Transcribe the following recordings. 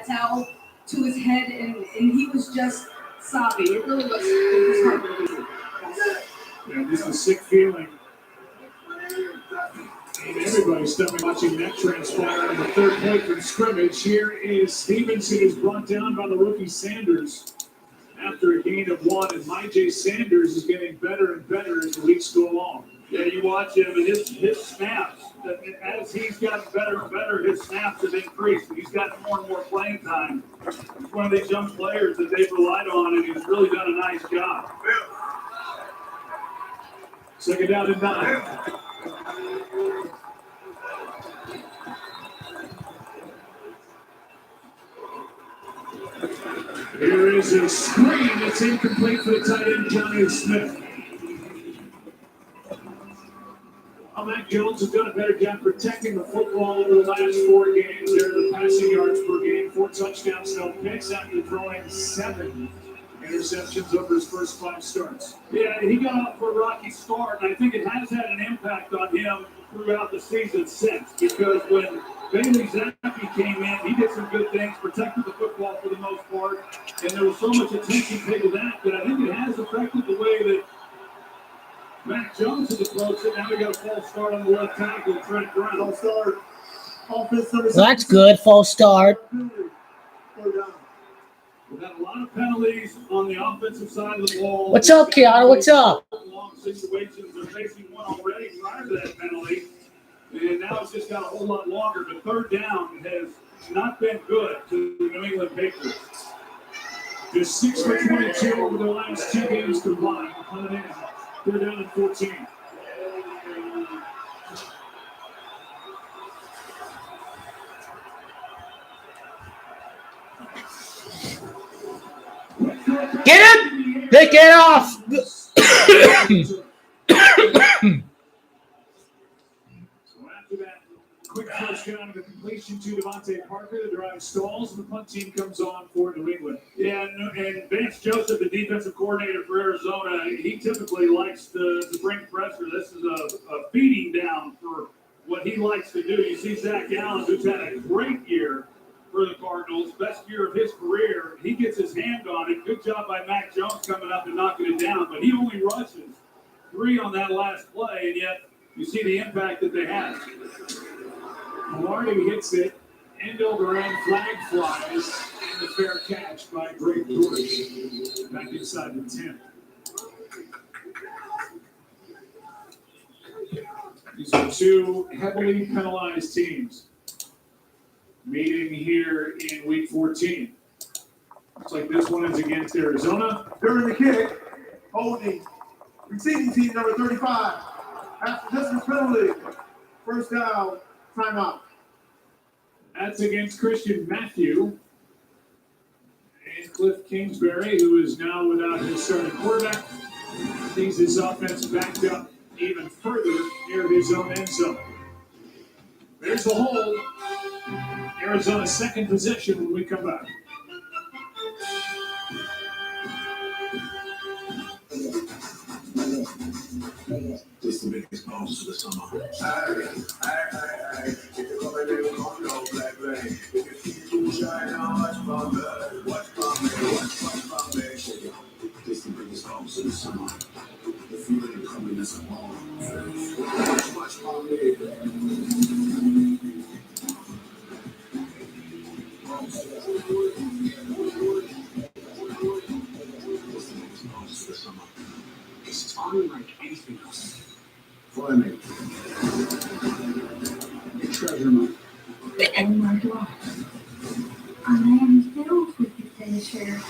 towel to his head, and he was just sobbing. It really was hard to believe. Yeah, just a sick feeling. And everybody's stomach watching that transpire on the third point from scrimmage. Here is Stevenson, who's brought down by the rookie Sanders after a gain of 1, and MyJ Sanders is getting better and better as the weeks go along. Yeah, you watch him, and his snaps, as he's gotten better and better, his snaps have increased. He's gotten more and more playing time. He's one of these young players that they've relied on, and he's really done a nice job. Second down and 9. Here is a screen that's incomplete for the tight end, Johnny Smith. Well, Mac Jones has done a better job protecting the football over the last 4 games. There are the passing yards per game, 4 touchdowns, no picks after throwing 7 interceptions over his first 5 starts. Yeah, he got off for a rocky start, and I think it has had an impact on him throughout the season since, because when Bailey Zappi came in, he did some good things, protected the football for the most part, and there was so much attention paid to that I think it has affected the way that Mac Jones has approached it. Now we got a false start on the left tackle, Trent Brown. False start. Offense number That's good. False start. We've had a lot of penalties on the offensive side of the ball. What's up, Keanu? What's up? Long situations. They're facing one already prior to that penalty. And now it's just got a whole lot longer. But third down has not been good to the New England Patriots. Just 6 for 22 over the last 2 games combined. Third down and 14. Get it! Pick it off! So after that quick first down of the completion to Devontae Parker, the drive stalls, and the punt team comes on for New England. Yeah, and Vance Joseph, the defensive coordinator for Arizona, he typically likes to bring pressure. This is a feeding down for what he likes to do. You see Zach Allen, who's had a great year for the Cardinals, best year of his career. He gets his hand on it. Good job by Mac Jones coming up and knocking it down, but he only rushes 3 on that last play, and yet you see the impact that they have. Marty hits it, end over end, flag flies, and the fair catch by Greg Dortch back inside the 10. These are 2 heavily penalized teams meeting here in week 14. Looks like this one is against Arizona. During the kick, holding receiving team number 35. After this penalty, first down, timeout. That's against Christian Matthew and Cliff Kingsbury, who is now without his starting quarterback. Sees his offense backed up even further near his own end zone. There's the hold. Arizona's second possession when we come back. This is the biggest bonus of the summer. This is the biggest bonus of the summer. The feeling of coming as a home. Watch It's unlike anything else. Fleming. Treasure map. Oh my God. I am filled with the finisher.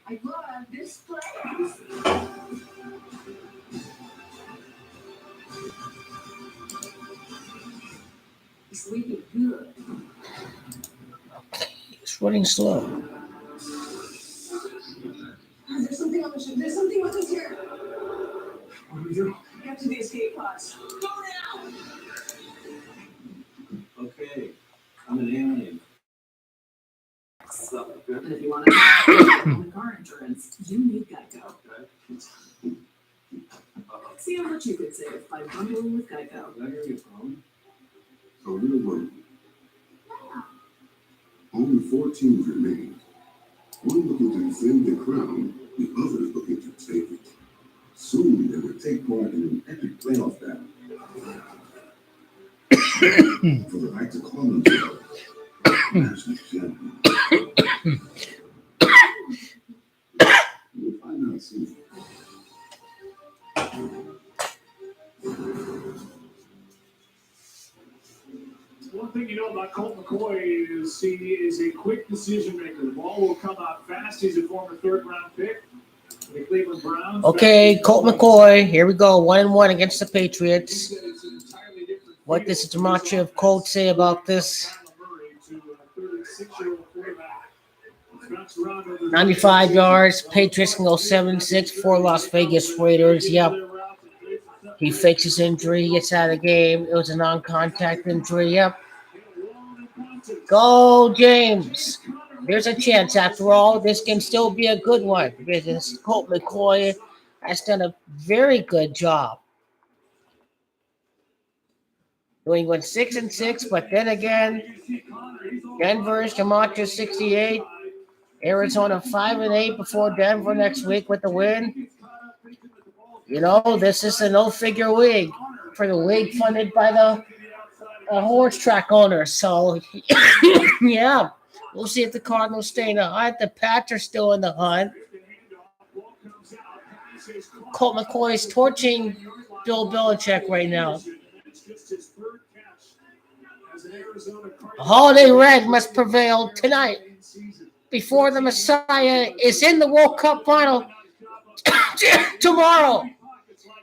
I love this place. It's looking good. It's running slow. There's something on the ship. There's something with us here. What do we do? Get to the escape pods. Go now! Okay, I'm an alien. So, and if you want to have car insurance, you need Geico. Okay. See how much you could save by bundling with Geico. Did I hear you wrong? A real worry. Only 4 teams remain. One looking to defend their crown, the other is looking to take it. Soon they will take part in an epic playoff battle. For the right to call themselves national champion. We'll find out soon. One thing you know about Colt McCoy is he is a quick decision maker. The ball will come out fast. He's a former third-round pick. The Cleveland Browns. Okay, Colt McCoy. Here we go. 1-1 against the Patriots. What does Demontre Colt say about this? 95 yards. Patriots can go 7-6 for Las Vegas Raiders. Yep. He fakes his injury. He gets out of the game. It was a non-contact injury. Yep. Go, James. There's a chance. After all, this can still be a good one because Colt McCoy has done a very good job. New England 6-6, but then again, Denver's Demontre 68. Arizona 5-8 before Denver next week with the win. You know, this is a no-figure league for the league funded by the horse track owners. So, yeah, we'll see if the Cardinals stay in the hunt. The Pats are still in the hunt. Colt McCoy is torching Bill Belichick right now. The Holiday Red must prevail tonight before the Messiah is in the World Cup final tomorrow.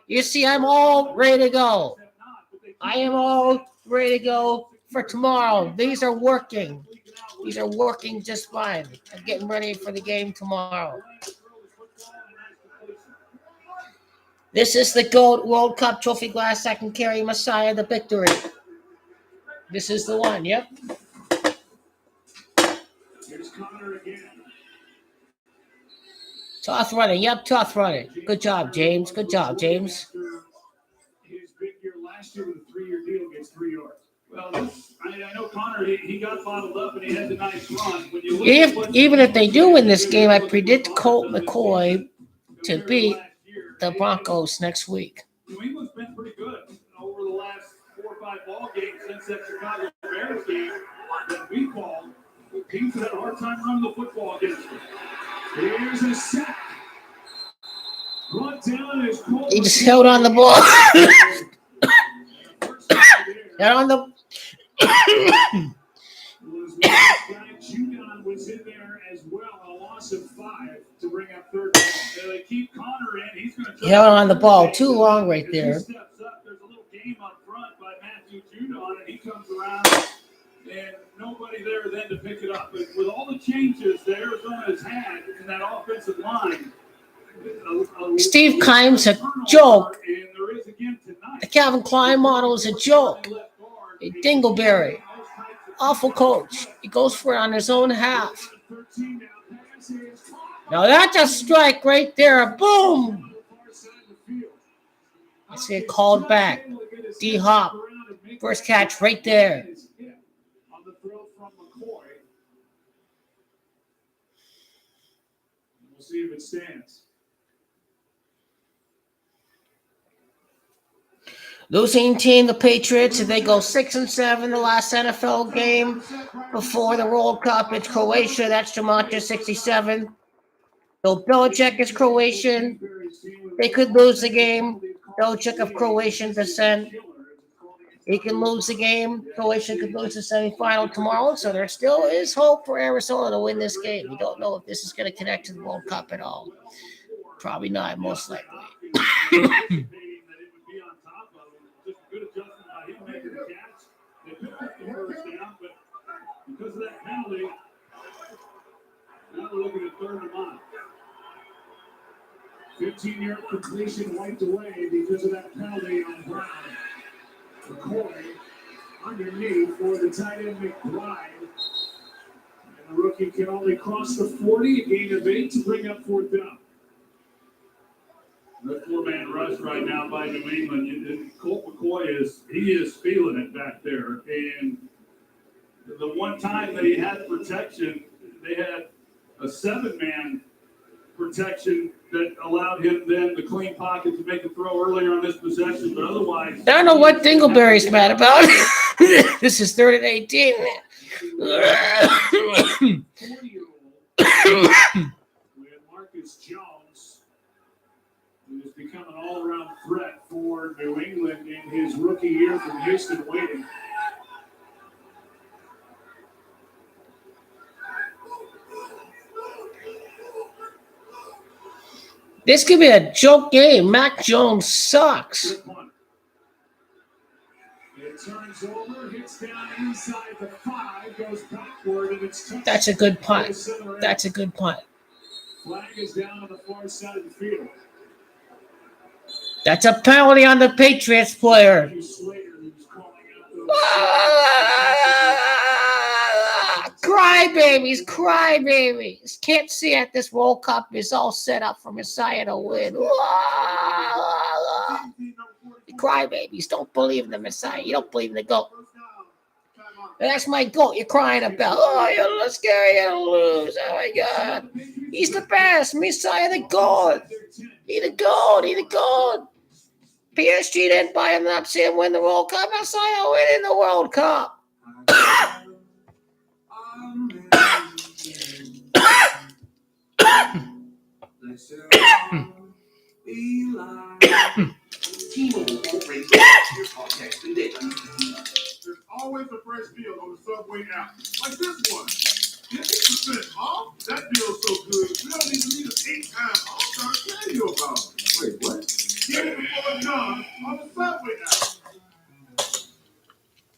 You see, I'm all ready to go. I am all ready to go for tomorrow. These are working. These are working just fine. I'm getting ready for the game tomorrow. This is the GOAT World Cup trophy glass that can carry Messiah to victory. This is the one, yep. Tough running, yep, tough running. Good job, James. Good job, James. His big year last year with a 3-year deal gets 3 yards. Well, I know Connor, he got bottled up and he had the nice run. When you look Even if they do win this game, I predict Colt McCoy to beat the Broncos next week. New England's been pretty good over the last 4 or 5 ball games since that Chicago Bears game that we called. The teams had a hard time running the football against them. Here's a sack. Brought down is Colt. He just held on the ball. Held on the. Judon was in there as well. A loss of 5 to bring up third down. They keep Connor in. He's going to. Held on the ball too long right there. He steps up. There's a little game up front by Matthew Judon, and he comes around, and nobody there then to pick it up. But with all the changes that Arizona has had in that offensive line, Steve Keim's a joke. The Calvin Klein model is a joke. A dingleberry. Awful coach. He goes for it on his own half. Now that's a strike right there. Boom. I see it called back. D-Hop. First catch right there. We'll see if it stands. Losing team, the Patriots, if they go 6-7, the last NFL game before the World Cup, it's Croatia. That's Demontre 67. Bill Belichick is Croatian. They could lose the game. Belichick of Croatian descent. He can lose the game. Croatia could lose the semifinal tomorrow. So there still is hope for Arizona to win this game. We don't know if this is going to connect to the World Cup at all. Probably not, most likely. Good adjustment by him making the catch. They picked up the first down, but because of that penalty, now we're looking at 3rd and 9. 15-yard completion wiped away because of that penalty on Brown. McCoy underneath for the tight end McBride. And the rookie can only cross the 40, a gain of 8 to bring up 4th down. The four-man rush right now by New England. Colt McCoy is feeling it back there. And the one time that he had protection, they had a seven-man protection that allowed him then the clean pocket to make a throw earlier on this possession, but otherwise. I don't know what Dingleberry's mad about. This is 3rd and 18. With Marcus Jones, who has become an all-around threat for New England in his rookie year from Houston, waiting. This could be a joke game. Mac Jones sucks. It turns over, hits down inside the 5, goes backward, and it's touched. That's a good punt. That's a good punt. Flag is down on the far side of the field. That's a penalty on the Patriots player. Slater, who's calling out those Crybabies, crybabies. Can't see it. This World Cup is all set up for Messiah to win. Crybabies. Don't believe in the Messiah. You don't believe in the GOAT. That's my GOAT you're crying about. Oh, you're scary to lose. Oh, my God. He's the best. Messiah, the GOAT. He the GOAT. He the GOAT. PSG didn't buy him up, see him win the World Cup. Messiah winning the World Cup. There's always a fresh deal on the Subway app, like this one. 50% off? That deal's so good, we don't even need an 8-time off trying to tell you about it. Wait, what? Get it before it's gone on the Subway app.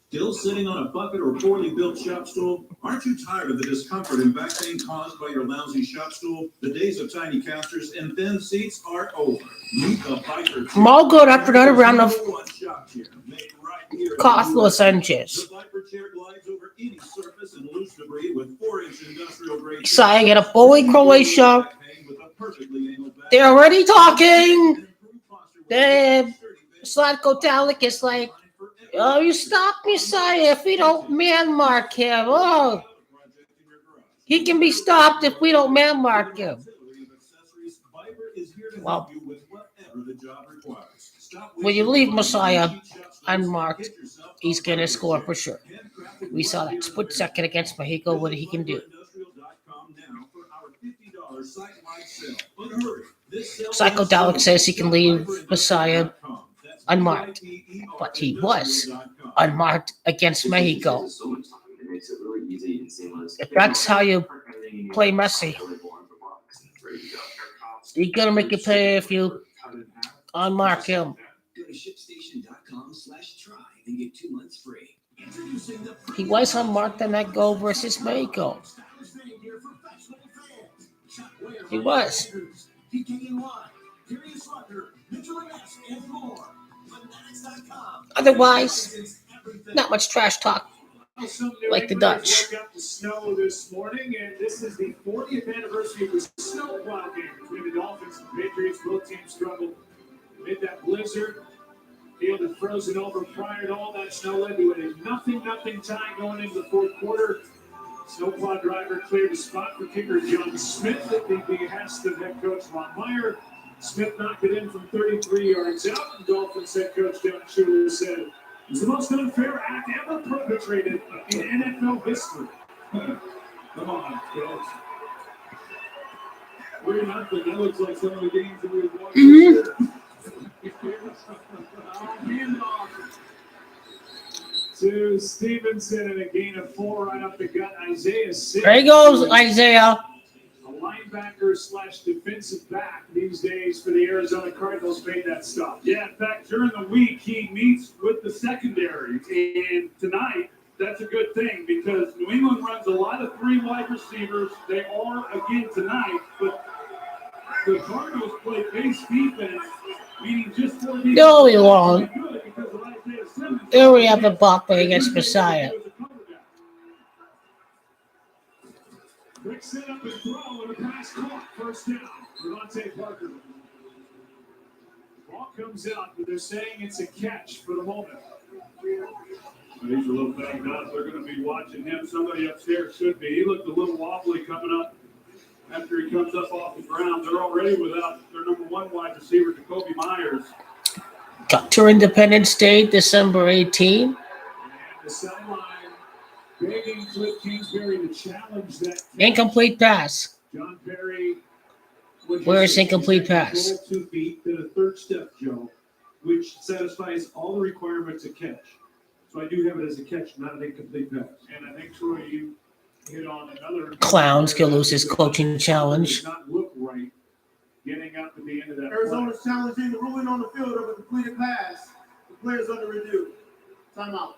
Still sitting on a bucket or poorly built shop stool? Aren't you tired of the discomfort and back pain caused by your lousy shop stool? The days of tiny casters and thin seats are over. Meet the Viper. I'm all good after another round of cost lozenges. The Viper chair glides over any surface and loose debris with 4-inch industrial grade. So I get a bully Croatia. They're already talking. Then Slatko Talik is like, oh, you stop Messiah if we don't man mark him. Oh, he can be stopped if we don't man mark him. Well, when you leave Messiah unmarked, he's going to score for sure. We saw that split second against Mexico, what he can do. Psychedelic says he can leave Messiah unmarked, but he was unmarked against Mexico. If that's how you play Messi, you're going to make it pay if you unmark him. He was unmarked on that goal versus Mexico. He was. Otherwise, not much trash talk like the Dutch. Woke up to snow this morning, and this is the 40th anniversary of the snowplow game between the Dolphins and Patriots. Both teams struggled amid that blizzard. Field had frozen over prior to all that snow led to a nothing tie going into the fourth quarter. Snowplow driver cleared a spot for kicker John Smith at the behest of head coach Ron Meyer. Smith knocked it in from 33 yards out. And Dolphins head coach Don Shula said, "It's the most unfair act ever perpetrated in NFL history." Come on, coach. We're not, but that looks like some of the games that we've watched. Hand it off to Stevenson and a gain of 4 right up the gut. Isaiah Sims. There he goes, Isaiah. A linebacker / defensive back these days for the Arizona Cardinals made that stop. Yeah, in fact, during the week, he meets with the secondary. And tonight, that's a good thing because New England runs a lot of 3 wide receivers. They are again tonight, but the Cardinals play base defense, meaning just 4 defense. No, he won't. There we have a Mbappe against Messiah. Quick set up and throw and a pass caught. First down. Devontae Parker. Ball comes out, but they're saying it's a catch for the moment. He's a little banged up. They're going to be watching him. Somebody upstairs should be. He looked a little wobbly coming up after he comes up off the ground. They're already without their number one wide receiver, Jacoby Myers. Got to Independence Day, December 18. And the sideline begging Cliff Kingsbury to challenge that catch. Incomplete pass. John Perry. Where's incomplete pass? 2 feet, then a third step, Joe, which satisfies all the requirements of catch. So I do have it as a catch, not an incomplete pass. And I think, Troy, you hit on another. Clown's gonna lose his coaching challenge. Does not look right getting up at the end of that Arizona's challenging the ruling on the field of a completed pass. The player's under review. Timeout.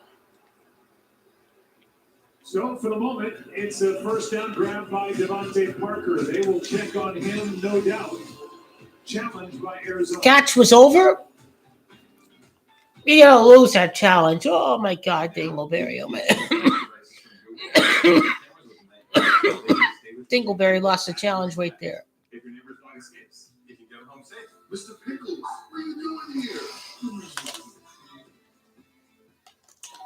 So for the moment, it's a first down grab by Devontae Parker. They will check on him, no doubt. Challenged by Arizona. Catch was over. You gotta lose that challenge. Oh my God, Dingleberry, oh man. Dingleberry lost the challenge right there. If your neighbor's dog escapes, you can get him home safe. Mr. Pickles, what are you doing here?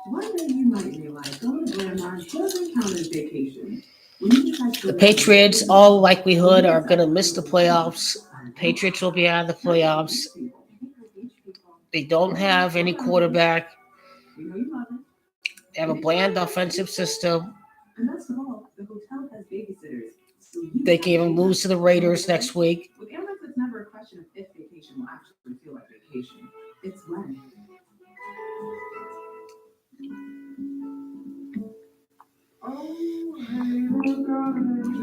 One day you might realize going to grandma's doesn't count as vacation. When you decide to The Patriots, all likelihood, are gonna miss the playoffs. Patriots will be out of the playoffs. They don't have any quarterback. They have a bland offensive system. And best of all, the hotel has babysitters. So They can even lose to the Raiders next week. With airlines, it's never a question of if vacation will actually feel like vacation. It's when.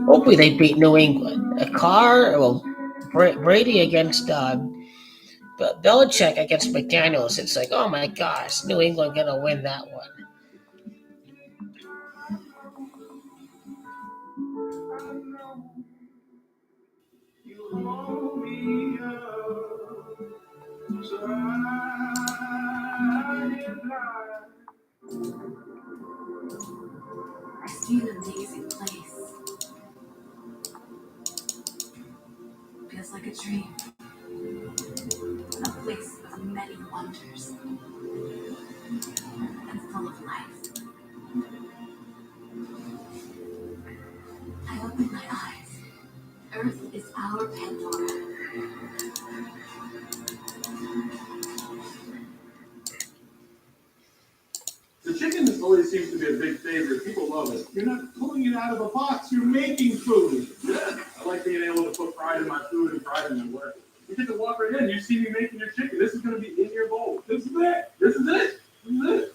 Hopefully they beat New England. A car, well, Brady against Belichick against McDaniels. It's like, oh my gosh, New England gonna win that one. I see an amazing place. Feels like a dream. A place of many wonders. And full of life. I open my eyes. Earth is our Pandora. The chicken always seems to be a big favorite. People love it. You're not pulling it out of a box. You're making food. Yeah. I like being able to put pride in my food and pride in my work. You get to walk right in. You see me making your chicken. This is going to be in your bowl. This is it. This is it. This is it.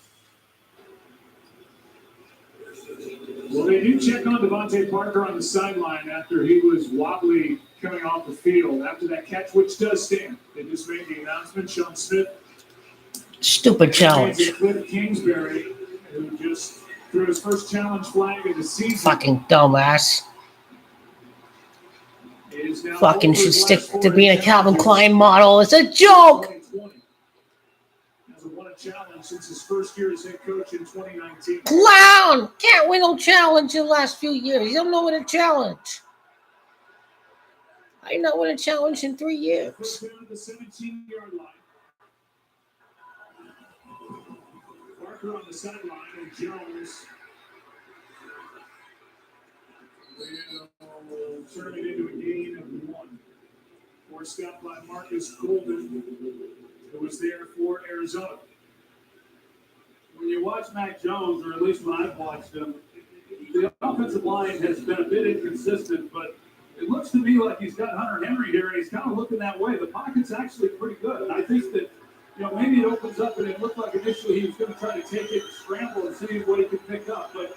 Well, they do check on Devontae Parker on the sideline after he was wobbly coming off the field after that catch, which does stand. They just made the announcement. Sean Smith. Stupid challenge. Cliff Kingsbury, who just threw his first challenge flag of the season. Fucking dumbass. Is now Fucking should over stick his last to being a four Calvin attempts. Klein model. It's a joke. 2020. Hasn't won a challenge since his first year as head coach in 2019. Clown! Can't win no challenge in the last few years. You don't know what a challenge. I not win a challenge in 3 years. First down at the 17-yard line. Parker on the sideline and Jones will turn it into a gain of 1. Forced out by Marcus Golden, who was there for Arizona. When you watch Mac Jones, or at least when I've watched him, the offensive line has been a bit inconsistent, but it looks to me like he's got Hunter Henry here, and he's kind of looking that way. The pocket's actually pretty good. And I think that, maybe it opens up, and it looked like initially he was going to try to take it, scramble, and see what he could pick up. But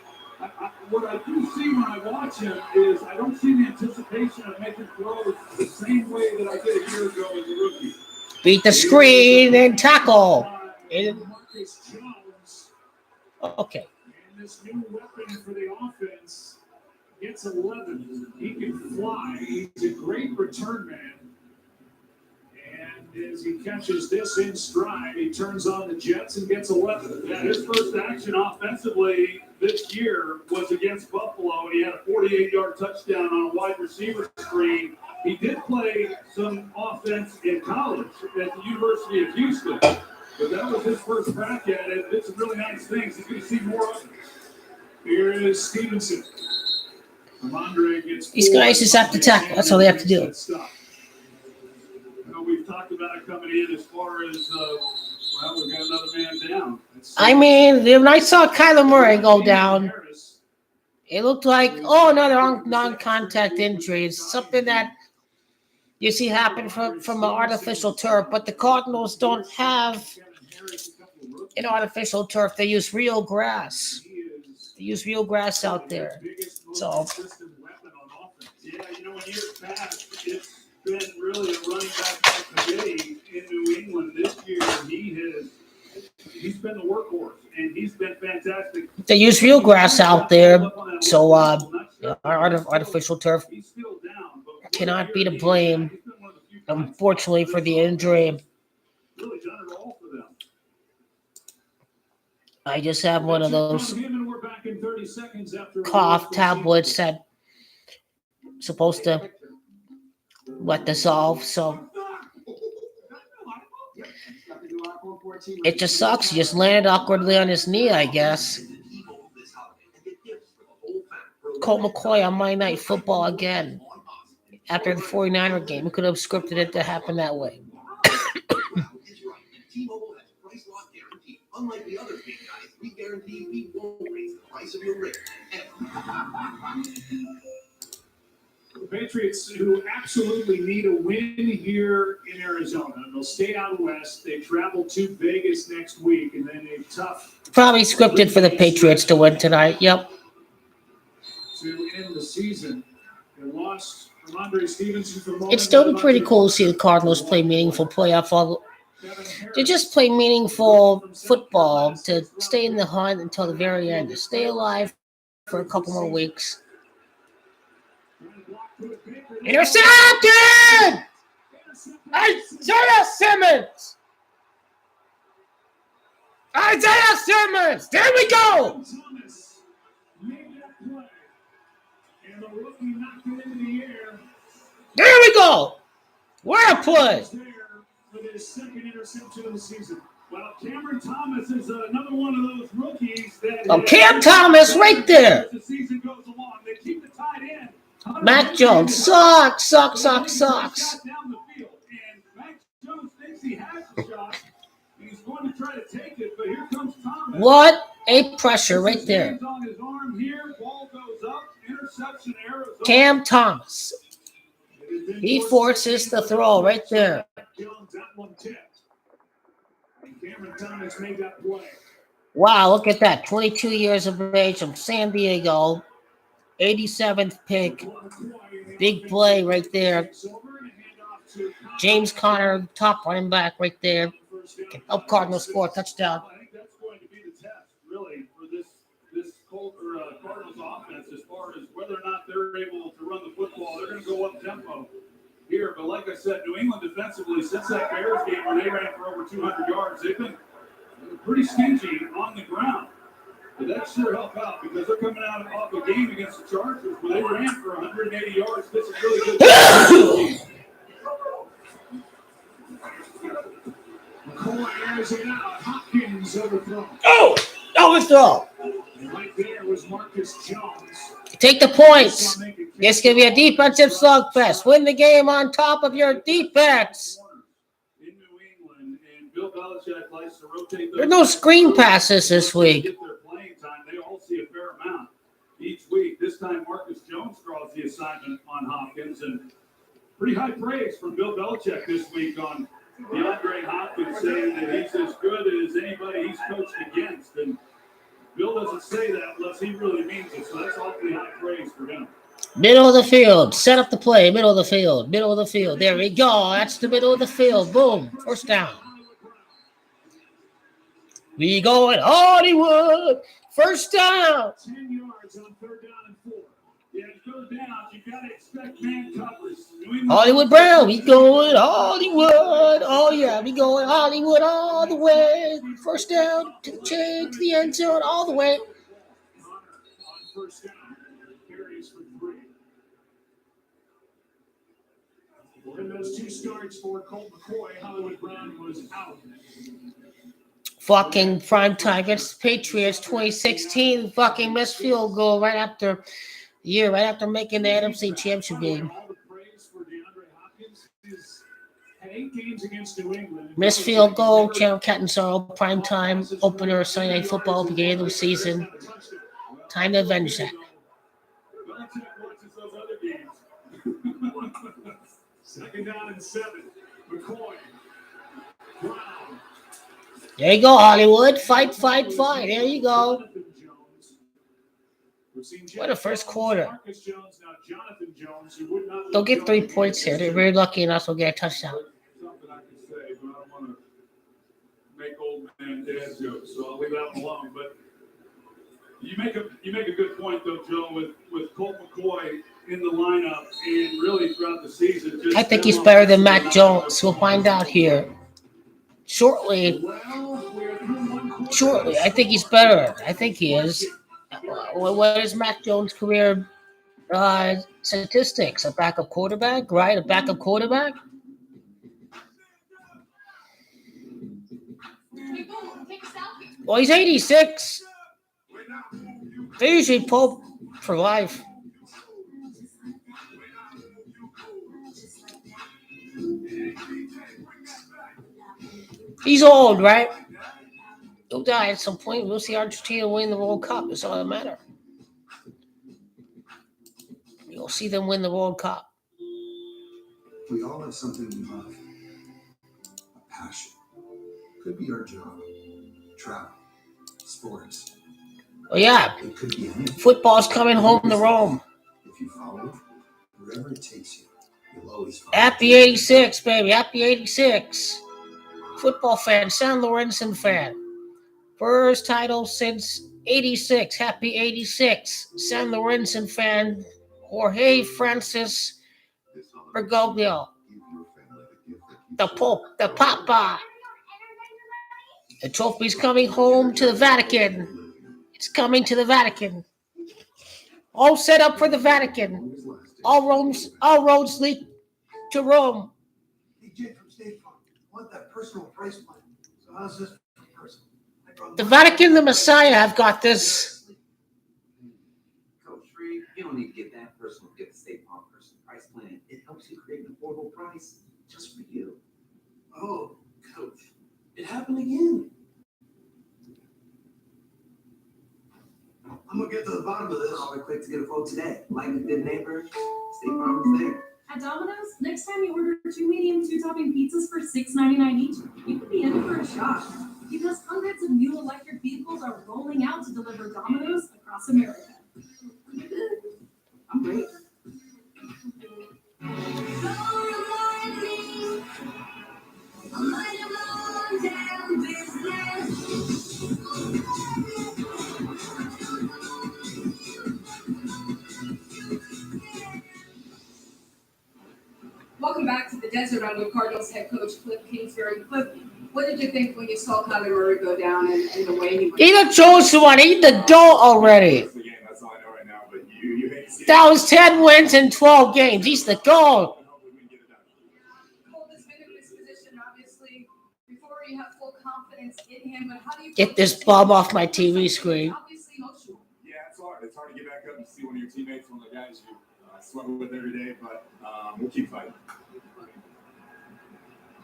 what I do see when I watch him is I don't see the anticipation of making throws the same way that I did a year ago as a rookie. Beat the screen and tackle. Marcus Jones. Okay. And this new weapon for the offense gets 11. He can fly. He's a great return man. And as he catches this in stride, he turns on the Jets and gets 11. Yeah, his first action offensively this year was against Buffalo, and he had a 48-yard touchdown on a wide receiver screen He did play some offense in college at the University of Houston, but that was his first crack at it. Did some really nice things. He's going to see more of it. Here is Stevenson. These guys just have to tackle. That's all they have to do. We've talked about it coming in as far as, well, we've got another man down. I mean, when I saw Kyler Murray go down, it looked like, another non-contact injury. It's something that you see happen from an artificial turf, but the Cardinals don't have an artificial turf. They use real grass. They use real grass out there. So, yeah, in years past, it's been really a running back today in New England. This year, he's been the workhorse, and he's been fantastic. They use real grass out there, so artificial turf cannot be to blame, unfortunately, for the injury. I just have one of those cough tablets that supposed to dissolve, so it just sucks. He just landed awkwardly on his knee, I guess. Colt McCoy on Monday Night Football again. After the 49er game, we could have scripted it to happen that way. Unlike the other big guys, we guarantee we won't raise the price of your rate. The Patriots, who absolutely need a win here in Arizona. They'll stay out west. They travel to Vegas next week, and then a tough... Probably scripted for the Patriots to win tonight. Yep. To end the season. They lost Ramondre Stevenson. It's still pretty cool to see the Cardinals play meaningful playoff. To just play meaningful football, to stay in the hunt until the very end, to stay alive for a couple more weeks. Intercepted! Isaiah Simmons! Isaiah Simmons! There we go! There we go! What a play! With his second interception of the season. Well, Cameron Thomas is another one of those rookies that... Cam Thomas right there. As the season goes along, they keep the tight end. Mac Jones sucks. Down the field, and Mac Jones thinks he has the shot. He's going to try to take it, but here comes Thomas. What a pressure right there. On his arm here, ball goes up, interception, Arizona. Cam Thomas. He forces the throw right there. Cameron Thomas made that play. Wow, look at that. 22 years of age from San Diego. 87th pick. Big play right there. James Conner, top running back right there. Can help Cardinals score a touchdown. I think that's going to be the test, really, for this Cardinals offense as far as whether or not they're able to run the football. They're going to go up tempo here, but like I said, New England defensively, since that Bears game where they ran for over 200 yards, they've been pretty stingy on the ground. But that sure helped out because they're coming out off a game against the Chargers where they ran for 180 yards. This is really good. McCoy airs it out. Hopkins overthrown. Overthrow. And right there was Marcus Jones. Take the points. This can be a defensive slugfest. Win the game on top of your defense. In New England, and Bill Belichick likes to rotate those. There's no screen passes this week. Get their playing time. They all see a fair amount each week. This time, Marcus Jones draws the assignment on Hopkins, and pretty high praise from Bill Belichick this week on DeAndre Hopkins, saying that he's as good as anybody he's coached against. And Bill doesn't say that unless he really means it, so that's awfully high praise for him. Middle of the field. Set up the play. Middle of the field. Middle of the field. There we go. That's the middle of the field. Boom. First down. We going Hollywood. First down. 10 yards on 3rd down and 4. Yeah, it goes down. You got to expect man coverage. Hollywood Brown. We going Hollywood. Oh, yeah. We going Hollywood all the way. First down to the chain, to the end zone, all the way. On 1st down. Carries for 3. And those 2 starts for Colt McCoy, Hollywood Brown was out. Fucking prime time against the Patriots 2016. Fucking missed field goal right after making the NFC Championship game. All the praise for DeAndre Hopkins is had 8 games against New England. Missed field goal, Channel Cat and Sorrow, prime time opener, Sunday Night Football, beginning of the season. Time to avenge that. Belichick watches those other games. 2nd down and 7. McCoy. Brown. There you go, Hollywood. Fight. There you go. What a first quarter. They'll get 3 points here. They're very lucky enough to get a touchdown. Something I can say, but I don't want to make old man dad jokes, so I'll leave that alone. But you make a good point though, Joe, with Colt McCoy in the lineup and really throughout the season. I think he's better than Mac Jones. We'll find out here shortly. I think he's better. I think he is. What is Mac Jones' career statistics? A backup quarterback, right? A backup quarterback? Well, he's 86. They usually pull for life. He's old, right? He'll die at some point. We'll see Argentina win the World Cup. That's all that matters. You'll see them win the World Cup. We all have something we love. A passion. Could be our job. Travel. Sports. Oh, yeah. It could be anything. Football's coming home to Rome. If you follow it, wherever it takes you, you'll always find Happy 86, baby. Happy 86. Football fan, San Lorenzo fan. First title since 86. Happy 86. San Lorenzo fan, Jorge Francis Bergoglio. The Pope, the Papa. The trophy's coming home to the Vatican. It's coming to the Vatican. All set up for the Vatican. All roads lead to Rome. Hey, Jake from State Farm. I want that personal price plan. So how's this for personal? The Vatican, the Messiah have got this. Coach Reed, you don't need to get that personal. Get the State Farm personal price plan. It helps you create an affordable price just for you. Oh, Coach. It happened again. I'm going to get to the bottom of this. Call it quick to get a quote today. Like a good neighbor, State Farm is there. At Domino's, next time you order 2 medium, 2-topping pizzas for $6.99 each, you could be in for a shock. Because hundreds of new electric vehicles are rolling out to deliver Domino's across America. I'm great. Welcome back to the Desert on with Cardinals head coach Cliff Kingsbury. Cliff, what did you think when you saw Kyler Murray go down and the way he went? Eat a chosen one. Eat the dough already. That's all I know right now, but you hate to see That was 10 wins in 12 games. He's the goal. Colt has been in this position, obviously, before you have full confidence in him. But how do you Get this bum off my TV screen. Obviously emotional. Yeah, it's hard. It's hard to get back up and see one of your teammates, one of the guys you sweat with every day, but we'll keep fighting.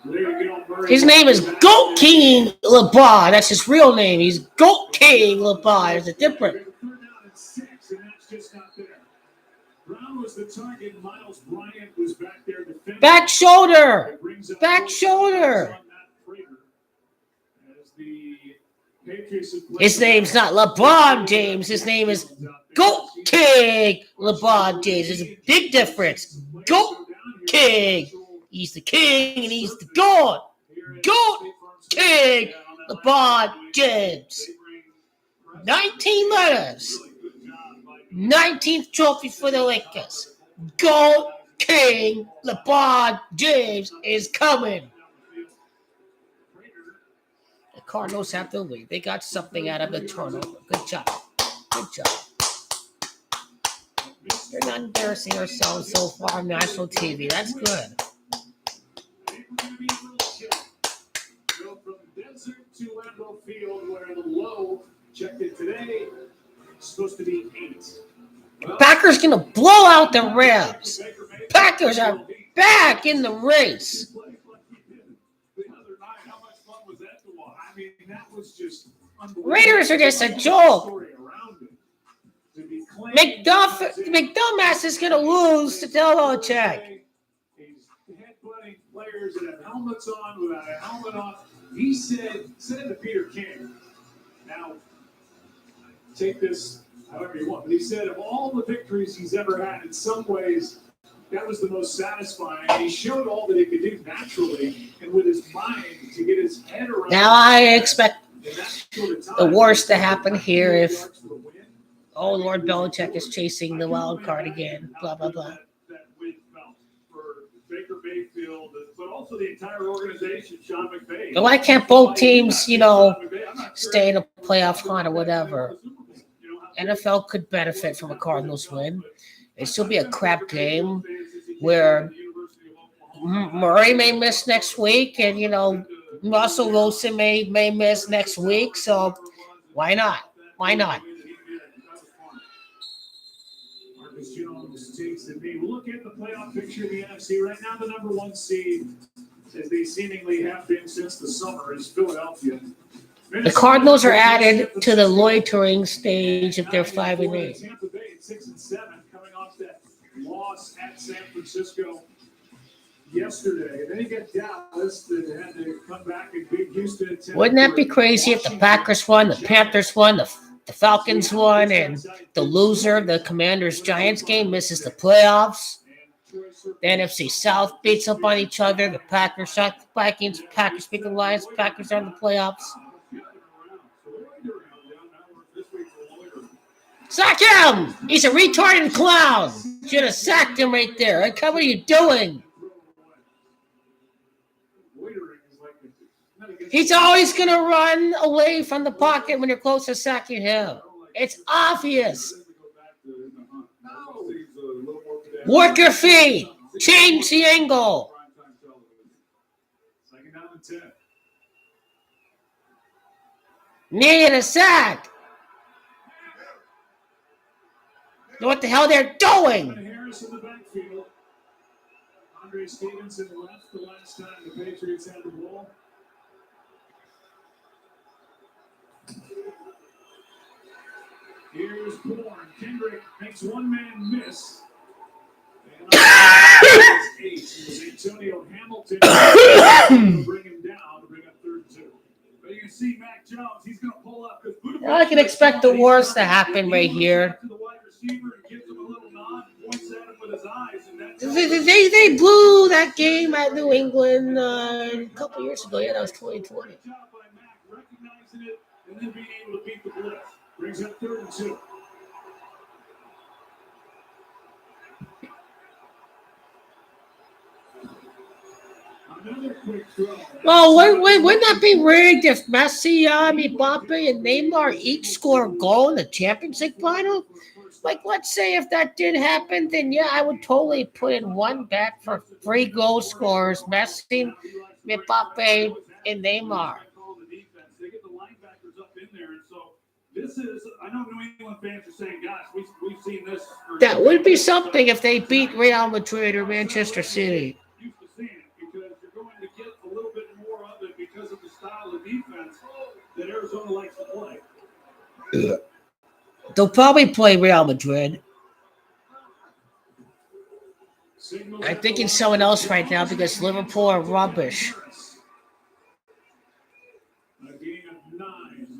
There you go, Murray. His name is Goat King LeBron. That's his real name. He's Goat King LeBron. There's a difference. 3rd down and 6, and that's just not there. Brown was the target. Miles Bryant was back there defending. Back shoulder. It brings up Back shoulder. on that Prater. As the Patriots have played- His name's not LeBron James. His name is Goat King LeBron James. There's a big difference. Goat King. He's the king and he's the god. Goat King LeBron James. 19 letters. 19th trophy for the Lakers. Goat King LeBron James is coming. The Cardinals have the lead. They got something out of the turnover. Good job. Good job. We're not embarrassing ourselves so far on national TV. That's good. Checked it today. It's supposed to be 8. Well, Packers gonna blow out the Rams. Packers are back in the race. The other night, how much fun was that to watch? I mean, that was just unbelievable. Raiders are just a joke. McDumbass is gonna lose to Belichick. He's headbutting players that have helmets on without a helmet on. He said to Peter King, now take this however you want, but he said of all the victories he's ever had, in some ways, that was the most satisfying. He showed all that he could do naturally and with his mind to get his head around. Now I expect the worst to happen here if, oh, Lord Belichick is chasing the wild card again. Blah, blah, blah. That win belt for Baker Mayfield, but also the entire organization, Sean McVay. But why can't both teams, stay in a playoff hunt or whatever? NFL could benefit from a Cardinals win. It'd still be a crap game where Murray may miss next week and, Russell Wilson may miss next week. So why not? Why not? Marcus Jones takes the knee. Look at the playoff picture of the NFC. Right now, the number 1 seed, as they seemingly have been since the summer, is Philadelphia. The Cardinals are added to the loitering stage if they're 5-8. Tampa Bay at 6-7, coming off that loss at San Francisco yesterday. Then you get Dallas that had to come back and beat Houston. Wouldn't that be crazy if the Packers won, the Panthers won, the Falcons won, and the loser of the Commanders-Giants game misses the playoffs? The NFC South beats up on each other. The Packers shot the Vikings. Packers beat the Lions. Packers are in the playoffs. Sack him! He's a retarded clown. Should have sacked him right there. Like, what are you doing? He's always going to run away from the pocket when you're close to sacking him. It's obvious. Work your feet. Change the angle. Second down and 10. Need a sack. Know what the hell they're doing? Harris in the backfield. Andre Stevenson left the last time the Patriots had the ball. Here's Bourne. Kendrick makes one man miss. And it was Antonio Hamilton to bring him down to bring up 3rd and 2. But you can see Mac Jones, he's going to pull up. I can expect the worst to happen right here. They blew that game at New England a couple years ago. Yeah, that was 2020. Recognizing it and then being able to beat the blitz. Brings up 3rd and 2. Another quick throw. Well, wouldn't that be rigged if Messi, Mbappe, and Neymar each score a goal in the Champions League final? Like, let's say if that did happen, then yeah, I would totally put in one bet for 3 goal scorers, Messi, Mbappe, and Neymar. They get the linebackers up in there, and so this is. I know New England fans are saying, "Gosh, we've seen this." That would be something if they beat Real Madrid or Manchester City. Used to seeing it because you're going to get a little bit more of it because of the style of defense that Arizona likes to play. Yeah. They'll probably play Real Madrid. I'm thinking someone else right now because Liverpool are rubbish.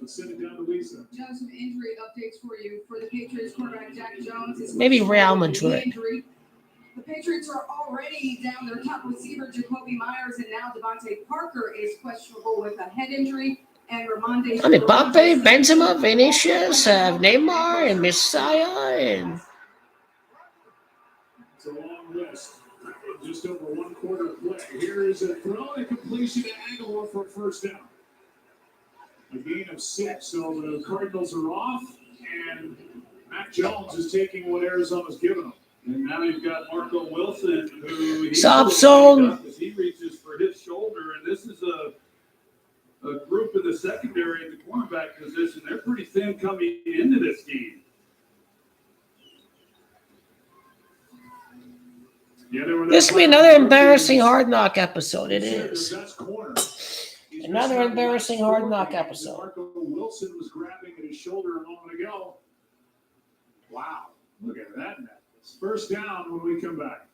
Jones, some injury updates for you. For the Patriots quarterback, Jack Jones. Maybe Real Madrid. The Patriots are already down their top receiver, Jacoby Myers, and now Devontae Parker is questionable with a head injury. And Ramonde. I mean, Mbappe, Benzema, Vinicius, Neymar, and Messiah, and it's a long list. Just over 1 quarter play. Here is a throw and completion to Aguilar for a 1st down. A gain of 6, so the Cardinals are off, and Mac Jones is taking what Arizona's given him. And now you've got Marco Wilson, who Stop zone. He reaches for his shoulder, and this is a group in the secondary at the cornerback position. They're pretty thin coming into this game. This will be another embarrassing Hard Knock episode. It is. Another embarrassing Hard Knock episode. Marco Wilson was grabbing at his shoulder a moment ago. Wow, look at that. First down when we come back.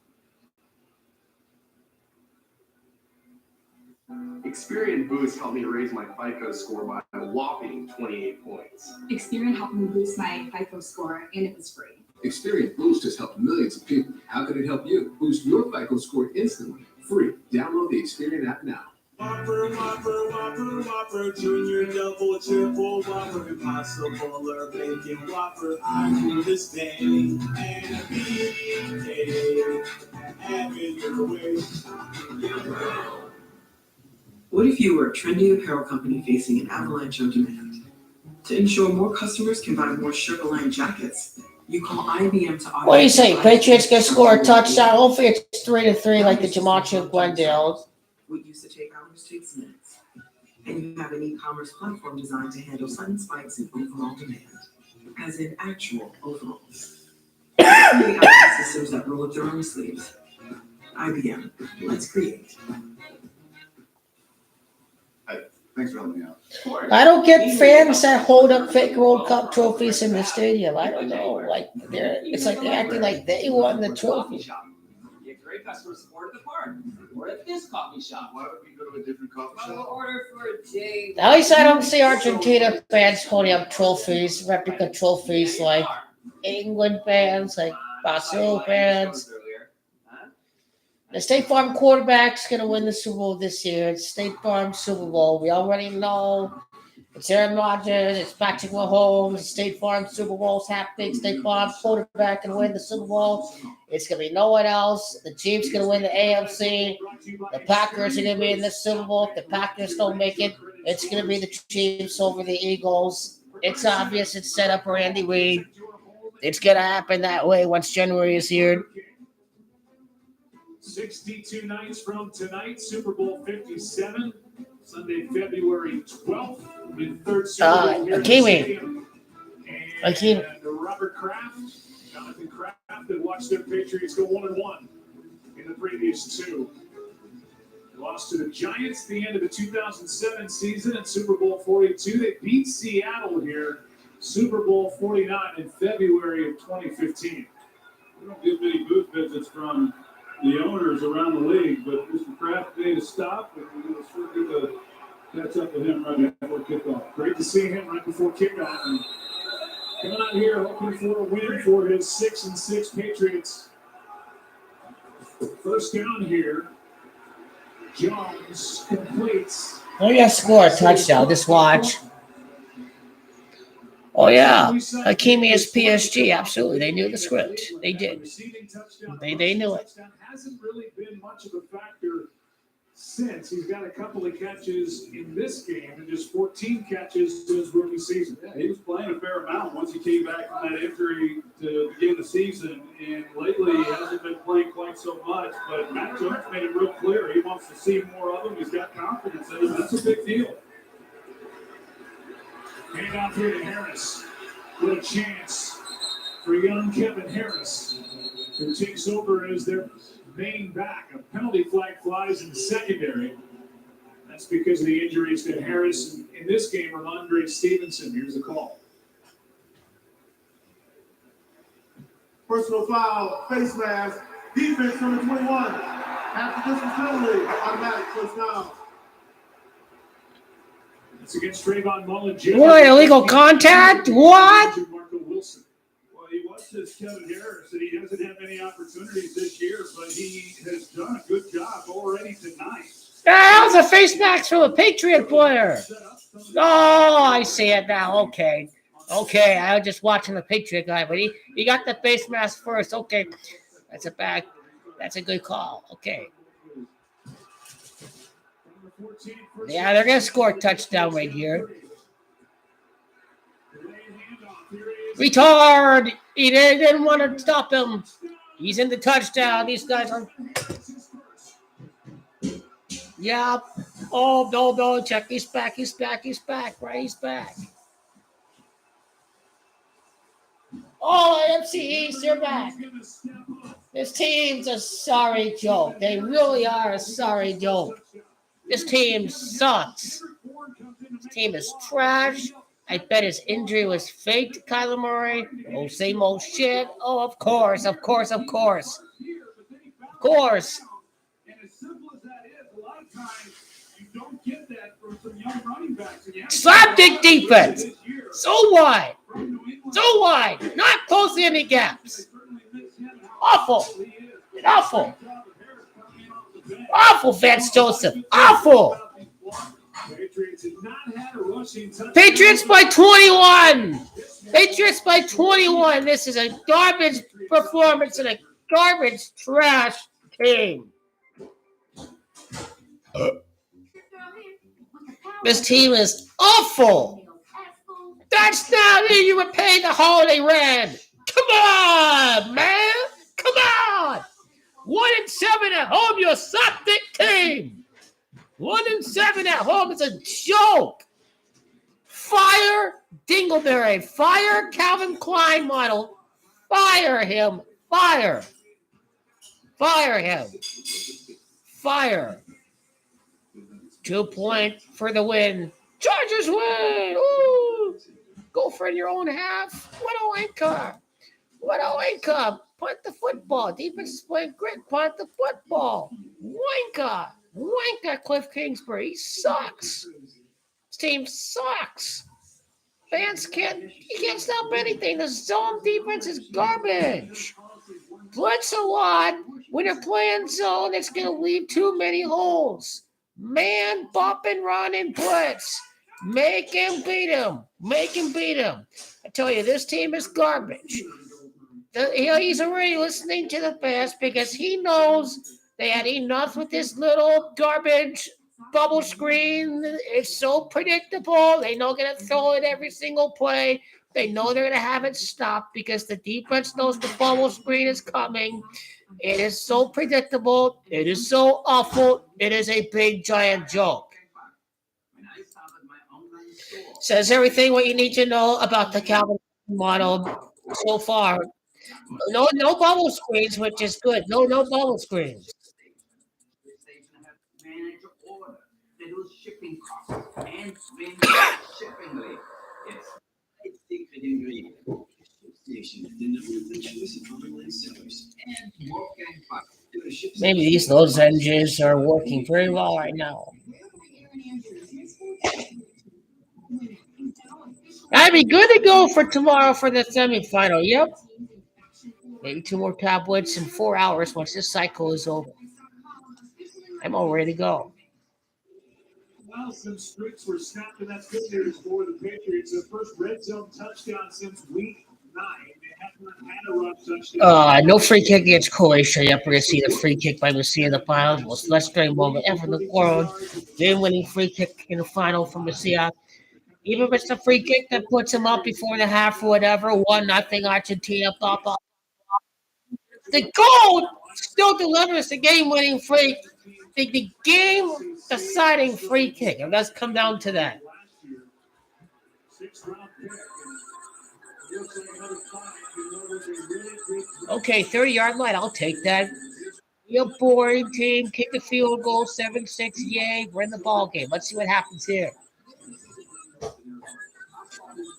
Experian Boost helped me raise my FICO score by a whopping 28 points. Experian helped me boost my FICO score, and it was free. Experian Boost has helped millions of people. How can it help you? Boost your FICO score instantly. Free. Download the Experian app now. Whopper, Whopper, Whopper, Whopper, Junior, Double, Triple, Whopper, Impossible, or Bacon Whopper. I do this thing, and B-K, have it your way. What if you were a trendy apparel company facing an avalanche of demand? To ensure more customers can buy more Sugarland jackets, you call IBM to What do you say? Patriots can score a touchdown. Hopefully it's 3-3 like the Jamacha and Glendale. What used to take hours takes minutes. And you have an e-commerce platform designed to handle sudden spikes in overall demand, as in actual overalls. Create IT systems that roll up their own sleeves. IBM, let's create. Thanks for helping me out. I don't get fans that hold up fake World Cup trophies in the stadium. I don't know. Like it's like they're acting like they won the trophy. Get great customer support at the park or at this coffee shop. Why would we go to a different coffee I'll shop? order for a day. At least I don't see Argentina fans holding up trophies, replica trophies like England fans, like Brazil fans. The State Farm quarterback's going to win the Super Bowl this year. It's State Farm Super Bowl. We already know it's Aaron Rodgers, it's Patrick Mahomes, State Farm Super Bowl's happening. State Farm quarterback can win the Super Bowl. It's going to be no one else. The Chiefs going to win the AFC. The Packers are going to be in the Super Bowl. If the Packers don't make it, it's going to be the Chiefs over the Eagles. It's obvious it's set up for Andy Reid. It's going to happen that way once January is here. 62 nights from tonight, Super Bowl 57, Sunday, February 12th, in third Super Bowl here in the stadium. And Robert Kraft, Jonathan Kraft, that watched their Patriots go 1-1 in the previous two. They lost to the Giants at the end of the 2007 season in Super Bowl 42. They beat Seattle here, Super Bowl 49 in February of 2015. We don't get many booth visits from the owners around the league, but Mr. Kraft made a stop, and it was sure good to catch up with him right before kickoff. Great to see him right before kickoff. And coming out here hoping for a win for his 6-6 Patriots. First down here. Jones completes. Oh yeah, score a touchdown. Just watch. Oh yeah, Hakimi is PSG. Absolutely, they knew the script. They did. They knew it. Hasn't really been much of a factor since. He's got a couple of catches in this game and just 14 catches in his rookie season. Yeah, he was playing a fair amount once he came back from that injury to begin the season, and lately he hasn't been playing quite so much. But Matt Jones made it real clear he wants to see more of him. He's got confidence in him. That's a big deal. Hand off here to Harris. What a chance for young Kevin Harris, who takes over as their main back. A penalty flag flies in the secondary. That's because of the injuries to Harris and in this game from Andre Stevenson. Here's the call. Personal foul, face mask, defense number 21. After this penalty, automatic first down. It's against Trayvon Mullen Jr. What, illegal contact? What? Marco Wilson. Well, he watches Kevin Harris, and he doesn't have any opportunities this year, but he has done a good job already tonight. That was a face mask from a Patriot player. Oh, I see it now. Okay. I was just watching the Patriot guy, but he got the face mask first. Okay. That's a good call. Okay. Yeah, they're going to score a touchdown right here. Retard! He didn't want to stop him. He's in the touchdown. These guys are... Yep. Oh, no, Belichick. He's back. He's back. He's back. Right? He's back. Oh, AFC East, you're back. This team's a sorry joke. They really are a sorry joke. This team sucks. This team is trash. I bet his injury was fake, Kyler Murray. Oh, same old shit. Oh, of course, of course, of course. Of course. And as simple as that is, a lot of times you don't get that from some young running backs. Slapdick defense. So wide. So wide. Not close to any gaps. Awful. Awful. Awful, Vance Joseph. Awful. Patriots by 21. Patriots by 21. This is a garbage performance and a garbage trash team. This team is awful. That's not who you would pay the Holiday Red. Come on, man. Come on. 1-7 at home. You're a slapdick team. 1-7 at home is a joke. Fire Dingleberry. Fire Calvin Klein model. Fire him. Fire. Fire him. Fire. 2 point for the win. Chargers win. Ooh. Go for your own half. What a wanker. What a wanker. Punt the football. Defense playing great. Punt the football. Wanker. Wanker Cliff Kingsbury. He sucks. This team sucks. Fans can't stop anything. The zone defense is garbage. Blitz a lot. When you're playing zone, it's going to leave too many holes. Man, bop and run and blitz. Make him beat him. Make him beat him. I tell you, this team is garbage. He's already listening to the fans because he knows they had enough with this little garbage bubble screen. It's so predictable. They know they're going to throw it every single play. They know they're going to have it stopped because the defense knows the bubble screen is coming. It is so predictable. It is so awful. It is a big, giant joke. Says everything what you need to know about the Calvin model so far. No bubble screens, which is good. No bubble screens. Shipping costs and shipping rate. It's secret ingredient. Maybe these loads engines are working very well right now. I'd be good to go for tomorrow for the semifinal. Yep. Maybe 2 more tablets in 4 hours once this cycle is over. I'm all ready to go. Well, some streaks were snapped, and that's good news for the Patriots. The first red zone touchdown since week 9. They haven't had a rush touchdown. No free kick against Croatia. Yep, we're going to see the free kick by Messi in the final. Most frustrating moment ever in the world. Game-winning free kick in the final from Messi. Even if it's a free kick that puts him up before the half or whatever, 1-0 Argentina. Blah, blah. The goal still delivers the game-winning free. The game-deciding free kick. It does come down to that. Okay, 30-yard line. I'll take that. Real boring team. Kick a field goal, 7-6. Yay, we're in the ball game. Let's see what happens here.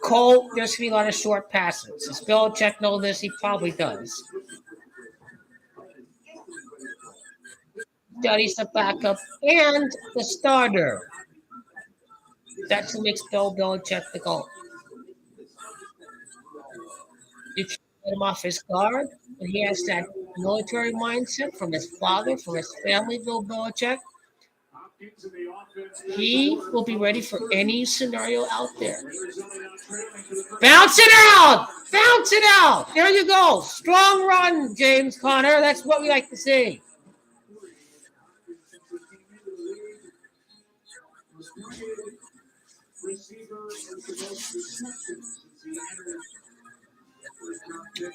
Cole, there's going to be a lot of short passes. Does Belichick know this? He probably does. Studies the backup and the starter. That's what makes Bill Belichick the GOAT. You can't get him off his guard, but he has that military mindset from his father, from his family, Bill Belichick. He will be ready for any scenario out there. Bounce it out! Bounce it out! There you go. Strong run, James Conner. That's what we like to see.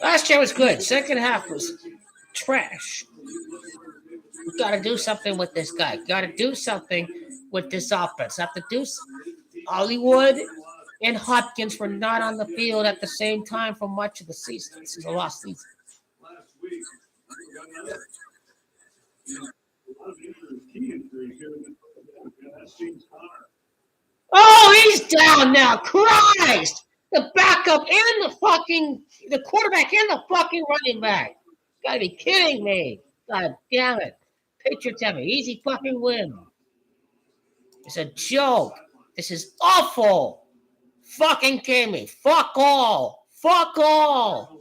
Last year was good. Second half was trash. We got to do something with this guy. Got to do something with this offense. Have to do something. Hollywood and Hopkins were not on the field at the same time for much of the season. This is a lost season. Last week, we got another. A lot of injuries, key injuries here. That's James Conner. Oh, he's down now. Christ! The backup and the quarterback and the fucking running back. Gotta be kidding me. God damn it. Patriots have an easy fucking win. It's a joke. This is awful. Fucking kidding me. Fuck all. Fuck all.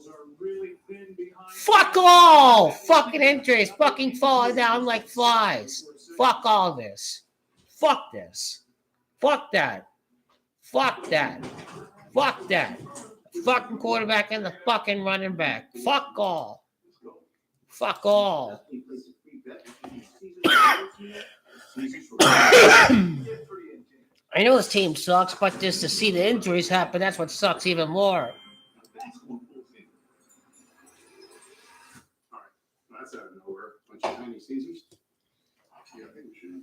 Fuck all. Fucking injuries. Fucking falling down like flies. Fuck all this. Fuck this. Fuck that. Fuck that. Fuck that. Fucking quarterback and the fucking running back. Fuck all. Fuck all. I know this team sucks, but just to see the injuries happen, that's what sucks even more. That's out of nowhere. Bunch of tiny Caesars. Yeah, I think we should.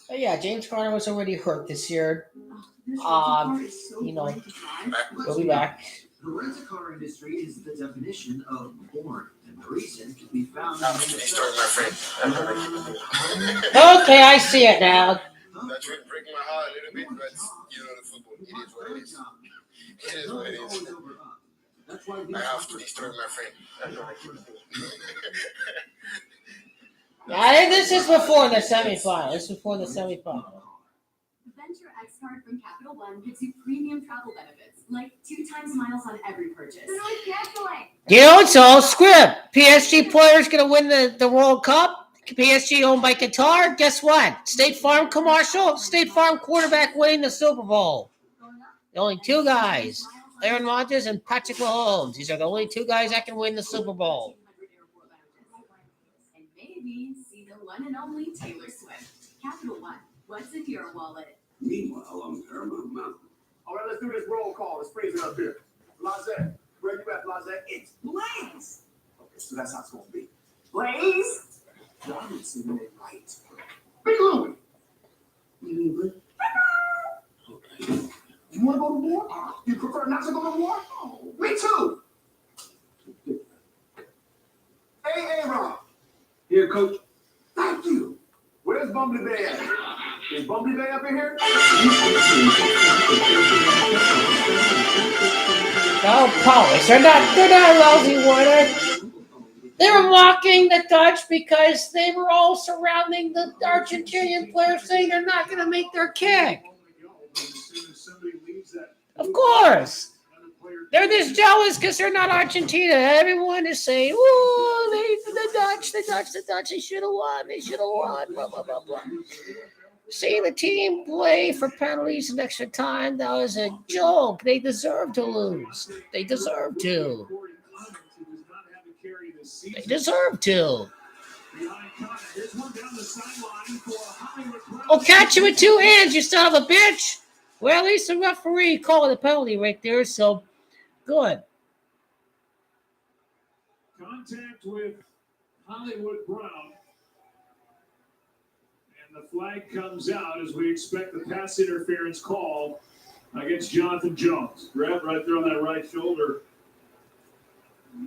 But yeah, James Conner was already hurt this year. He'll be back. The rent-a-car industry is the definition of porn, and the reason can be found in Okay, I see it now. That would break my heart a little bit, but the football, it is what it is. It is what it is. I have to destroy my friend. I think this is before the semifinal. This is before the semifinal. The Venture X card from Capital One gives you premium travel benefits, like 2 times miles on every purchase. It's all script. PSG players going to win the World Cup. PSG owned by Qatar. Guess what? State Farm commercial. State Farm quarterback winning the Super Bowl. The only 2 guys. Aaron Rodgers and Patrick Mahomes. These are the only 2 guys that can win the Super Bowl. And maybe see the one and only Taylor Swift. Capital One. What's in your wallet? Meanwhile, on Paramount Mountain. All right, let's do this roll call. Let's phrase it up here. Blase, where you at, Blase? It's Blaze. Okay, so that's how it's going to be. Blaze. Robinson it right. Big Louie. Okay. You want to go to war? You prefer not to go to war? Oh, me too. Hey, Aaron. Here, Coach. Thank you. Where's Bumbly Bay at? Is Bumbly Bay up in here? Oh, Polish. They're not lousy water. They were mocking the Dutch because they were all surrounding the Argentinian players saying they're not going to make their kick. Of course. They're just jealous because they're not Argentina. Everyone is saying, "Ooh, the Dutch, they should have won. They should have won." Blah, blah, blah, blah. Seeing the team play for penalties and extra time, that was a joke. They deserve to lose. They deserve to. They deserve to. Oh, catch him with 2 hands, you son of a bitch. Well, at least the referee called a penalty right there, so good. Contact with Hollywood Brown. And the flag comes out as we expect the pass interference call against Jonathan Jones. Grab right there on that right shoulder.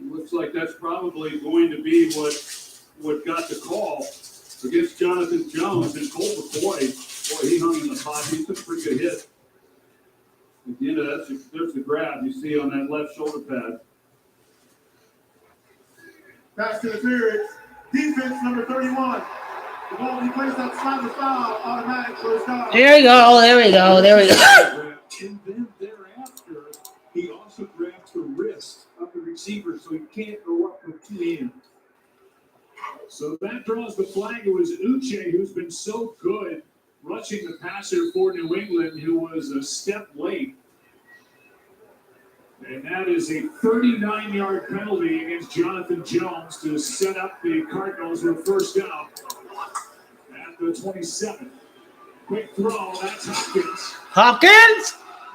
Looks like that's probably going to be what got the call against Jonathan Jones. And Colt McCoy, he hung in the pocket. He took a pretty good hit. At the end of that, there's the grab you see on that left shoulder pad. Pass interference. Defense number 31. The ball he placed outside the foul, automatic first down. There we go. And then thereafter, he also grabs the wrist of the receiver so he can't go up with 2 hands. So that draws the flag. It was Uche who's been so good rushing the passer for New England, who was a step late. And that is a 39-yard penalty against Jonathan Jones to set up the Cardinals with first down at the 27. Quick throw, that's Hopkins?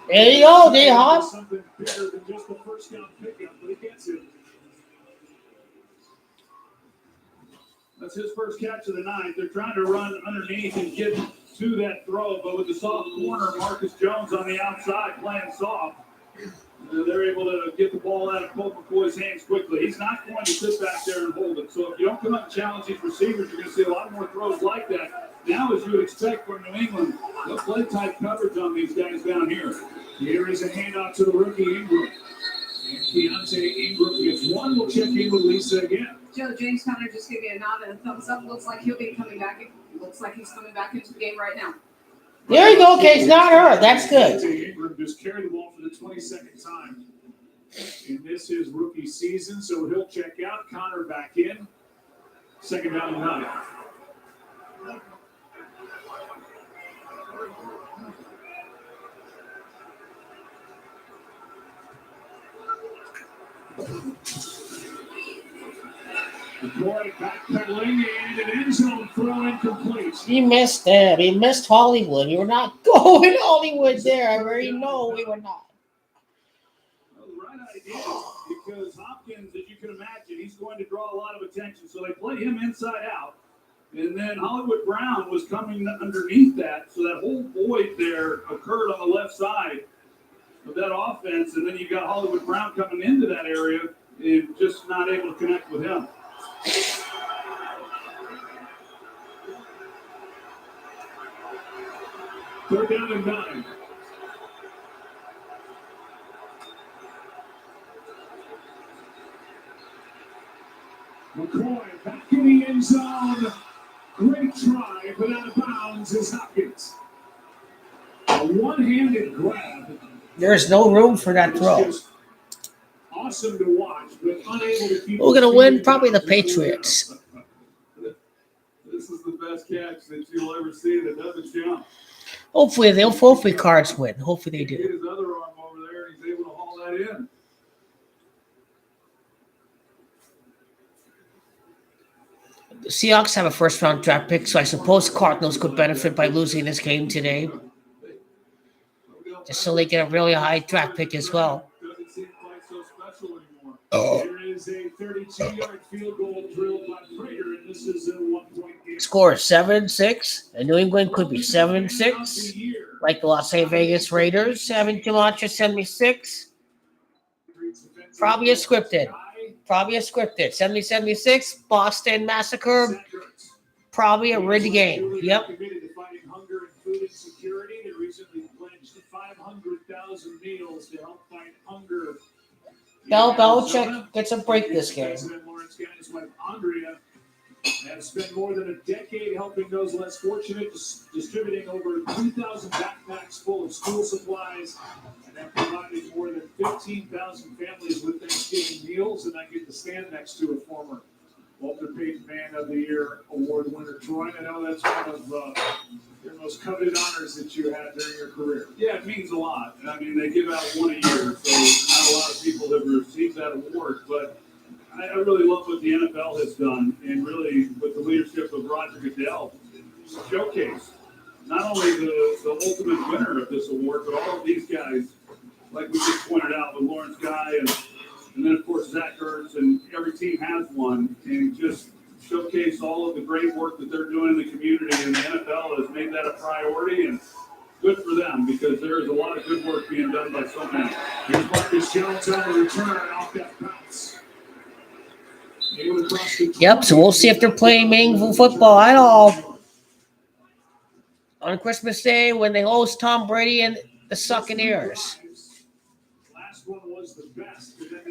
There you go, D-Hop. Something bigger than just the first down pickup, but he gets it. That's his first catch of the night. They're trying to run underneath and get to that throw, but with the soft corner, Marcus Jones on the outside playing soft, they're able to get the ball out of Colt McCoy's hands quickly. He's not going to sit back there and hold it. So if you don't come up and challenge these receivers, you're going to see a lot more throws like that. Now, as you would expect from New England, they'll play tight coverage on these guys down here. Here is a handoff to the rookie Ingram. And Keontae Ingram gets one. We'll check in with Lisa again. Joe, James Conner just gave me a nod and a thumbs up. Looks like he'll be coming back. Looks like he's coming back into the game right now. There you go, okay, it's not her. That's good. Ingram just carried the ball for the 22nd time in this his rookie season, so he'll check out. Connor back in. Second down and 9. McCoy backpedaling and an end zone throw incomplete. He missed that. He missed Hollywood. We were not going Hollywood there. I already know we were not. Well, the right idea, because Hopkins, as you can imagine, he's going to draw a lot of attention. So they play him inside out. And then Hollywood Brown was coming underneath that. So that whole void there occurred on the left side of that offense. And then you got Hollywood Brown coming into that area and just not able to connect with him. Third down and 9. McCoy back in the end zone. Great try, but out of bounds is Hopkins. A one-handed grab. There's no room for that throw. Awesome to watch, but unable to keep. We're going to win probably the Patriots. This is the best catch that you'll ever see that doesn't jump. Hopefully Cards win. Hopefully they He do. hit his other arm over there, and he's able to haul that in. The Seahawks have a first-round draft pick, so I suppose Cardinals could benefit by losing this game today. Just so they get a really high draft pick as well. Doesn't seem quite so special anymore. There is a 32-yard field goal drilled by Prater, and this is a 1-point game. Score 7-6, and New England could be 7-6, like the Las Vegas Raiders. 7 Camacho 76. Probably a scripted. 70-76. Boston Massacre. Probably a rigged game. Yep. Committed to fighting hunger and food insecurity. They recently pledged 500,000 meals to help fight hunger. Belichick gets a break this game. President Lawrence County's wife Andrea has spent more than a decade helping those less fortunate, distributing over 3,000 backpacks full of school supplies, and have provided more than 15,000 families with Thanksgiving meals. And I get to stand next to a former Walter Payton Man of the Year award winner, Troy. I know that's one of your most coveted honors that you had during your career. Yeah, it means a lot. I mean, they give out one a year, so not a lot of people have received that award. But I really love what the NFL has done, and really with the leadership of Roger Goodell, showcase not only the ultimate winner of this award, but all of these guys, like we just pointed out with Lawrence Guy, and then of course Zach Ertz, and every team has one, and just showcase all of the great work that they're doing in the community, and the NFL has made that a priority, and good for them, because there is a lot of good work being done by so many. Here's Marcus Jones on the return off that bounce. Yep, so we'll see if they're playing meaningful football at all on Christmas Day when they host Tom Brady and the Succaneers.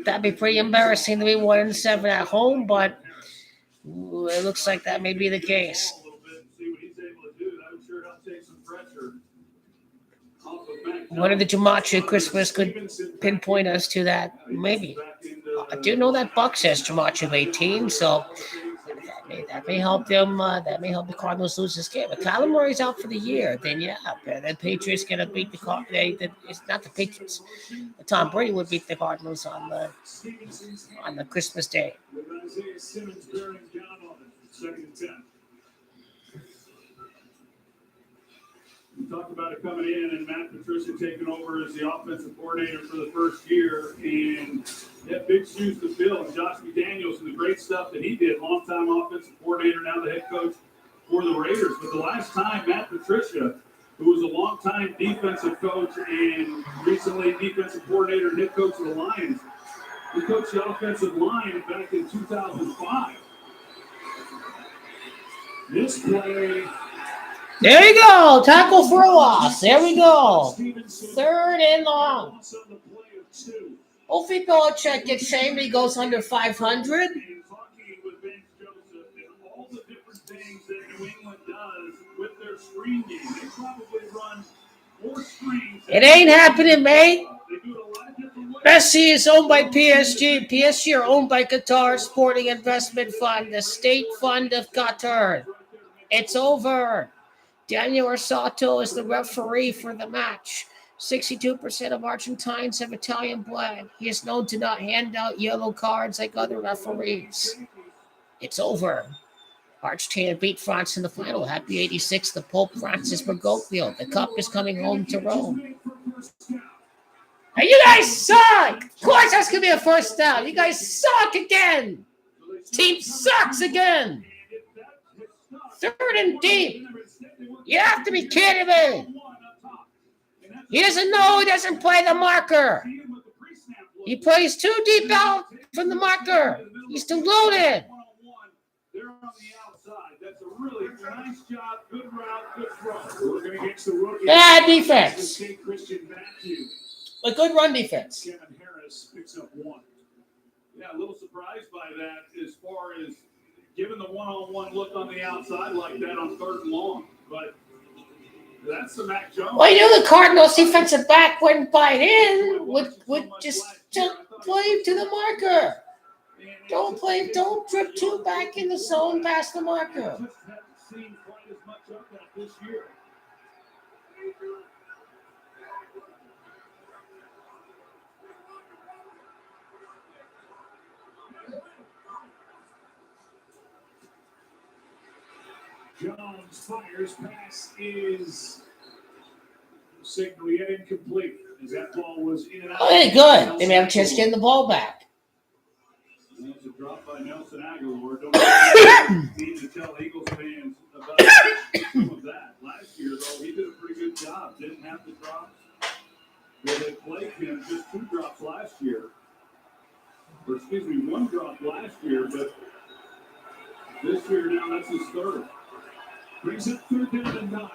That'd be pretty embarrassing to be 1-7 at home, but it looks like that may be the case. One of the Jumanji Christmas could pinpoint us to that, maybe. I do know that Buck says Jumanji 18, so that may help them. That may help the Cardinals lose this game. If Kyler Murray's out for the year, then yeah, the Patriots gonna beat the Cardinals. It's not the Patriots. Tom Brady would beat the Cardinals on the Christmas Day. With Isaiah Simmons bearing down on it, 2nd and 10. We talked about it coming in, and Matt Patricia taking over as the offensive coordinator for the first year, and Yeah, big shoes to fill. And Josh McDaniels and the great stuff that he did, longtime offensive coordinator, now the head coach for the Raiders. But the last time Matt Patricia, who was a longtime defensive coach and recently defensive coordinator and head coach of the Lions, he coached the offensive line back in 2005. This play. There you go. Tackle for a loss. There we go. 3rd and long. Hopefully Belichick gets shamed. He goes under 500. All the different things that New England does with their screen game. They probably run more screens. It ain't happening, mate. Messi is owned by PSG. PSG are owned by Qatar Sporting Investment Fund, the state fund of Qatar. It's over. Daniel Orsato is the referee for the match. 62% of Argentines have Italian blood. He is known to not hand out yellow cards like other referees. It's over. Argentina beat France in the final. Happy 86, the Pope Francis Bergoglio. The cup is coming home to Rome. Hey, you guys suck! Of course that's going to be a first down. You guys suck again. Team sucks again. 3rd and deep. You have to be kidding me. He doesn't know he doesn't play the marker. He plays too deep out from the marker. He's deluded. They're on the outside. That's a really nice job. Good route, good throw. Working against the rookie. Bad defense. Christian Matthew. But good run defense. Kevin Harris picks up 1. Yeah, a little surprised by that as far as giving the one-on-one look on the outside like that on 3rd and long. But that's the Mac Jones. Well, you know the Cardinals defensive back wouldn't bite in. Would just play to the marker. Don't drip 2 back in the zone past the marker. Just haven't seen quite as much of that this year. Jones fires, pass is signal yet incomplete as that ball was in and out. Oh, hey, good. They may have a chance of getting the ball back. That's a drop by Nelson Aguilar. Don't need to tell Eagles fans about some of that. Last year, though, he did a pretty good job. Didn't have the drops. They had played him just 2 drops last year. Or, excuse me, 1 drop last year, but this year now that's his 3rd. Brings up 3rd down and 9.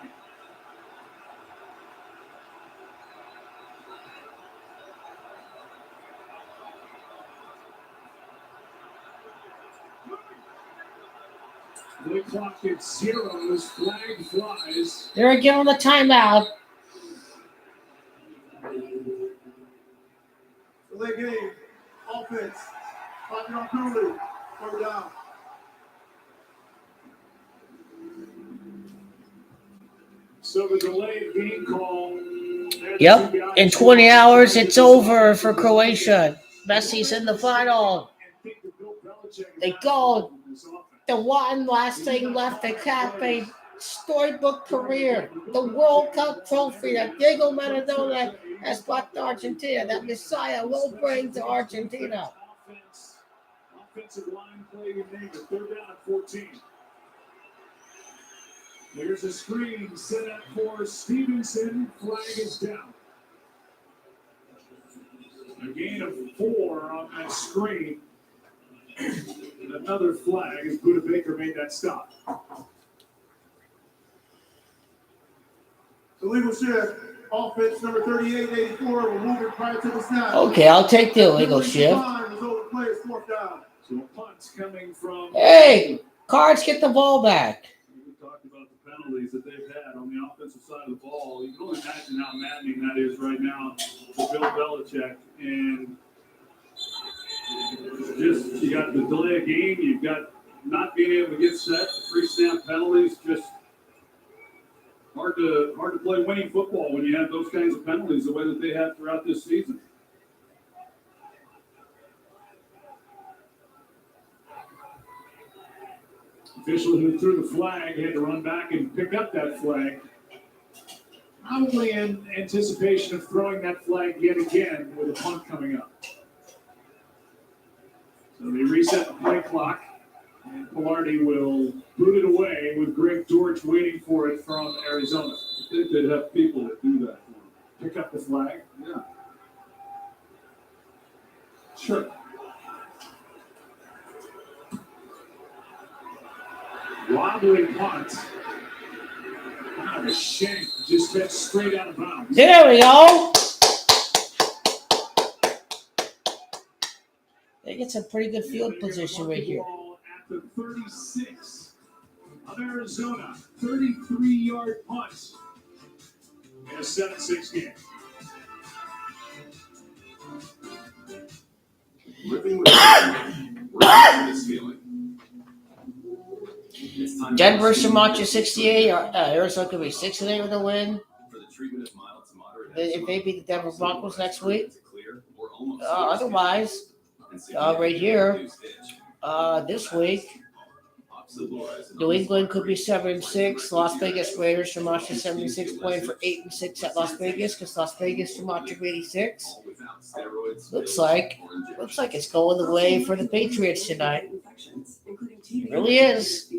The clock at 0 as flag flies. They're giving the timeout. Delay game. Offense. Pocket on penalty. 3rd down. So the delayed game call. Yep. In 20 hours, it's over for Croatia. Messi's in the final. They go. The one last thing left to cap a storybook career. The World Cup trophy that Diego Maradona has brought to Argentina. That Messiah will bring to Argentina. Offensive line play named 3rd down and 14. There's a screen set up for Stevenson. Flag is down. A gain of 4 on that screen. And another flag as Buda Baker made that stop. Illegal shift. Offense number 3884. We're moving prior to the snap. Okay, I'll take the illegal shift. So a punt's coming from. Hey, Cards get the ball back. We talked about the penalties that they've had on the offensive side of the ball. You can only imagine how maddening that is right now for Bill Belichick. And just you got the delay of game, you've got not being able to get set, pre-snap penalties, just hard to play winning football when you have those kinds of penalties the way that they have throughout this season. Official who threw the flag had to run back and pick up that flag. Probably in anticipation of throwing that flag yet again with a punt coming up. reset the play clock. And Pilardi will boot it away with Greg George waiting for it from Arizona. I think they'd have people that do that for them. Pick up the flag. Yeah. Sure. Wobbly punt. Kind of a shank. Just hit straight out of bounds. There we go. They get some pretty good field position right here. At the 36 of Arizona, 33-yard punt in a 7-6 game. Living with this feeling. Denver Sriracha 68. Arizona could be 6-8 with a win. For the treatment of mild to moderate If they beat the Denver Broncos next week. clear or almost Otherwise, right here, this week, New England could be 7-6. Las Vegas Raiders Sriracha 76 playing for 8-6 at Las Vegas because Las Vegas Sriracha 86. Looks like it's going the way for the Patriots tonight. It really is.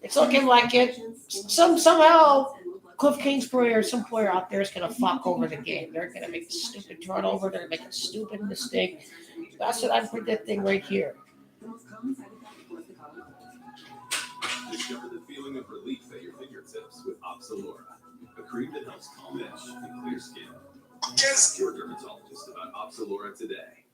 It's looking like it. Somehow Cliff Kingsbury or some player out there is going to fuck over the game. They're going to make a stupid turnover. They're going to make a stupid mistake. That's what I'm predicting right here. Discover the feeling of relief at your fingertips with Opsilora, a cream that helps calm itch and clear skin. Ask your dermatologist about Opsilora today.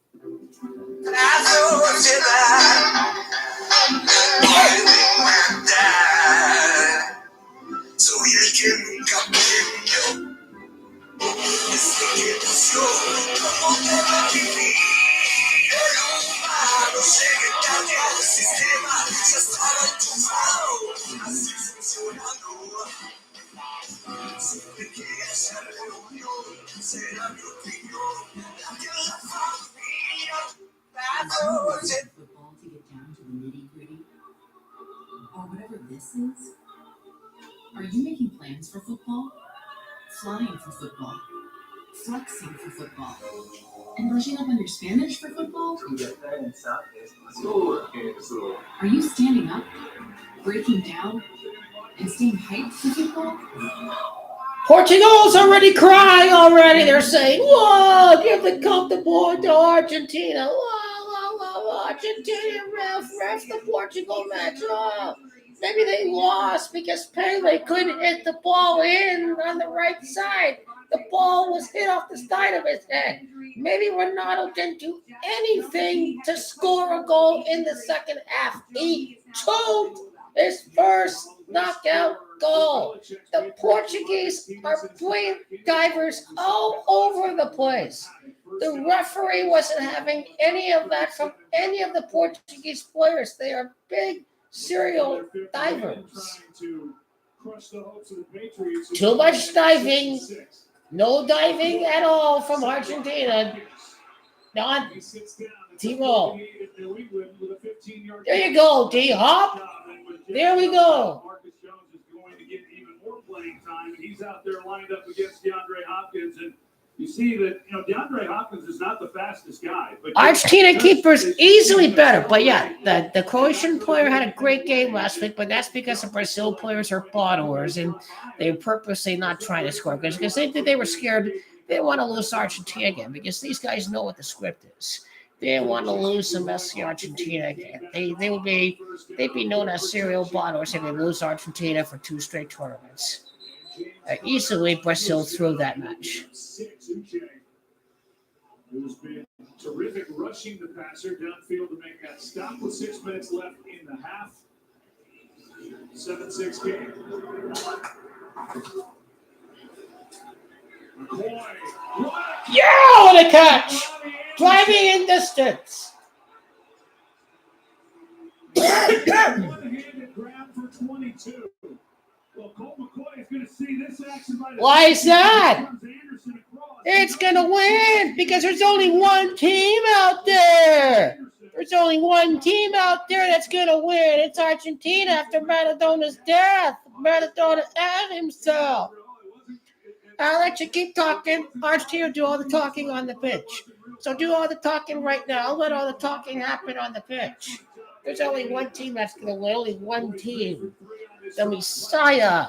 Football to get down to the nitty-gritty, or whatever this is. Are you making plans for football? Flying for football? Flexing for football? And brushing up on your Spanish for football? Are you standing up, breaking down, and staying hyped for football? Portugal's already crying already. They're saying, whoa, give the cup the ball to Argentina. Whoa, Argentina, ref the Portugal match. Oh, maybe they lost because Pele couldn't hit the ball in on the right side. The ball was hit off the side of his head. Maybe Ronaldo didn't do anything to score a goal in the second half. He choked his first knockout goal. The Portuguese are playing divers all over the place. The referee wasn't having any of that from any of the Portuguese players. They are big serial divers. Too much diving. No diving at all from Argentina. Not Timo. There you go, D-Hop. There we go. Marcus Jones is going to get even more playing time, and he's out there lined up against DeAndre Hopkins. And you see that, DeAndre Hopkins is not the fastest guy. But Argentina keeper's easily better. But yeah, the Croatian player had a great game last week, but that's because the Brazil players are bottlers, and they were purposely not trying to score because they were scared. They didn't want to lose Argentina again because these guys know what the script is. They didn't want to lose to Messi Argentina again. They'd be known as serial bottlers if they lose Argentina for 2 straight tournaments. Easily Brazil threw that match. Who's been terrific rushing the passer downfield to make that stop with 6 minutes left in the half. 7-6 game. McCoy. Yeah, what a catch! Driving in distance. One-handed grab for 22. Well, Colt McCoy is going to see this action by the Why is that? It's going to win because there's only one team out there. There's only one team out there that's going to win. It's Argentina after Maradona's death. Maradona and himself. I'll let you keep talking. Argentina do all the talking on the pitch. So do all the talking right now. Let all the talking happen on the pitch. There's only one team that's going to win. Only one team. The Messiah.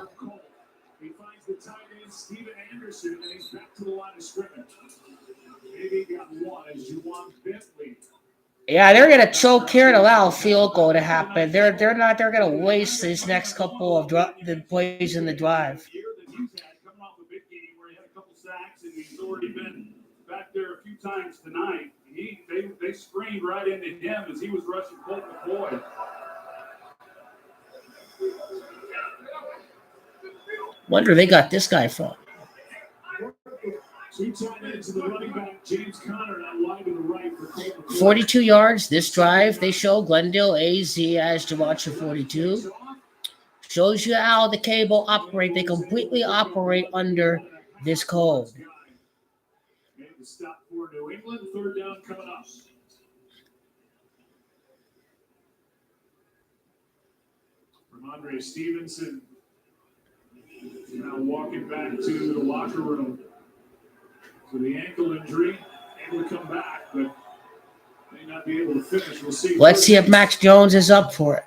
He finds the tight end, Steven Anderson, and he's back to the line of scrimmage. Maybe he got one as Juwan Bentley. Yeah, they're going to choke here and allow a field goal to happen. They're going to waste these next couple of the plays in the drive. Year that he's had coming off a big game where he had a couple sacks and he's already been back there a few times tonight. They screamed right into him as he was rushing Colt McCoy. Wonder they got this guy from. Two tight ends to the running back, James Conner, now wide to the right for Colt McCoy. 42 yards this drive. They show Glendale AZ as Gematria 42. Shows you how the cable operate. They completely operate under this code. Made the stop for New England. Third down coming up. Ramondre Stevenson now walking back to the locker room. So the ankle injury, able to come back, but may not be able to finish. We'll see. Let's see if Max Jones is up for it.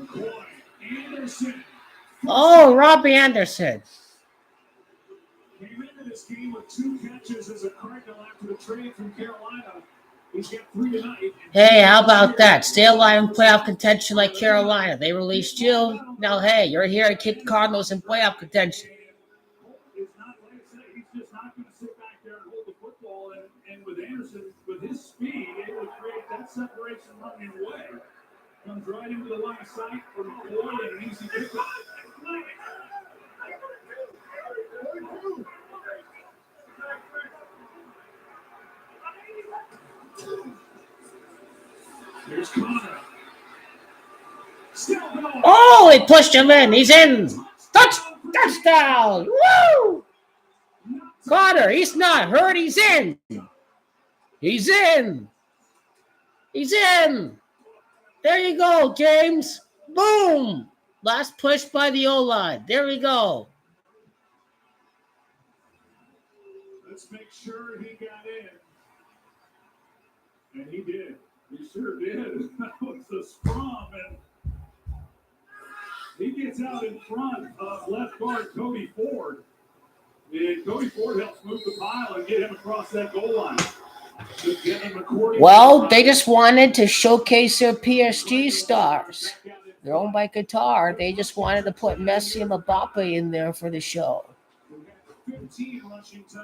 McCoy, Anderson. Oh, Robbie Anderson. Came into this game with 2 catches as a Cardinal after the trade from Carolina. He's got 3 tonight. Hey, how about that? Stay alive in playoff contention like Carolina. They released you. Now, hey, you're here to keep the Cardinals in playoff contention. He's not, like I said, he's just not going to sit back there and hold the football. And with Anderson, with his speed, it would create that separation running away. Comes right into the line of sight for McCoy and an easy pickup. Here's Conner. Still going. Oh, he pushed him in. He's in. Touchdown. Woo! Carter, he's not hurt. He's in. He's in. He's in. There you go, James. Boom. Last push by the O-line. There we go. Let's make sure he got in. And he did. He sure did. That was a scrum. And he gets out in front of left guard Cody Ford. And Cody Ford helps move the pile and get him across that goal line. Well, they just wanted to showcase their PSG stars. They're owned by Qatar. They just wanted to put Messi and Mbappe in there for the show.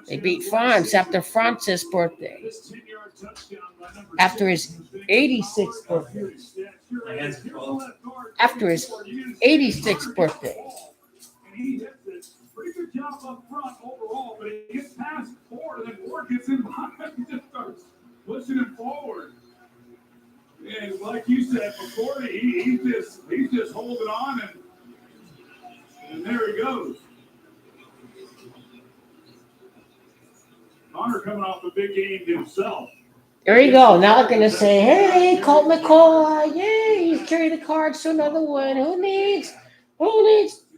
They beat France after France's birthday. After his 86th birthday. After his 86th birthday. Pretty good job up front overall, but he gets past Ford, and then Ford gets in behind and just starts pushing him forward. And like you said before, he's just holding on, and there he goes. Connor coming off a big game himself. There you go. Now they're going to say, hey, Colt McCoy, yay, he's carried the cards to another win. Who needs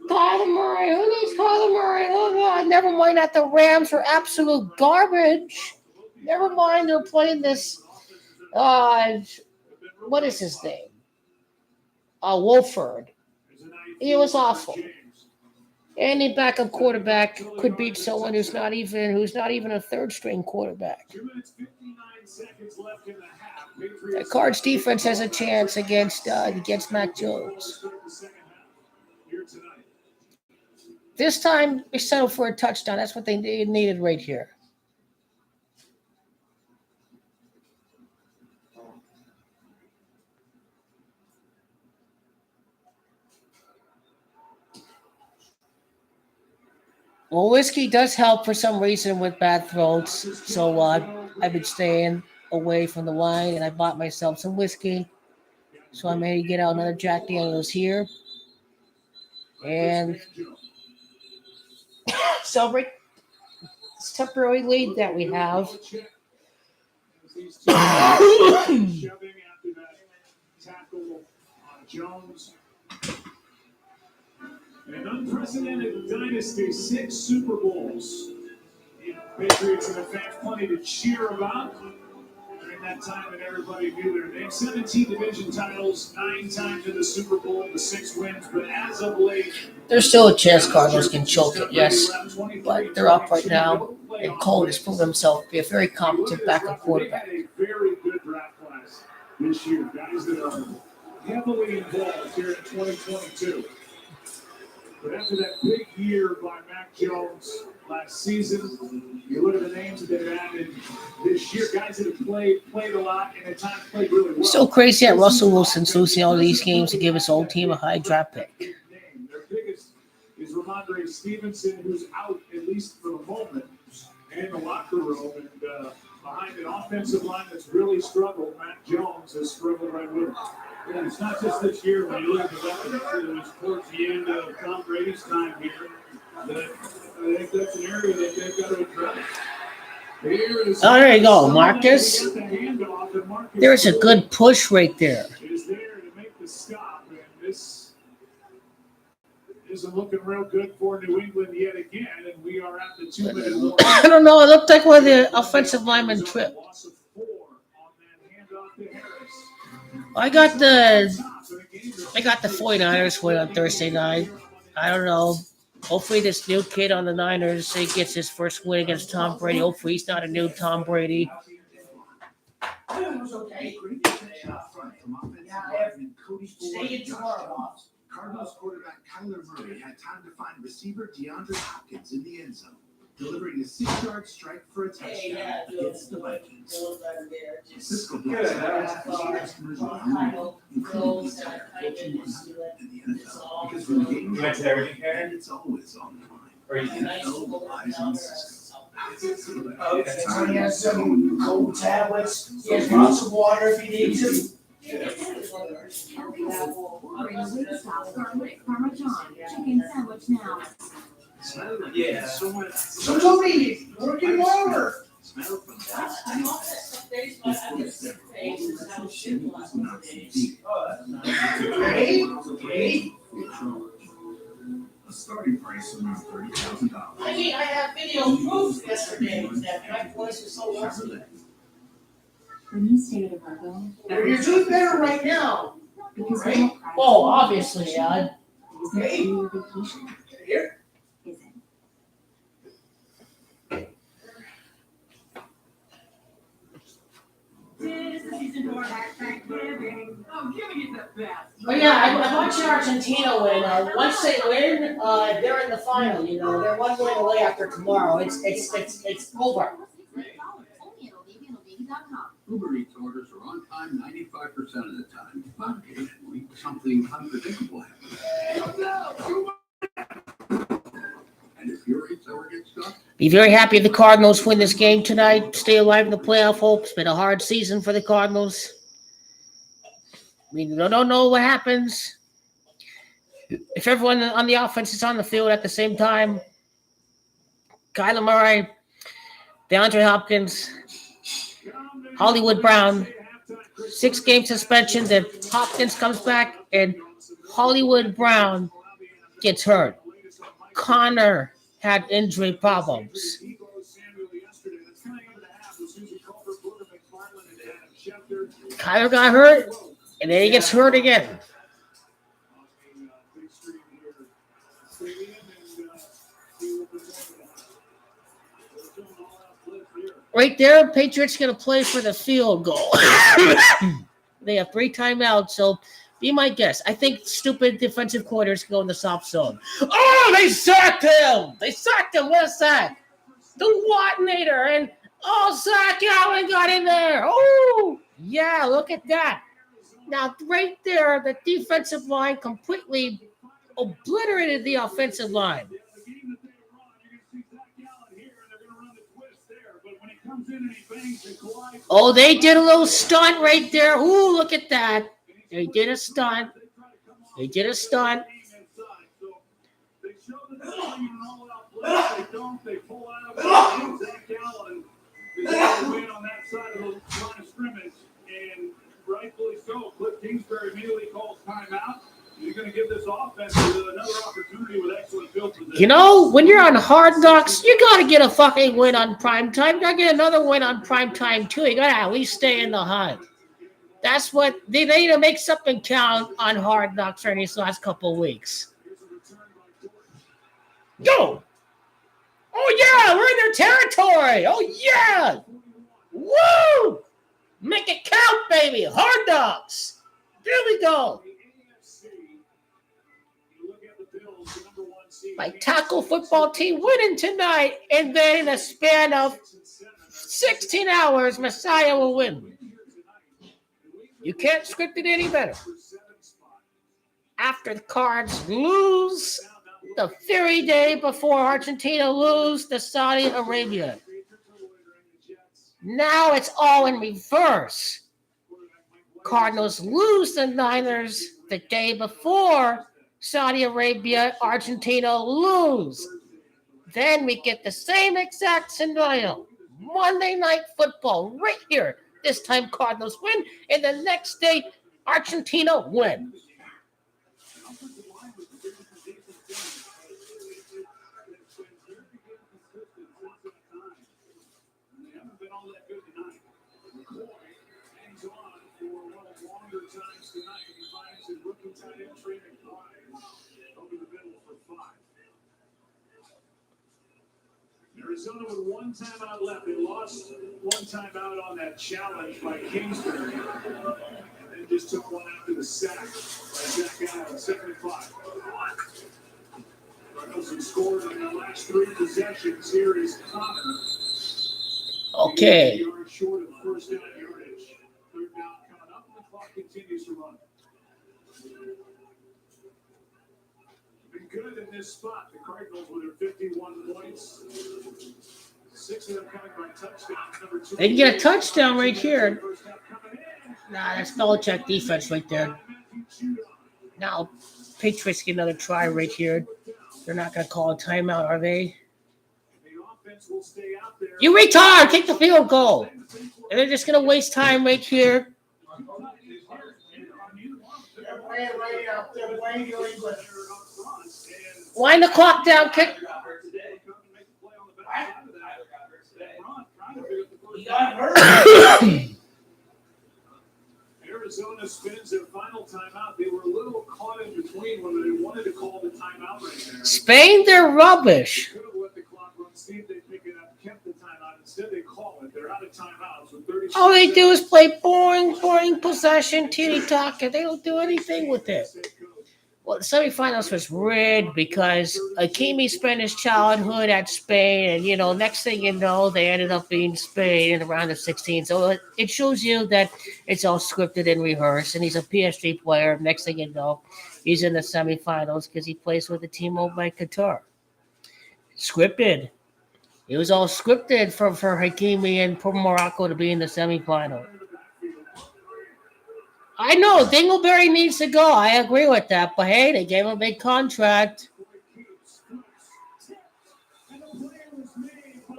Kyler Murray? Who needs Kyler Murray? Oh, God. Never mind that the Rams are absolute garbage. Never mind they're playing this, what is his name? Wolford. He was awful. Any backup quarterback could beat someone who's not even a third-string quarterback. 2 minutes, 59 seconds left in the half. The Cards defense has a chance against Mac Jones. This time, they settled for a touchdown. That's what they needed right here. Well, whiskey does help for some reason with bad throats, so I've been staying away from the wine, and I bought myself some whiskey. So I may get out another Jack Daniels here and celebrate this temporary lead that we have. Jones. An unprecedented dynasty, 6 Super Bowls. The Patriots and the fans plenty to cheer about during that time, and everybody knew their name. 17 division titles, 9 times in the Super Bowl, the 6 wins. But as of late, There's still a chance Cardinals can choke it, yes. But they're up right now, and Cole has proven himself to be a very competent backup quarterback. a very good draft class this year. Guys that are heavily involved here in 2022. But after that big year by Mac Jones last season, you look at the names that they've added this year, guys that have played a lot, and at times played really well. So crazy that Russell Wilson's losing all these games to give his old team a high draft pick. Their biggest is Ramondre Stevenson, who's out, at least for the moment, in the locker room. And behind an offensive line that's really struggled, Mac Jones has struggled right with him. Yeah, it's not just this year. When you look at the weapons, it was towards the end of Tom Brady's time here. That I think that's an area that they've got to address. Oh, there you go, Marcus. There's a good push right there. Is there to make the stop, and this isn't looking real good for New England yet again, and we are at the 2-minute mark. I don't know. It looked like one of the offensive linemen tripped. Loss of 4 on that handoff to Harris. I got the 49ers win on Thursday night. I don't know. Hopefully this new kid on the Niners gets his first win against Tom Brady. Hopefully he's not a new Tom Brady. Cardinals quarterback Kyler Murray had time to find receiver DeAndre Hopkins in the end zone, delivering a 6-yard strike for a touchdown against the Vikings. Cisco blocks including the entire 14-1 in the NFL, because when the game is over, and it's always on the line. The NFL relies on Cisco. He has some cold tablets. He has lots of water if he needs to. Chicken sandwich now. Yeah. So somebody working over. Ready? A starting price of around $30,000. I mean, I have video proof yesterday that my voice was so loud. When you stay at a Virgo, You're doing better right now. because Right? we don't cry. Oh, obviously, yeah. Is that your vacation? Here. Is it? But yeah, I'm watching Argentina win. Once they win, they're in the final. You know, they're one win away after tomorrow. It's over. Only at OleviaandOlivia.com. Uber Eats orders are on time 95% of the time, but occasionally something unpredictable happens. And if your Eats ever gets stuck, Be very happy if the Cardinals win this game tonight. Stay alive in the playoff hopes. It's been a hard season for the Cardinals. We don't know what happens. If everyone on the offense is on the field at the same time, Kyler Murray, DeAndre Hopkins, Hollywood Brown, 6-game suspension, then Hopkins comes back and Hollywood Brown gets hurt. Connor had injury problems. Kyler got hurt, and then he gets hurt again. Right there, Patriots going to play for the field goal. They have 3 timeouts, so be my guest. I think stupid defensive coordinators go in the soft zone. Oh, they sacked him! They sacked him. What a sack! The Watnator, and Zach Allen got in there. Oh, yeah, look at that. Now, right there, the defensive line completely obliterated the offensive line. Oh, they did a little stunt right there. Ooh, look at that. They did a stunt. They did a stunt. They pull out Zach Allen is going to win on that side of the line of scrimmage, and rightfully so. Cliff Kingsbury immediately calls timeout. He's going to give this offense another opportunity with excellent field position. You know, when you're on Hard Knocks, you got to get a fucking win on prime time. You got to get another win on prime time, too. You got to at least stay in the hunt. That's what they need to make something count on Hard Knocks for these last couple of weeks. Go! Oh, yeah, we're in their territory. Oh, yeah. Woo! Make it count, baby. Hard Knocks. There we go. My tackle football team winning tonight, and then in a span of 16 hours, Messiah will win. You can't script it any better. After the Cards lose the very day before Argentina lose to Saudi Arabia. Now it's all in reverse. Cardinals lose the Niners the day before Saudi Arabia, Argentina lose. Then we get the same exact scenario. Monday Night Football right here. This time Cardinals win, and the next day Argentina win. Arizona with one timeout left. They lost one timeout on that challenge by Kingsbury. And then just took one after the sack by Zach Allen, 75. Cardinals have scored in their last 3 possessions. Here is Connor. Okay. Yards short of first down yardage. Third down coming up, and the clock continues to run. Been good in this spot. The Cardinals with their 51 points. 6 of them coming by touchdowns. Number 2. They can get a touchdown right here. Nah, that's Belichick defense right there. Now, Patriots get another try right here. They're not going to call a timeout, are they? You retard! Kick the field goal. And they're just going to waste time right here. Wind the clock down. Kick. Arizona spins their final timeout. They were a little caught in between when they wanted to call the timeout right there. Spain, they're rubbish. They could have let the clock run, see if they pick it up, kept the timeout. Instead, they call it. They're out of timeouts with 30 All they do is play boring possession, titty-taka. They don't do anything with it. Well, the semifinals was rigged because Hakimi spent his childhood at Spain, and, you know, next thing you know, they ended up being Spain in the round of 16. So it shows you that it's all scripted and rehearsed, and he's a PSG player. Next thing you know, he's in the semifinals because he plays with a team owned by Qatar. Scripted. It was all scripted for Hakimi and for Morocco to be in the semifinal. I know Dingleberry needs to go. I agree with that. But hey, they gave him a big contract.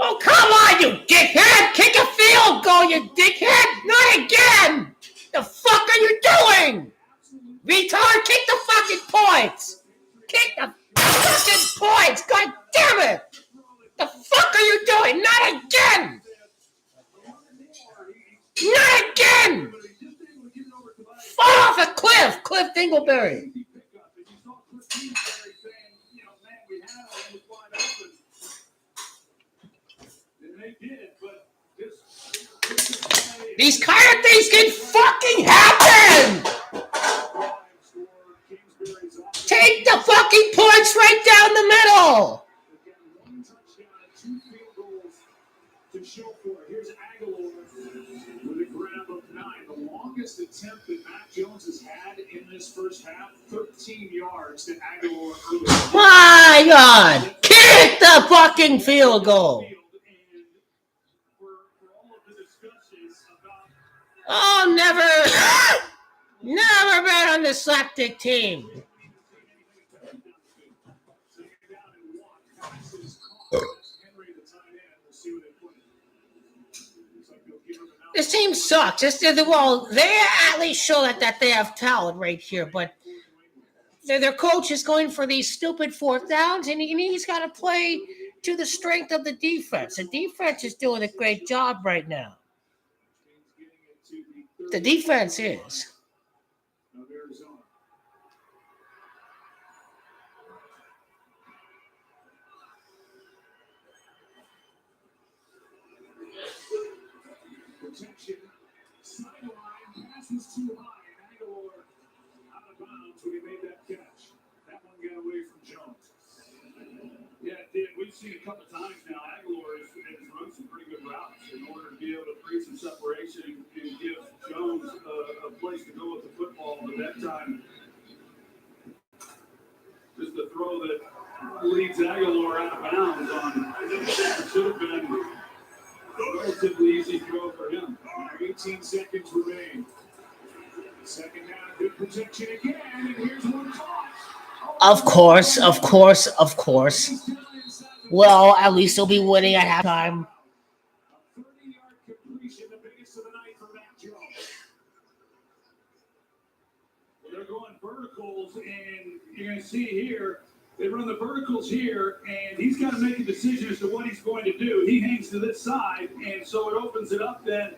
Oh, come on, you dickhead! Kick a field goal, you dickhead! Not again! The fuck are you doing? Retard, kick the fucking points! Kick the fucking points! God damn it! The fuck are you doing? Not again! Not again! Fall off a cliff! Cliff Dingleberry. These kind of things can fucking happen! Take the fucking points right down the middle! To show for it. Here's Aguilar with a grab of 9. The longest attempt that Mac Jones has had in this first half, 13 yards to Aguilar early. My God! Kick the fucking field goal! Oh, never bet on the slapdick team. This team sucks. Well, they at least show that they have talent right here, but their coach is going for these stupid fourth downs, and he's got to play to the strength of the defense. The defense is doing a great job right now. The defense is. Protection. Sideline. Pass was too high. Aguilar out of bounds when he made that catch. That one got away from Jones. Yeah, it did. We've seen a couple times now. Aguilar has run some pretty good routes in order to be able to create some separation and give Jones a place to go with the football. But that time, just the throw that leads Aguilar out of bounds on should have been a relatively easy throw for him. 18 seconds remain. Second down, good protection again, and here's one caught. Of course. Well, at least they'll be winning at halftime. 30-yard completion, the biggest of the night for Matt Jones. They're going verticals, and you're going to see here, they run the verticals here, and he's got to make a decision as to what he's going to do. He hangs to this side, and so it opens it up then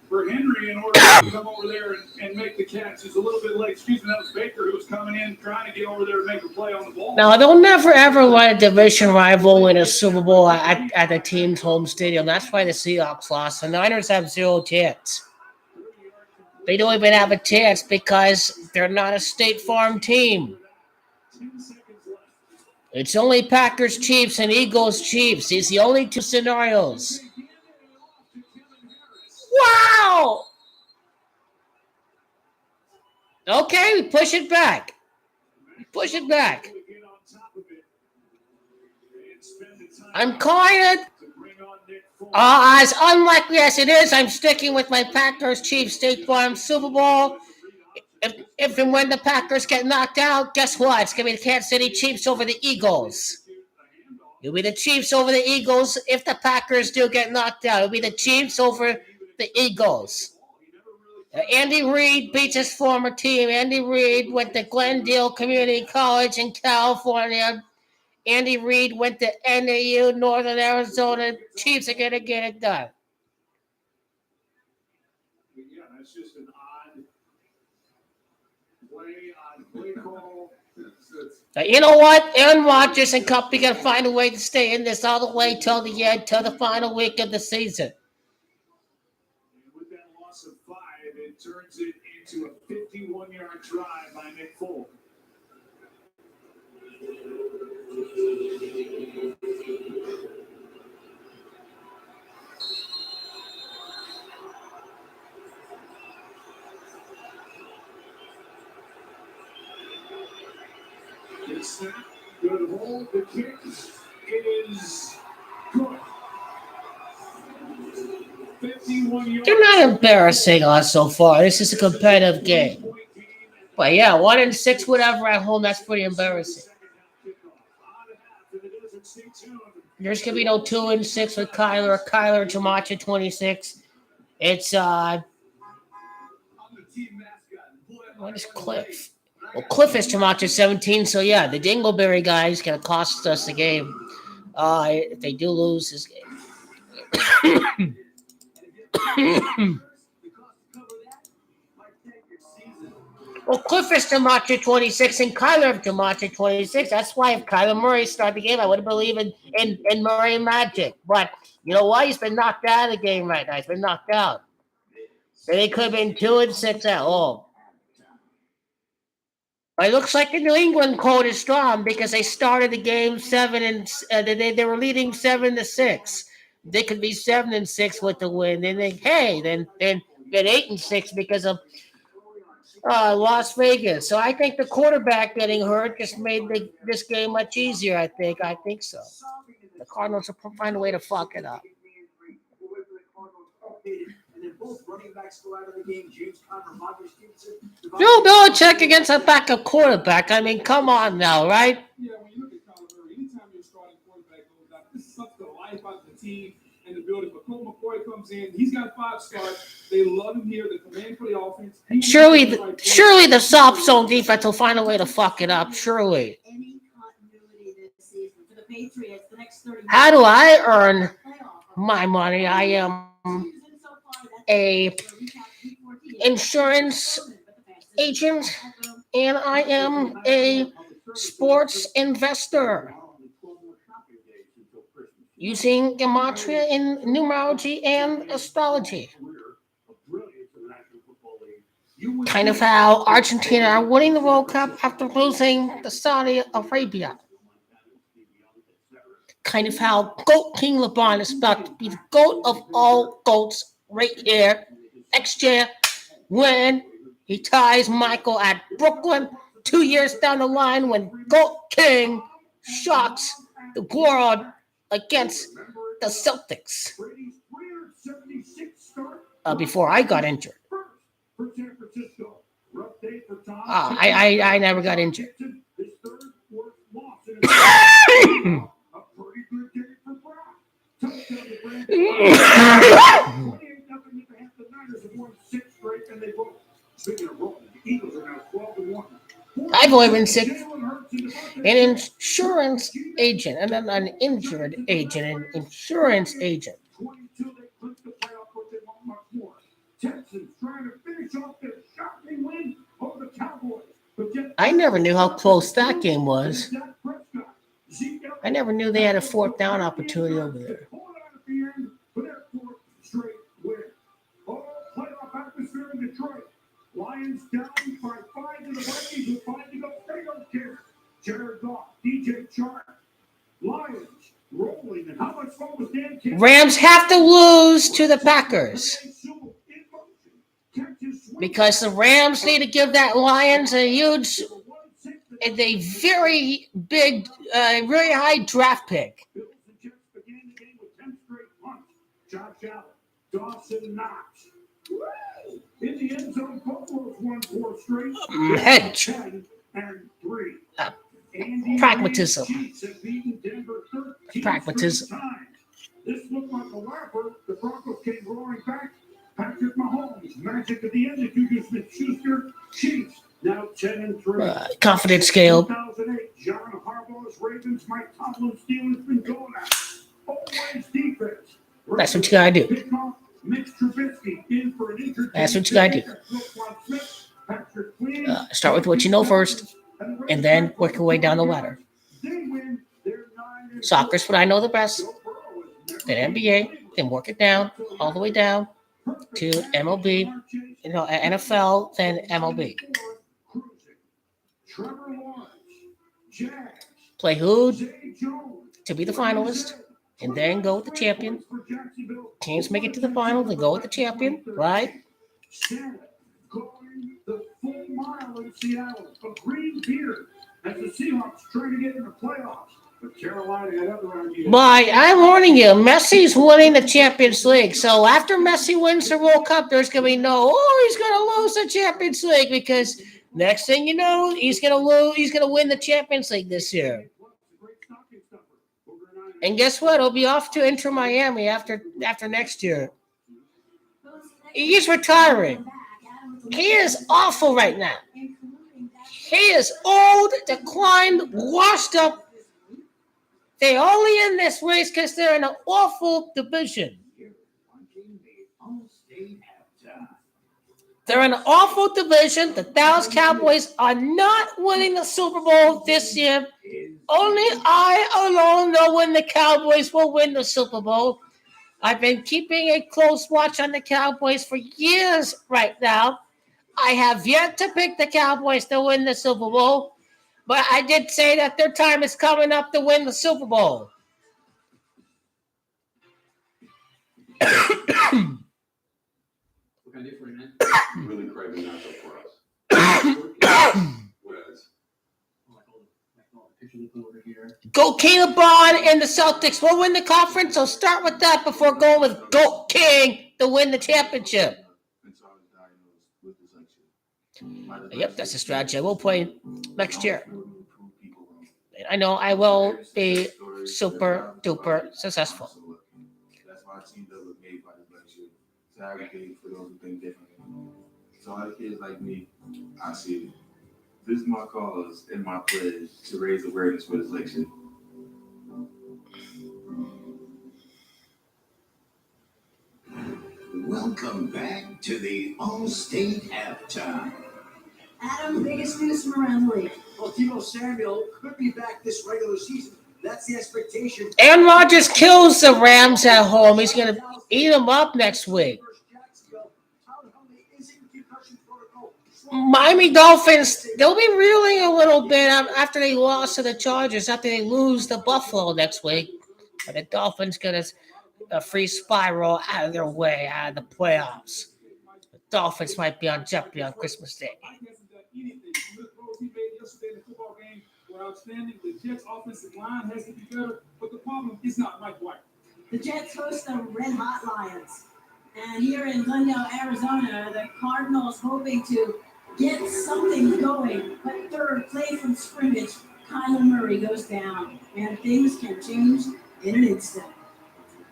for Henry in order to come over there and make the catch. It's a little bit late. Excuse me, that was Baker who was coming in trying to get over there and make a play on the ball. Now, they'll never, ever let a division rival win a Super Bowl at the team's home stadium. That's why the Seahawks lost. The Niners have 0 chance. They don't even have a chance because they're not a State Farm team. It's only Packers, Chiefs, and Eagles, Chiefs. These are the only two scenarios. Wow! Okay, push it back. Push it back. I'm calling it. As unlikely as it is, I'm sticking with my Packers, Chiefs, State Farm Super Bowl. If and when the Packers get knocked out, guess what? It's going to be the Kansas City Chiefs over the Eagles. It'll be the Chiefs over the Eagles if the Packers do get knocked out. It'll be the Chiefs over the Eagles. Andy Reid beats his former team. Andy Reid went to Glendale Community College in California. Andy Reid went to NAU, Northern Arizona. Chiefs are going to get it done. Yeah, that's just an odd play call. You know what? Aaron Rodgers and company got to find a way to stay in this all the way till the end, till the final week of the season. With that loss of 5, it turns it into a 51-yard drive by Nick Folk. It's not good hold. The kick is good. 51 yards. They're not embarrassing us so far. This is a competitive game. But yeah, 1-6, whatever at home, that's pretty embarrassing. There's gonna be no 2-6 with Kyler Tamacha 26. It's what is Cliff? Well, Cliff is Tamacha 17, so yeah, the Dingleberry guy is gonna cost us the game. If they do lose this game. Well, Cliff is Tamacha 26 and Kyler Tamacha 26. That's why if Kyler Murray started the game, I would believe in Murray magic. But you know what? He's been knocked out of the game right now. He's been knocked out. They could have been 2-6 at home. But it looks like the New England code is strong because they started the game 7 and they were leading 7-6. They could be 7-6 with the win. Then they then get 8-6 because of Las Vegas. So I think the quarterback getting hurt just made this game much easier. I think so. The Cardinals will find a way to fuck it up. Bill Belichick against a backup quarterback. I mean, come on now, right? Yeah, when you look at Kyler Murray, anytime your starting quarterback goes out, this sucks the life out of the team and the building. But Colt McCoy comes in. He's got 5 starts. They love him here. The command for the offense. Surely the soft zone defense will find a way to fuck it up. Surely. Any continuity this season for the Patriots, the next 30 How do I earn my money? I am a insurance agent and I am a sports investor using gematria in numerology and astrology. Kind of how Argentina are winning the World Cup after losing to Saudi Arabia. Kind of how Goat King LeBron is about to be the GOAT of all GOATs right here next year when he ties Michael at Brooklyn 2 years down the line when Goat King shocks the world against the Celtics before I got injured. I never got injured. I've only been sick. An insurance agent, and then an injured agent, an insurance agent. I never knew how close that game was. I never knew they had a 4th down opportunity over there. Lions down by 5 to the Vikings with 5 to go. They don't care. Jared Goff, DJ Chark, Lions rolling. And how much fun was Dan Campbell? Rams have to lose to the Packers because the Rams need to give that Lions a very big, very high draft pick. Bills and Jets began the game with 10 straight punts. Josh Allen, Dawson Knox. In the end zone, Buffalo's won 4 straight. Hedge. 10 and 3. Pragmatism. Pragmatism. This looked like a lapper. The Broncos came roaring back. Patrick Mahomes, magic at the end of Juju Smith-Schuster. Chiefs now 10 and 3. Confidence scale. 2008, John Harbaugh's Ravens, Mike Tomlin's Steelers been going at it. Always defense. That's what you gotta do. That's what you gotta do. Start with what you know first, and then work your way down the ladder. Soccer's what I know the best. Then NBA, then work it down all the way down to MLB, NFL, then MLB. Play who to be the finalist, and then go with the champion. Teams make it to the final, they go with the champion, right? Going the full mile in Seattle. A green beard as the Seahawks trying to get in the playoffs. But Carolina had other ideas. But I'm warning you, Messi's winning the Champions League. So after Messi wins the World Cup, there's going to be he's going to lose the Champions League because next thing you know, he's going to win the Champions League this year. And guess what? He'll be off to Inter Miami after next year. He's retiring. He is awful right now. He is old, declined, washed up. They only in this race because they're in an awful division. They're in an awful division. The Dallas Cowboys are not winning the Super Bowl this year. Only I alone know when the Cowboys will win the Super Bowl. I've been keeping a close watch on the Cowboys for years right now. I have yet to pick the Cowboys to win the Super Bowl, but I did say that their time is coming up to win the Super Bowl. What can I do for you, man? Really craving nacho for us. Goat King LeBron and the Celtics will win the conference, so start with that before going with Goat King to win the championship. Yep, that's the strategy I will play next year. I know I will be super duper successful. to advocate for those who think differently. So, a lot of kids like me, I see this is my cause and my pledge to raise awareness for this election. Welcome back to the All-State Halftime. Adam, biggest news from around the league. Well, Timo Samuel could be back this regular season. That's the expectation. Aaron Rodgers kills the Rams at home. He's going to eat them up next week. Miami Dolphins, they'll be reeling a little bit after they lost to the Chargers, after they lose to Buffalo next week. But the Dolphins get a free spiral out of their way, out of the playoffs. The Dolphins might be on jeopardy on Christmas Day. Outstanding. The Jets' offensive line has to be better, but the problem is not Mike White. The Jets host the Red Hot Lions. And here in Glendale, Arizona, the Cardinals hoping to get something going. But third play from scrimmage, Kyler Murray goes down. And things can change in an instant.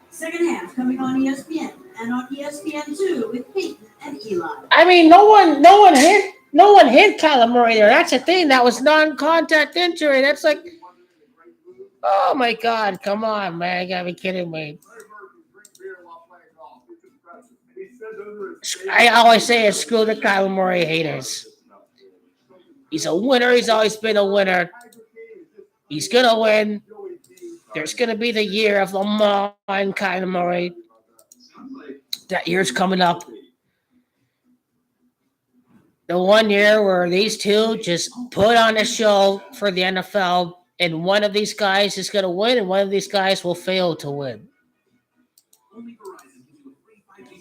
Second half coming on ESPN and on ESPN2 with Peyton and Eli. I mean, no one hit Kyler Murray there. That's the thing. That was non-contact injury. That's like, oh my God, come on, man. You gotta be kidding me. I always say it's screw the Kyler Murray haters. He's a winner. He's always been a winner. He's gonna win. There's gonna be the year of Lamar and Kyler Murray. That year's coming up. The 1 year where these two just put on a show for the NFL, and one of these guys is going to win, and one of these guys will fail to win.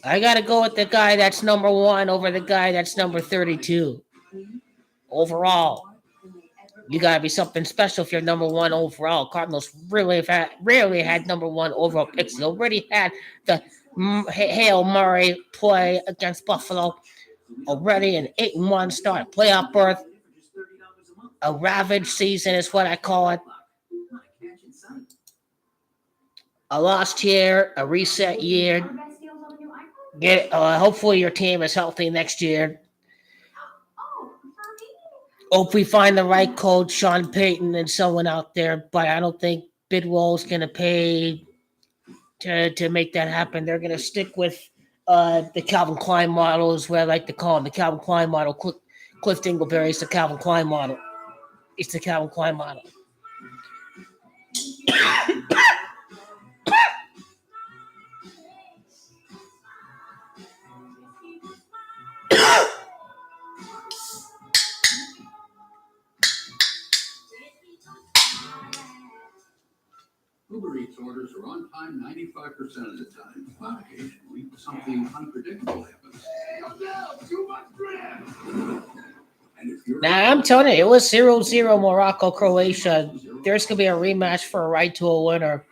I got to go with the guy that's number 1 over the guy that's number 32. Overall, you got to be something special if you're number 1 overall. Cardinals rarely had number 1 overall picks. They already had the Hail Murray play against Buffalo. Already an 8-1 start, playoff berth, a ravaged season is what I call it. A lost year, a reset year. Hopefully your team is healthy next year. Hope we find the right coach, Sean Payton, and someone out there. But I don't think Bidwell's going to pay to make that happen. They're going to stick with the Calvin Klein model is what I like to call him. The Calvin Klein model. Cliff Dingleberry is the Calvin Klein model. It's the Calvin Klein model. Uber Eats orders are on time 95% of the time. But occasionally, something unpredictable happens. Too much bread. Now, I'm telling you, it was 0-0 Morocco, Croatia. There's going to be a rematch for a right to a winner.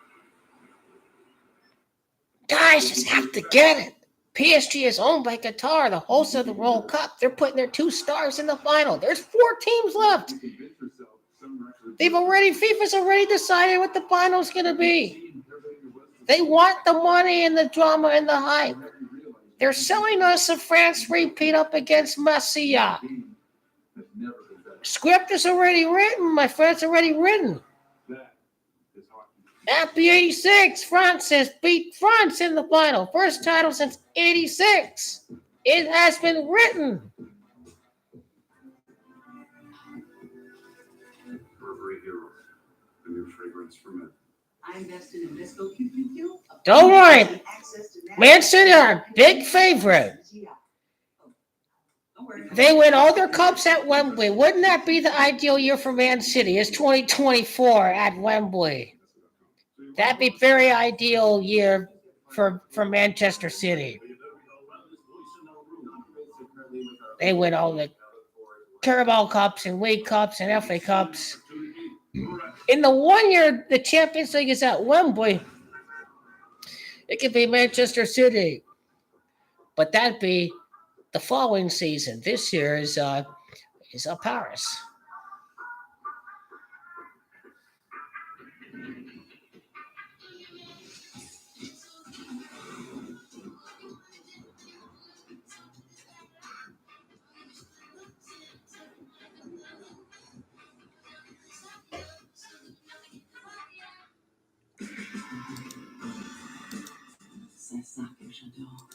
Guys just have to get it. PSG is owned by Qatar, the host of the World Cup. They're putting their 2 stars in the final. There's 4 teams left. FIFA's already decided what the final's going to be. They want the money and the drama and the hype. They're selling us a France repeat up against MESSI. Script is already written. My friend's already written. After 86, France has beat France in the final. First title since 86. It has been written. Burberry Hero, the new fragrance for men. I invested in Visco QQQ. Don't worry. Man City are a big favorite. They win all their cups at Wembley. Wouldn't that be the ideal year for Man City? It's 2024 at Wembley. That'd be very ideal year for Manchester City. They win all the Carabao Cups and League Cups and FA Cups. In the 1 year the Champions League is at Wembley, it could be Manchester City. But that'd be the following season. This year is Paris. c'est ça que j'adore.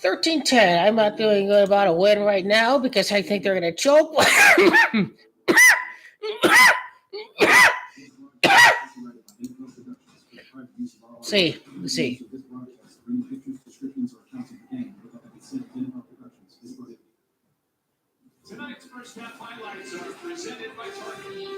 13-10. I'm not feeling good about a win right now because I think they're going to choke. See. Tonight's first half highlights are presented by Target.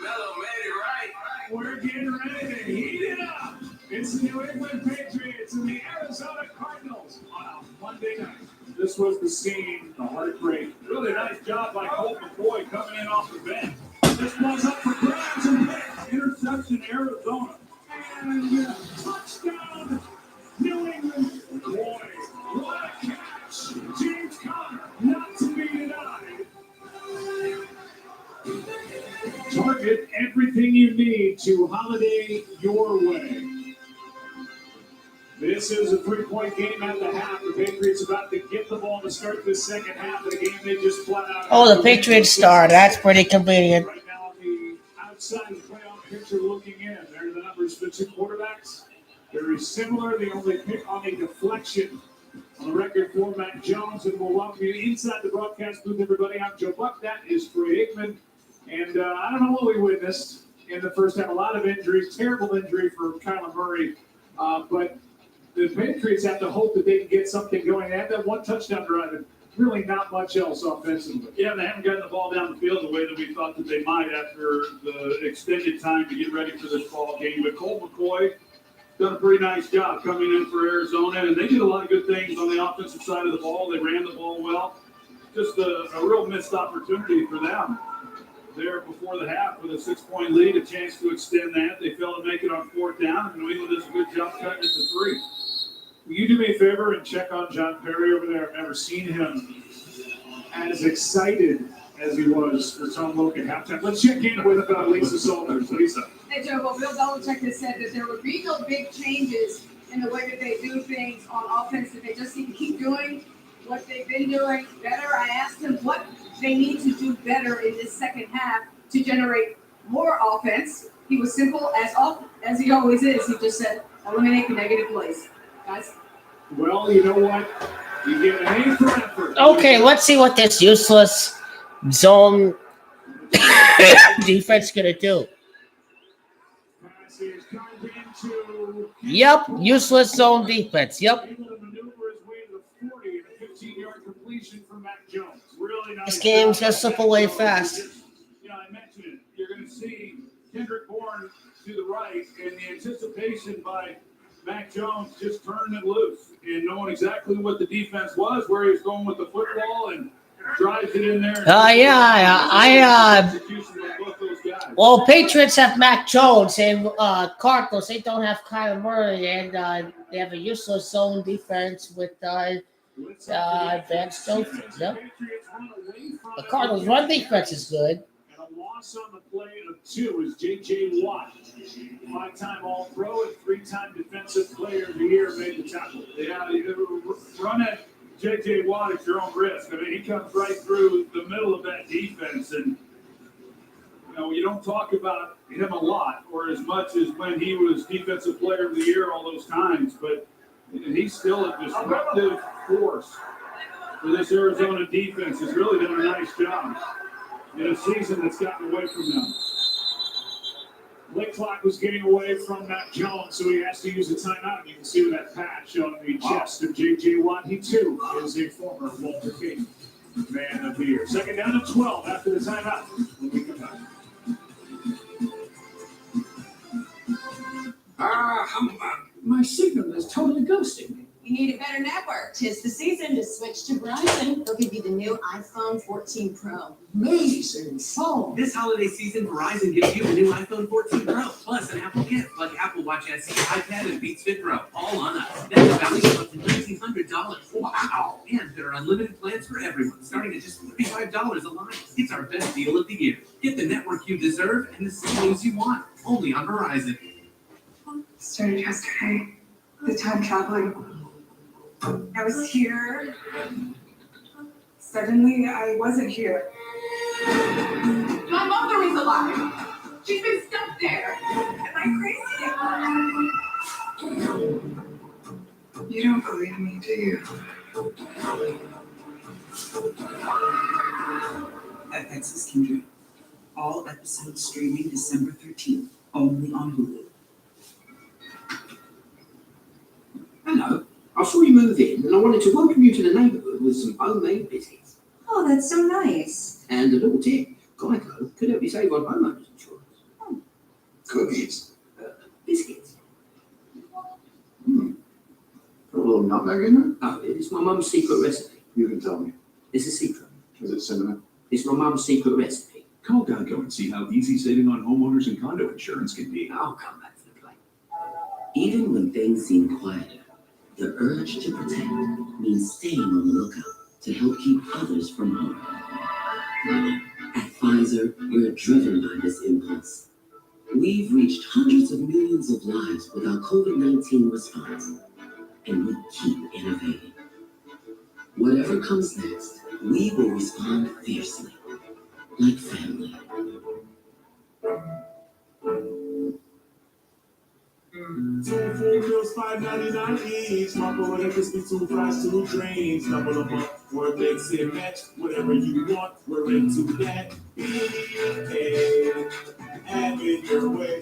Mellow made it right. We're getting ready to heat it up. It's the New England Patriots and the Arizona Cardinals on a Monday night. This was the scene, the heartbreak. Really nice job by Colt McCoy coming in off the bench. This one's up for grabs and pick. Interception, Arizona. And touchdown, New England. Boy, what a catch. James Conner, not to be denied. Target everything you need to holiday your way. This is a 3-point game at the half. The Patriots about to get the ball to start the second half of the game. They just flat out. Oh, the Patriots star. That's pretty convenient. Right now, the outside playoff picture looking in. There are the numbers for the two quarterbacks. Very similar. The only pick on a deflection on the record for Mac Jones. And we'll welcome you inside the broadcast booth, everybody. I'm Joe Buck. That is Troy Aikman. And I don't know what we witnessed in the first half. A lot of injuries. Terrible injury for Kyler Murray. But the Patriots have to hope that they can get something going. They had that one touchdown drive and really not much else offensively. Yeah, they haven't gotten the ball down the field the way that we thought that they might after the extended time to get ready for this ball game. But Colt McCoy done a pretty nice job coming in for Arizona, and they did a lot of good things on the offensive side of the ball. They ran the ball well. Just a real missed opportunity for them there before the half with a 6-point lead, a chance to extend that. They failed to make it on 4th down, and New England does a good job cutting it to 3. Will you do me a favor and check on John Perry over there? I've never seen him as excited as he was for Tom Loke at halftime. Let's check in with Lisa Salters. Lisa. Hey, Joe, well, Bill Belichick has said that there would be no big changes in the way that they do things on offense, that they just need to keep doing what they've been doing better. I asked him what they need to do better in this second half to generate more offense. He was simple as he always is. He just said, eliminate the negative plays. Guys? Well, you know what? You get an A for effort. Okay, let's see what this useless zone defense gonna do. Yep, useless zone defense. Yep. Able to maneuver his way to the 40 and a 15-yard completion from Mac Jones. Really nice. This game's gonna slip away fast. Yeah, I mentioned it. You're going to see Kendrick Bourne to the right, and the anticipation by Mac Jones just turning it loose and knowing exactly what the defense was, where he was going with the football, and drives it in there. Well, Patriots have Mac Jones and Cardinals. They don't have Kyler Murray, and they have a useless zone defense with Vance Joseph. Yep. The Cardinals' run defense is good. And a loss on the play of 2 is J.J. Watt. 5-time All-Pro and 3-time Defensive Player of the Year made the tackle. Yeah, run at J.J. Watt at your own risk. I mean, he comes right through the middle of that defense, and you don't talk about him a lot, or as much as when he was Defensive Player of the Year all those times, but he's still a disruptive force for this Arizona defense. He's really done a nice job in a season that's gotten away from them. Late clock was getting away from Mac Jones, so he has to use a timeout. You can see that patch on the chest of J.J. Watt. He, too, is a former Walter King Man of the Year. 2nd down and 12 after the timeout when we come back. My signal is totally ghosting me. You need a better network. 'Tis the season to switch to Verizon. They'll give you the new iPhone 14 Pro. Amazing phone. This holiday season, Verizon gives you a new iPhone 14 Pro, plus an Apple gift like Apple Watch SE, iPad, and Beats Fit Pro, all on us. That's a value of up to $1,900. Wow! And there are unlimited plans for everyone, starting at just $35 a line. It's our best deal of the year. Get the network you deserve and the signals you want, only on Verizon. Started yesterday. The time traveling. I was here. Suddenly, I wasn't here. My mother know he's alive. She's been stuck there. Am I crazy? You don't believe me, do you? FX is Kindred. All episodes streaming December 13th, only on Hulu. Hello. I saw you move in and I wanted to welcome you to the neighbourhood with some homemade biscuits. Oh, that's so nice. And a little tip, Geico could help you save on homeowners insurance. Cookies. Biscuits. Put a little nutmeg in there? Oh, it's my mum's secret recipe. You can tell me. It's a secret. Is it cinnamon? It's my mum's secret recipe. Call Geico and see how easy saving on homeowners and condo insurance can be. I'll come back to the plate. Even when things seem quieter, the urge to protect means staying on the lookout to help keep others from harm. At Pfizer, we're driven by this impulse. We've reached hundreds of millions of lives with our COVID-19 response, and we keep innovating. Whatever comes next, we will respond fiercely, like family. Two full meals, $5.99 each. My boy, that just be 2 fries, 2 drinks. Double them up, word mix and match. Whatever you want, we're into that. BK, have it your way.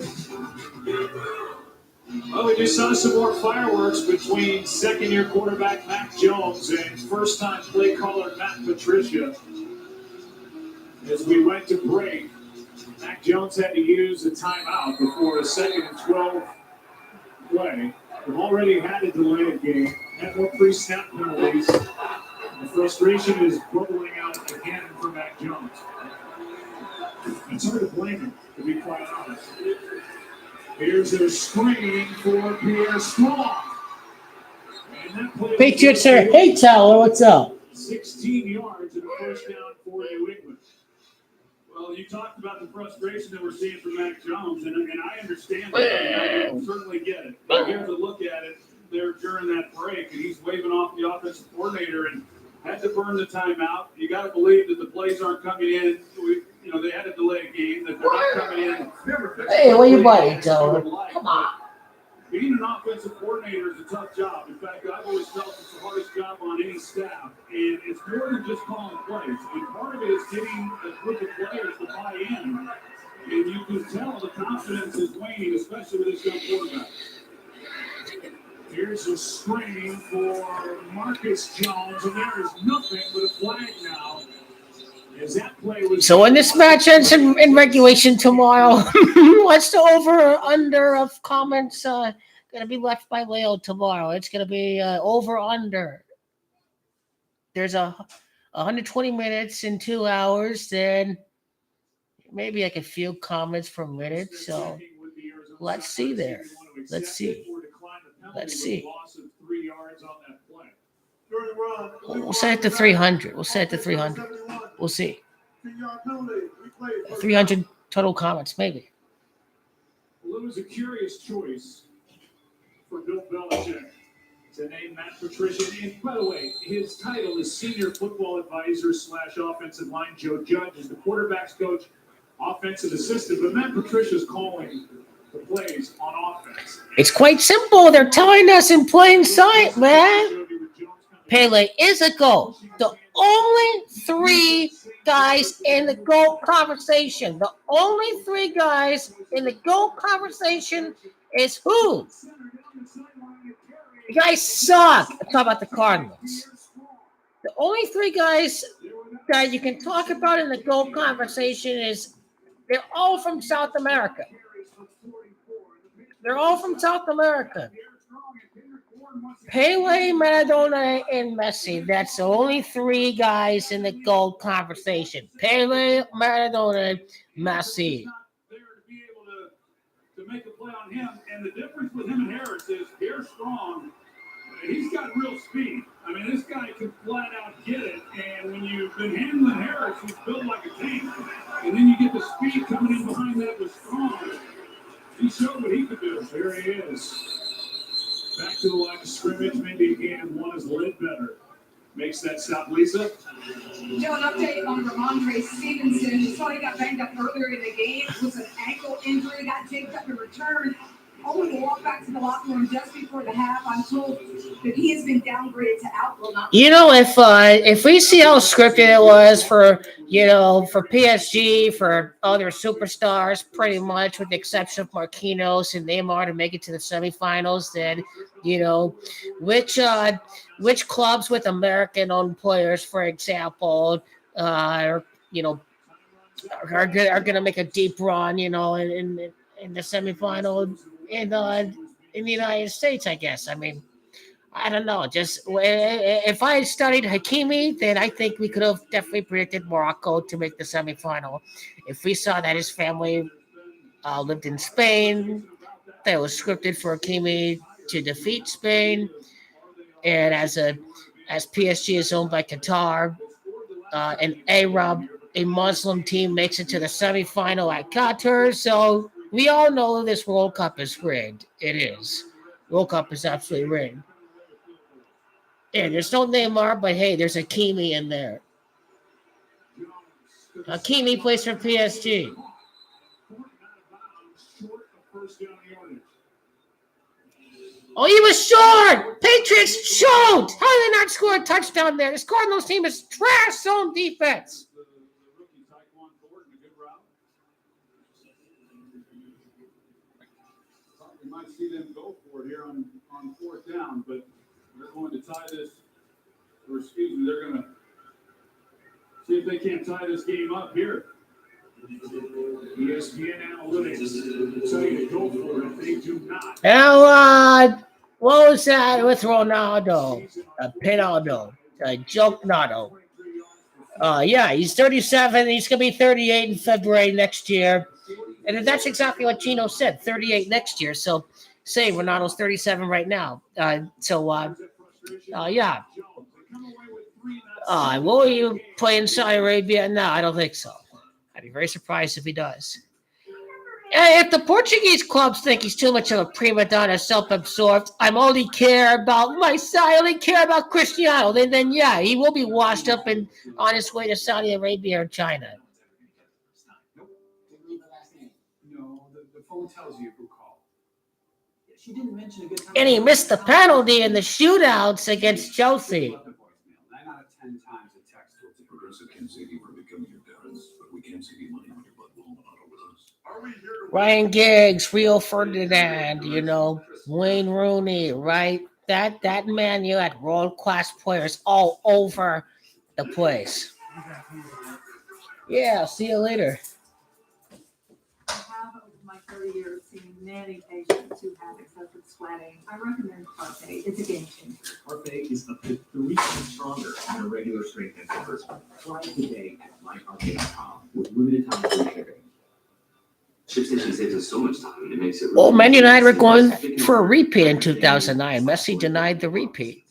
Well, we just saw some more fireworks between second-year quarterback Mac Jones and first-time play caller Matt Patricia. As we went to break, Mac Jones had to use a timeout before a 2nd and 12 play. We've already had a delayed game, had more pre-snap penalties. The frustration is bubbling out again for Mac Jones. It's hard to blame him, to be quite honest. Here's a screen for Pierre Strong. Patriots are, hey, Tyler, what's up? 16 yards and a first down for New England. Well, you talked about the frustration that we're seeing from Mac Jones, and I understand that. I certainly get it. But here's a look at it there during that break, and he's waving off the offensive coordinator and had to burn the timeout. You got to believe that the plays aren't coming in. They had a delay game, that they're not coming in. Hey, what you biting, Tyler? Come on. Being an offensive coordinator is a tough job. In fact, I've always felt it's the hardest job on any staff. And it's more than just calling plays. And part of it is getting a group of players to buy in. And you can tell the confidence is waning, especially with this young quarterback. Here's a screen for Marcus Jones, and there is nothing but a flag now. As that play was So when this match ends in regulation tomorrow, what's the over or under of comments going to be left by Leo tomorrow? It's going to be over under. There's 120 minutes in 2 hours, then maybe like a few comments per minute. So let's see there. Let's see. Let's see. We'll set it to 300. We'll set it to 300. We'll see. 300 total comments, maybe. Well, it was a curious choice for Bill Belichick to name Matt Patricia. And by the way, his title is Senior Football Advisor / Offensive Line. Joe Judge is the quarterback's coach, offensive assistant. But Matt Patricia's calling the plays on offense. It's quite simple. They're telling us in plain sight, man. Pele is a GOAT. The only 3 guys in the GOAT conversation. The only 3 guys in the GOAT conversation is who? You guys suck. I'm talking about the Cardinals. The only 3 guys that you can talk about in the GOAT conversation is they're all from South America. They're all from South America. Pele, Maradona, and Messi. That's the only 3 guys in the GOAT conversation. Pele, Maradona, Messi. To make a play on him, and the difference with him and Harris is Pierre Strong, he's got real speed. I mean, this guy can flat out get it, and when you've been handling Harris, he's built like a tank, and then you get the speed coming in behind that with Strong. He showed what he could do. There he is. Back to the line of scrimmage. Maybe a gain of 1 is Ledbetter. makes that stop. Lisa? Joe, an update on Ramondre Stevenson. You saw he got banged up earlier in the game. It was an ankle injury, got taped up in return. Only to walk back to the locker room just before the half. I'm told that he has been downgraded to out. Will not. You know, if we see how scripted it was for PSG, for other superstars, pretty much with the exception of Marquinhos and Neymar to make it to the semifinals, then which clubs with American-owned players, for example, are going to make a deep run, in the semifinal in the United States, I guess. I mean, I don't know. Just if I had studied Hakimi, then I think we could have definitely predicted Morocco to make the semifinal. If we saw that his family lived in Spain, that it was scripted for Hakimi to defeat Spain, and as PSG is owned by Qatar, an Arab, a Muslim team makes it to the semifinal at Qatar. So we all know this World Cup is rigged. It is. World Cup is absolutely rigged. Yeah, there's no Neymar, but hey, there's Hakimi in there. Hakimi plays for PSG. Oh, he was short! Patriots choked! How did they not score a touchdown there? This Cardinals team is trash zone defense. We might see them go for it here on fourth down, but they're going to tie this, or excuse me, they're going to see if they can't tie this game up here. ESPN analytics tell you to go for it. They do not. Now, what was that with Ronaldo? Pinaldo. Jokenado. Yeah, he's 37. He's going to be 38 in February next year. And that's exactly what Gino said, 38 next year. So, say Ronaldo's 37 right now. Yeah. Will you play in Saudi Arabia? No, I don't think so. I'd be very surprised if he does. If the Portuguese clubs think he's too much of a prima donna, self-absorbed, I only care about myself, I only care about Cristiano, then yeah, he will be washed up and on his way to Saudi Arabia or China. No, the phone tells you who called. She didn't mention a good time. And he missed the penalty in the shootouts against Chelsea. 9 out of 10 times a text towards Progressive can't save you from becoming your parents, but we can save you money on your blood loan auto with us. Ryan Giggs, Rio Ferdinand, Wayne Rooney, right? That man, you had world-class players all over the place. Yeah, see you later. I have over my 30 years seen many patients who have excessive sweating. I recommend Parfait. It's a game changer. Parfait is up to 3 times stronger than a regular strength antiperspirant. Try it today at myparfait.com with limited time free shipping. ShipStation saves us so much time, it makes it Well, Man United were going for a repeat in 2009. Messi denied the repeat.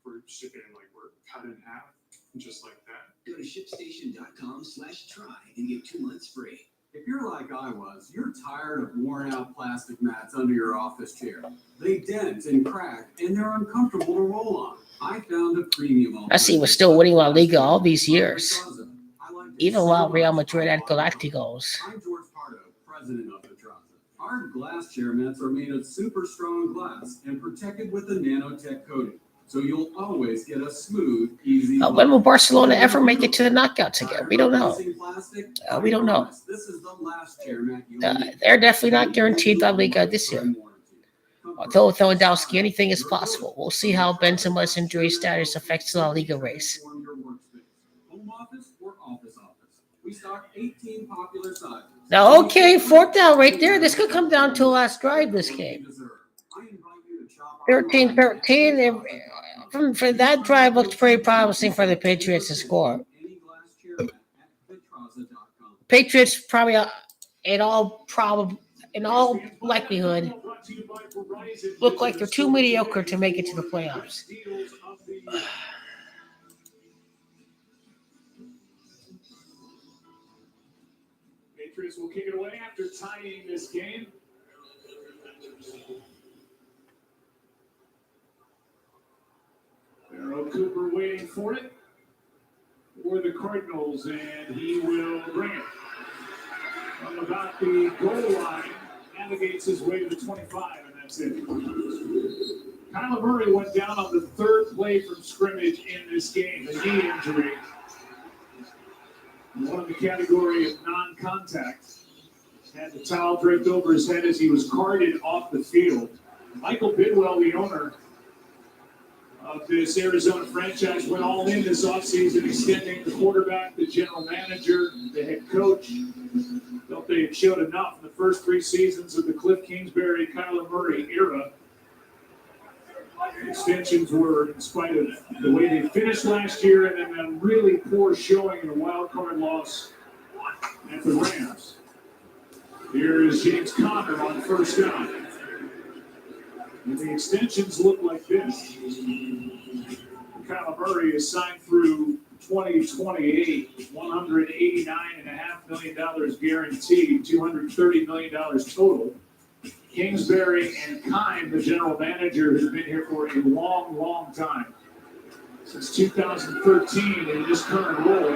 For shipping, like we're cut in half, just like that. Go to shipstation.com/try and get 2 months free. If you're like I was, you're tired of worn out plastic mats under your office chair. They dent and crack, and they're uncomfortable to roll on. I found a premium. Messi was still winning La Liga all these years, even while Real Madrid had Galacticos. I'm George Pardo, president of Petraza. Our glass chair mats are made of super strong glass and protected with a nanotech coating, so you'll always get a smooth, easy. When will Barcelona ever make it to the knockouts again? We don't know. We don't know. This is the last chair mat you They're definitely not guaranteed La Liga this year. Although with Lewandowski, anything is possible. We'll see how Benzema's injury status affects the La Liga race. Home office or office. We stock 18 popular sizes. Now, okay, fourth down right there. This could come down to a last drive this game. 13-13. For that drive looked pretty promising for the Patriots to score. Patriots probably, in all likelihood, look like they're too mediocre to make it to the playoffs. Patriots will kick it away after tying this game. They're Will Cooper waiting for it for the Cardinals, and he will bring it from about the goal line, navigates his way to the 25, and that's it. Kyler Murray went down on the third play from scrimmage in this game, a knee injury. One in the category of non-contact. Had the towel draped over his head as he was carted off the field. Michael Bidwell, the owner of this Arizona franchise, went all in this offseason, extending the quarterback, the general manager, the head coach. Felt they had showed enough in the first 3 seasons of the Cliff Kingsbury, Kyler Murray era. Extensions were, in spite of the way they finished last year, and then a really poor showing in a wild card loss at the Rams. Here is James Conner on first down. And the extensions look like this. Kyler Murray is signed through 2028, $189.5 million guaranteed, $230 million total. Kingsbury and Kime, the general manager, has been here for a long, long time. Since 2013 in this current role.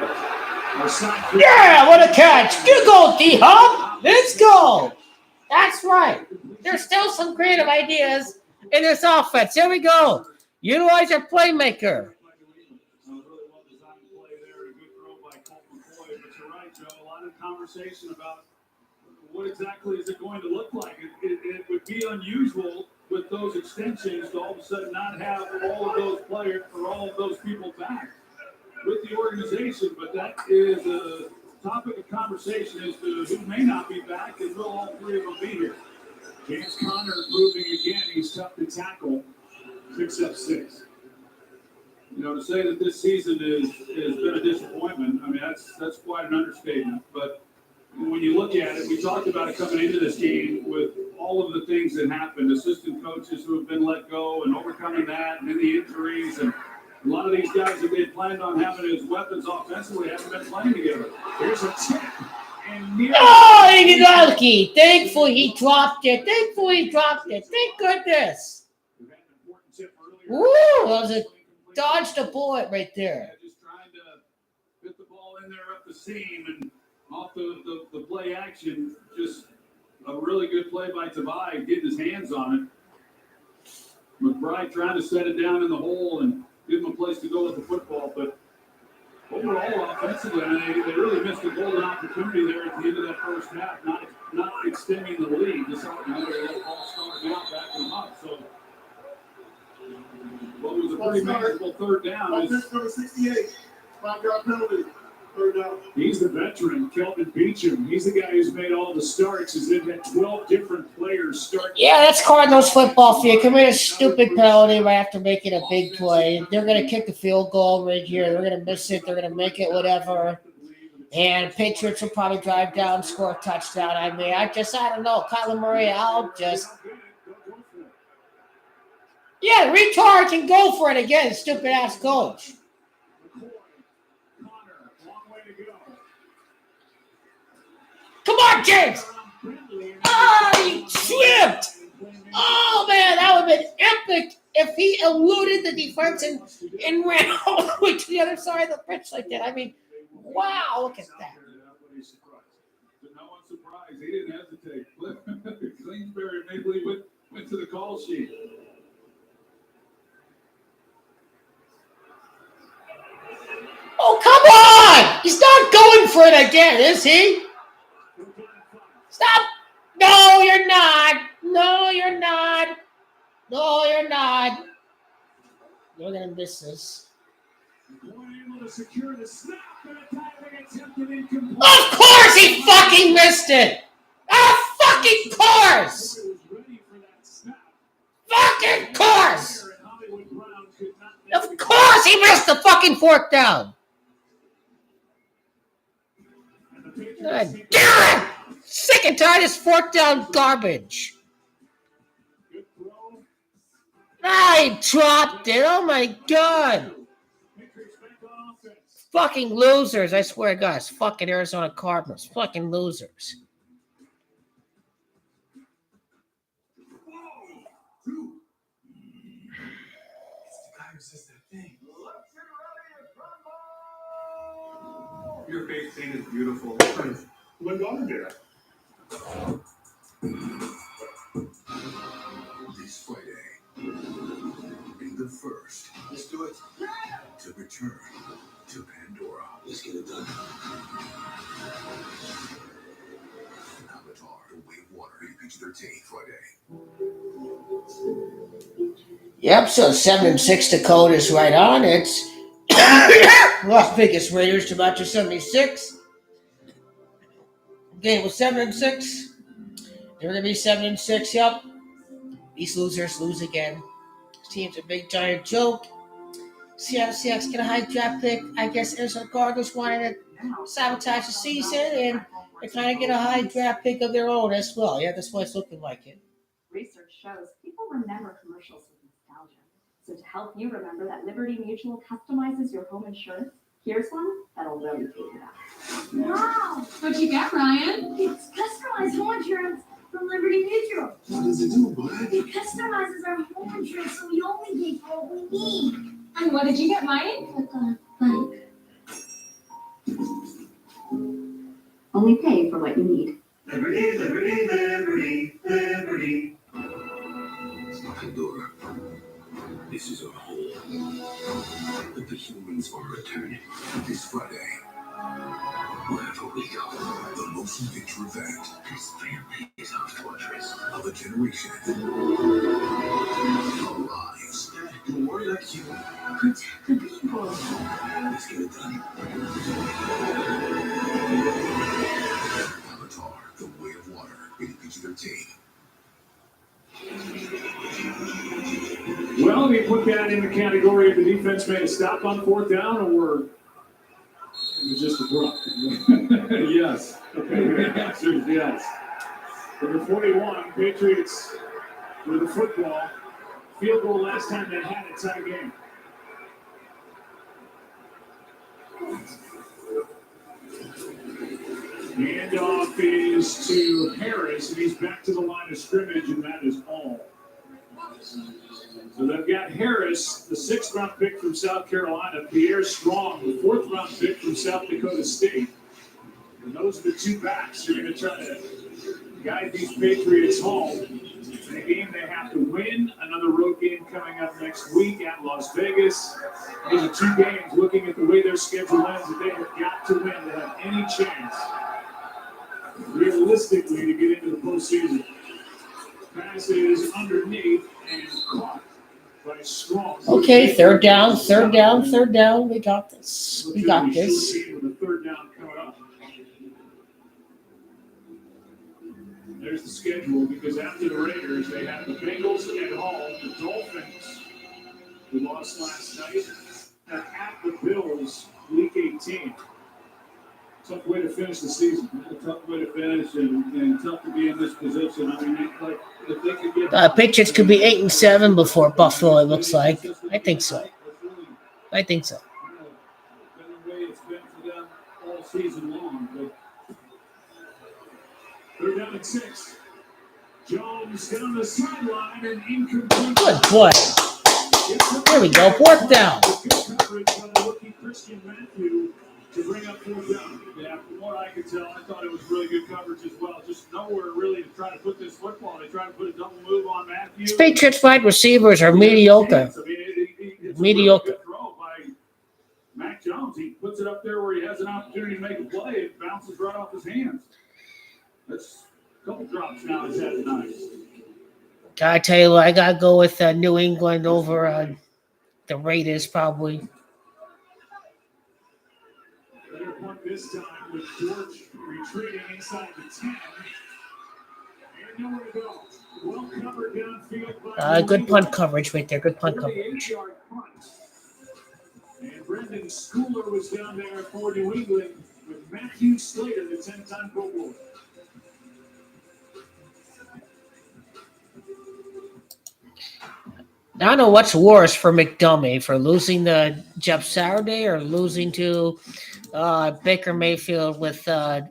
Yeah, what a catch. Good goal, D-Hop. Let's go. That's right. There's still some creative ideas in this offense. Here we go. Utilize your playmaker. A lot of conversation about what exactly is it going to look like. It would be unusual with those extensions to all of a sudden not have all of those players or all of those people back with the organization, but that is a topic of conversation as to who may not be back and will all 3 of them be here. James Conner proving again he's tough to tackle. Picks up 6. You know, to say that this season has been a disappointment, I mean, that's quite an understatement. But when you look at it, we talked about it coming into this game with all of the things that happened, assistant coaches who have been let go and overcoming that, and then the injuries, and a lot of these guys that they had planned on having as weapons offensively haven't been playing together. Here's a tip. Oh, Iguodala. Thankful he dropped it. Thank goodness. Woo, that was a dodged a bullet right there. Just trying to get the ball in there up the seam and off the play action. Just a really good play by Tavai, getting his hands on it. McBride trying to set it down in the hole and give him a place to go with the football, but overall, offensively, I mean, they really missed a golden opportunity there at the end of that first half, not extending the lead. Just they let the ball start out, back them up. So, what was a pretty manageable third down. Offense number 68, 5-yard penalty. Third down. He's the veteran, Kelvin Beachum. He's the guy who's made all the starts. As they've had 12 different players start. Yeah, that's Cardinals football for you. Commit a stupid penalty right after making a big play. They're going to kick the field goal right here. They're going to miss it. They're going to make it, whatever. And Patriots will probably drive down, score a touchdown. I mean, I don't know. Kyler Murray, Yeah, retard can go for it again, stupid-ass coach. Come on, James! Oh, he tripped! Oh, man, that would have been epic if he eluded the defense and ran all the way to the other side of the pitch like that. I mean, wow, look at that. No one's surprised. He didn't hesitate. Kingsbury immediately went to the call sheet. Oh, come on! He's not going for it again, is he? Stop! No, you're not. No, you're not. No, you're not. You're going to miss this. Of course he fucking missed it! Of fucking course! Fucking course! Of course he missed the fucking fourth down! God damn it! Sick and tired of this fourth down garbage. I dropped it. Oh my god. Fucking losers. I swear to God. It's fucking Arizona Cardinals. Fucking losers. It's the guy who says that Your face paint is beautiful. My daughter did it. This Friday, be the first. Let's do it. To return to Pandora. Let's get it done. Avatar: The Way of Water. PG-13 Friday. Yep, so 7-6 the code is right on. It's Las Vegas Raiders to Matcha 76. Game was 7-6. They're gonna be 7-6, yep. These losers lose again. This team's a big giant joke. Seattle Seahawks get a high draft pick. I guess Arizona Cardinals wanted to sabotage the season, and they kind of get a high draft pick of their own as well. Yeah, that's what it's looking like it. Research shows people remember commercials with nostalgia. So to help you remember that Liberty Mutual customizes your home insurance, here's one that'll really take it out. Wow! What'd you get, Ryan? It's customized home insurance from Liberty Mutual. What does it do, bud? It customizes our home insurance so we only pay for what we need. And what did you get, Ryan? Click on a bike. Only pay for what you need. Liberty, liberty, liberty, liberty. It's not Pandora. This is our home. But the humans are returning this Friday. Wherever we go, the motion picture event. This family is our fortress of a generation. Our lives. And we're like you. Protect the people. Let's get it done. Avatar: The Way of Water. PG-13. Well, do you put that in the category of the defense made a stop on fourth down, or it was just abrupt? Yes. Okay, the answer is yes. Number 41, Patriots with the football. Field goal last time they had it, tie game. Handoff is to Harris, and he's back to the line of scrimmage, and that is all. So they've got Harris, the 6th-round pick from South Carolina, Pierre Strong, the 4th-round pick from South Dakota State. And those are the two backs who are going to try to guide these Patriots home. In a game they have to win. Another road game coming up next week at Las Vegas. These are two games, looking at the way their schedule ends, that they have got to win to have any chance, realistically, to get into the postseason. Pass is underneath and caught by Strong. Okay, third down. We got this. We got this. With a third down coming up. There's the schedule, because after the Raiders, they have the Bengals at home, the Dolphins, who lost last night, and at the Bills, Week 18. Tough way to finish the season. A tough way to finish, and tough to be in this position. I mean, like, if they could get Patriots could be 8-7 before Buffalo, it looks like. I think so. Been the way it's been for them all season long. But They're down at 6. Jones down the sideline and incomplete. Good play. There we go. 4th down. Good coverage by the rookie Christian Matthew to bring up 4th down. yeah, from what I could tell, I thought it was really good coverage as well. Just nowhere really to try to put this football. They tried to put a double move on Matthews. Patriots wide receivers are mediocre. I mean, it's Mediocre. a really good throw by Mac Jones. He puts it up there where he has an opportunity to make a play. It bounces right off his hands. That's a couple drops now he's had tonight. I tell you what, I gotta go with New England over the Raiders, probably. Better punt this time with George retreating inside the 10. And nowhere to go. Well covered downfield by Good punt coverage right there. Good punt coverage. 48-yard punt. And Brendan Schooler was down there for New England with Matthew Slater, the 10-time Pro Bowler. I don't know what's worse for McDummy, for losing to Jeff Saturday or losing to Baker Mayfield with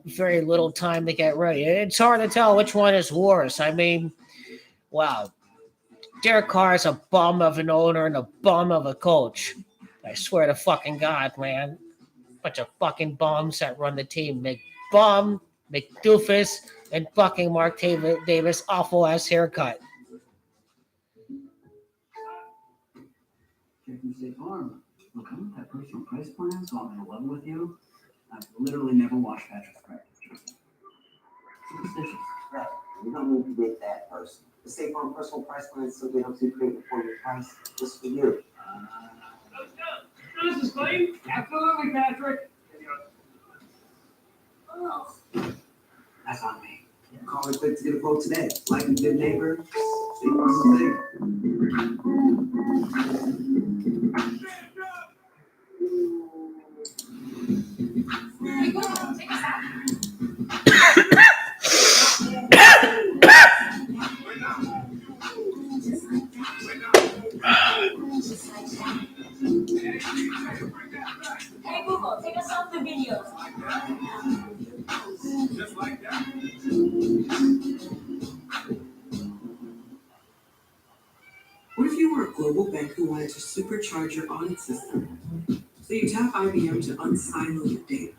very little time to get ready. It's hard to tell which one is worse. I mean, wow. Derek Carr is a bum of an owner and a bum of a coach. I swear to fucking God, man. Bunch of fucking bums that run the team. McBum, McDoofus, and fucking Mark Davis. Awful ass haircut. Checking State Farm. Look, I'm at that personal price plan, so I'm in love with you. I've literally never washed Patrick's practice jersey. Superstitious. Right. You don't need to make that person. The State Farm personal price plan simply helps you create an affordable price just for you. This is clean. Absolutely, Patrick. Oh. That's on me. Call it quick to get a quote today. Like a good neighbor, State Farm is there. Hey, go on, take us out. Hey Google, take us off the videos. Just like that. What if you were a global bank who wanted to supercharge your audit system? So you tap IBM to unsilo your data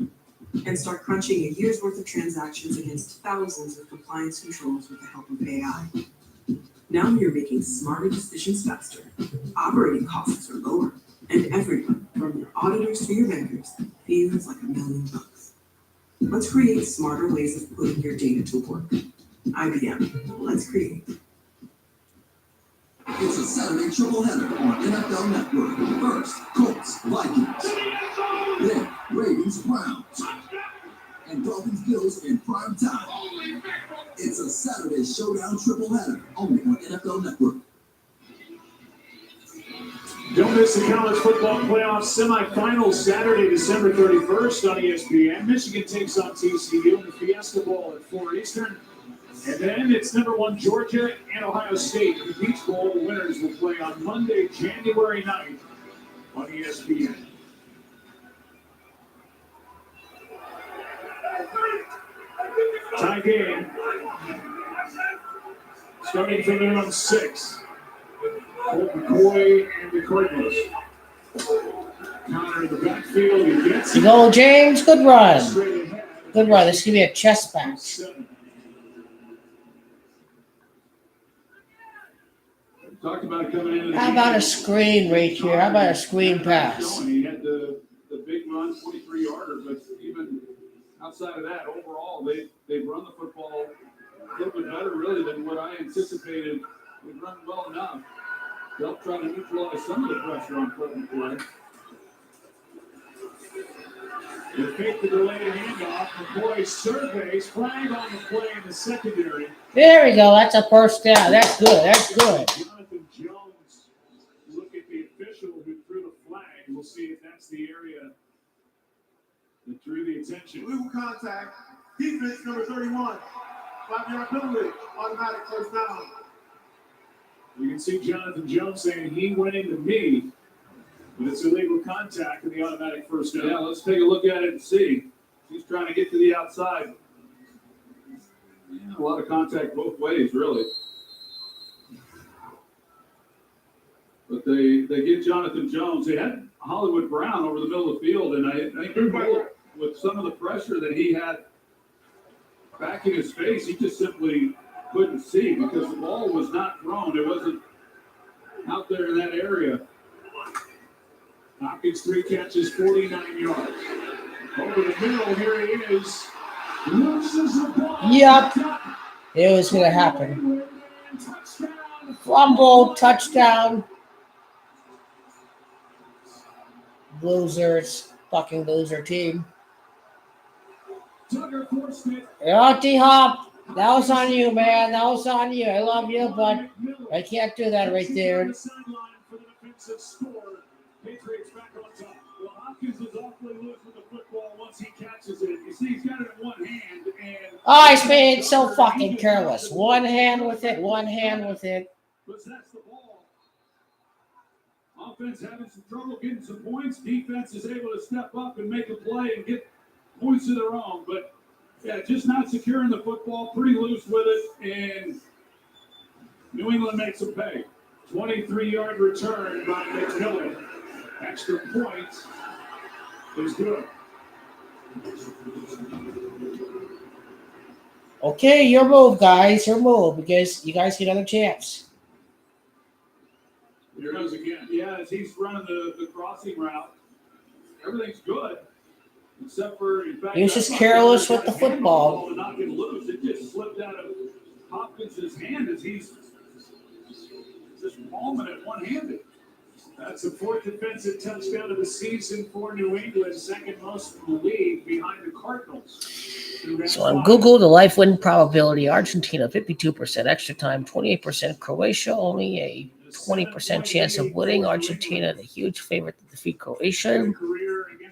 and start crunching a year's worth of transactions against thousands of compliance controls with the help of AI. Now you're making smarter decisions faster, operating costs are lower, and everyone, from your auditors to your bankers, feels like $1 million. Let's create smarter ways of putting your data to work. IBM, let's create. It's a Saturday triple header on NFL Network. First, Colts, Vikings. Then, Ravens, Browns. And Dolphins, Bills in prime time. It's a Saturday showdown triple header only on NFL Network. Don't miss the college football playoff semifinals Saturday, December 31st on ESPN. Michigan takes on TCU in the Fiesta Bowl at 4 Eastern. And then it's number 1 Georgia and Ohio State in the Peach Bowl. The winners will play on Monday, January 9th on ESPN. Tie game. Starting from there on 6. Colt McCoy and the Cardinals. Connor in the backfield. He gets it. Go, James. Good run. Good run. This could be a chess match. Talked about coming in. How about a screen right here? How about a screen pass? He had the big run, 23-yarder, but even outside of that, overall, they've run the football a little bit better, really, than what I anticipated. They've run well enough. They'll try to neutralize some of the pressure on Colt McCoy. They fake the delayed handoff. McCoy surveys, flag on the play in the secondary. There we go. That's a first down. That's good. That's good. Jonathan Jones, look at the official who threw the flag. We'll see if that's the area that drew the attention. Illegal contact. Defense number 31. 5-yard penalty. Automatic first down. You can see Jonathan Jones saying he went into me, but it's illegal contact in the automatic first down. Yeah, let's take a look at it and see. He's trying to get to the outside. Yeah, a lot of contact both ways, really. But they get Jonathan Jones. They had Hollywood Brown over the middle of the field, and I think with some of the pressure that he had back in his face, he just simply couldn't see because the ball was not thrown. It wasn't out there in that area. Hopkins 3 catches, 49 yards. Over the middle, here he is. Loses the ball. Yep. It was going to happen. Fumble, touchdown. Losers. Fucking loser team. Oh, D-Hop. That was on you, man. That was on you. I love you, but I can't do that right there. Patriots back on top. Well, Hopkins is awfully loose with the football once he catches it. You see, he's got it in one hand, and Oh, he's being so fucking careless. One hand with it, one hand with it. Possess the ball. Offense having some trouble getting some points. Defense is able to step up and make a play and get points of their own. But, yeah, just not securing the football, pretty loose with it, and New England makes them pay. 23-yard return by McMillan. Extra point is good. Okay, your move, guys. Your move, because you guys get another chance. Here goes again. Yeah, as he's running the crossing route, everything's good. Except for, in fact, He was just careless with the football. To knock it loose. It just slipped out of Hopkins' hand as he's just palming it one-handed. That's the fourth defensive touchdown of the season for New England, second most in the league behind the Cardinals. So on Google, the life win probability, Argentina 52% extra time, 28% Croatia, only a 20% chance of winning. Argentina, the huge favorite to defeat Croatia.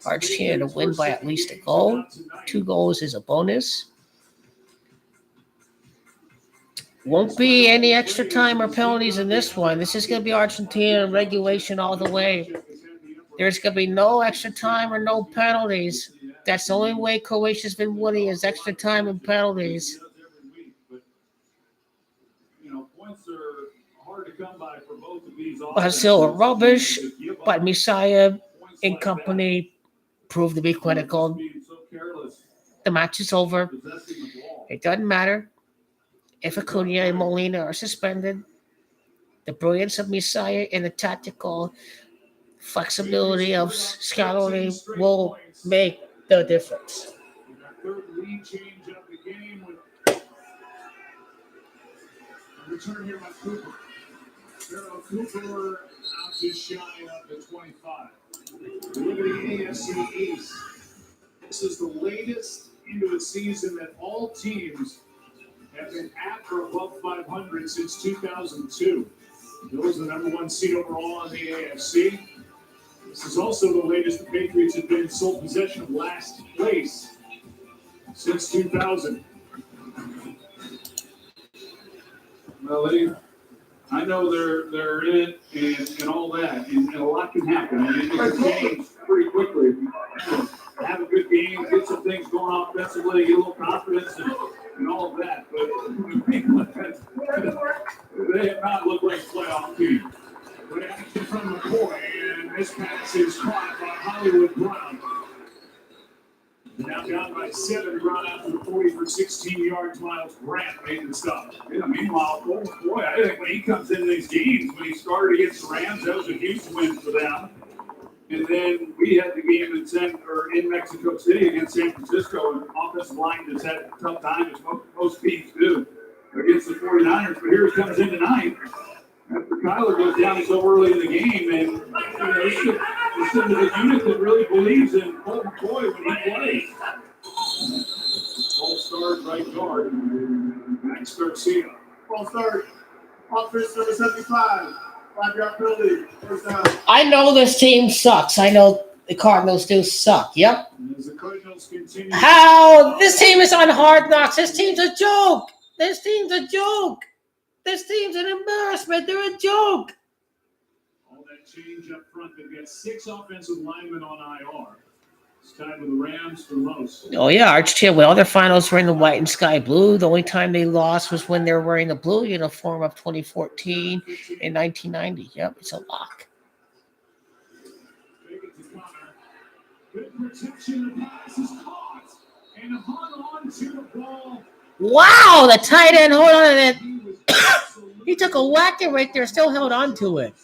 Argentina to win by at least a goal. 2 goals is a bonus. Won't be any extra time or penalties in this one. This is going to be Argentina regulation all the way. There's going to be no extra time or no penalties. That's the only way Croatia's been winning is extra time and penalties. Points are hard to come by for both of these. Brazil rubbish, but Messiah and company proved to be critical. The match is over. It doesn't matter if Acuna and Molina are suspended. The brilliance of Messiah and the tactical flexibility of Scaloni will make the difference. Third lead change of the game with return here by Cooper. Darryl Cooper out just shy of the 25. Look at the AFC East. This is the latest into a season that all teams have been at or above 500 since 2002. Bills are the number 1 seed overall in the AFC. This is also the latest the Patriots have been in sole possession of last place since 2000. Well, I know they're in it and all that, and a lot can happen. I mean, it can change pretty quickly. Have a good game, get some things going offensively, get a little confidence and all of that. But they have not looked like a playoff team. Reaction from McCoy, and this pass is caught by Hollywood Brown. Now down by 7, run out to the 40 for 16 yards. Miles Grant made the stop. Yeah, meanwhile, boy, I think when he comes into these games, when he started against the Rams, that was a huge win for them. And then we had the game in Mexico City against San Francisco, and offensive line just had a tough time, as most teams do, against the 49ers. But here he comes in tonight. After Kyler goes down so early in the game, and this is a unit that really believes in Colt McCoy when he plays. All-star right guard, Max Garcia. All-star, offense number 75. 5-yard penalty. First down. I know this team sucks. I know the Cardinals do suck. Yep. As the Cardinals continue. How? This team is on Hard Knocks. This team's a joke. This team's a joke. This team's an embarrassment. They're a joke. All that change up front. They've got 6 offensive linemen on IR. It's tied with the Rams for most. Oh, yeah. Argentina, when all their finals were in the white and sky blue, the only time they lost was when they were wearing the blue uniform of 2014 and 1990. Yep, it's a lock. Good protection. The pass is caught and hung on to the ball. Wow, the tight end hold on to it. He took a whacker right there, still held on to it.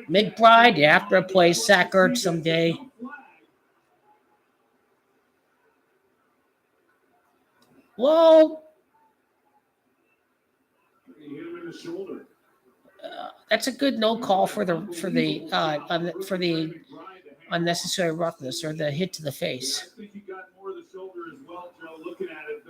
McBride, after a play, Sackert someday. Whoa. That's a good no call for the unnecessary roughness or the hit to the face. I think he got more of the shoulder as well, Joe, looking at it.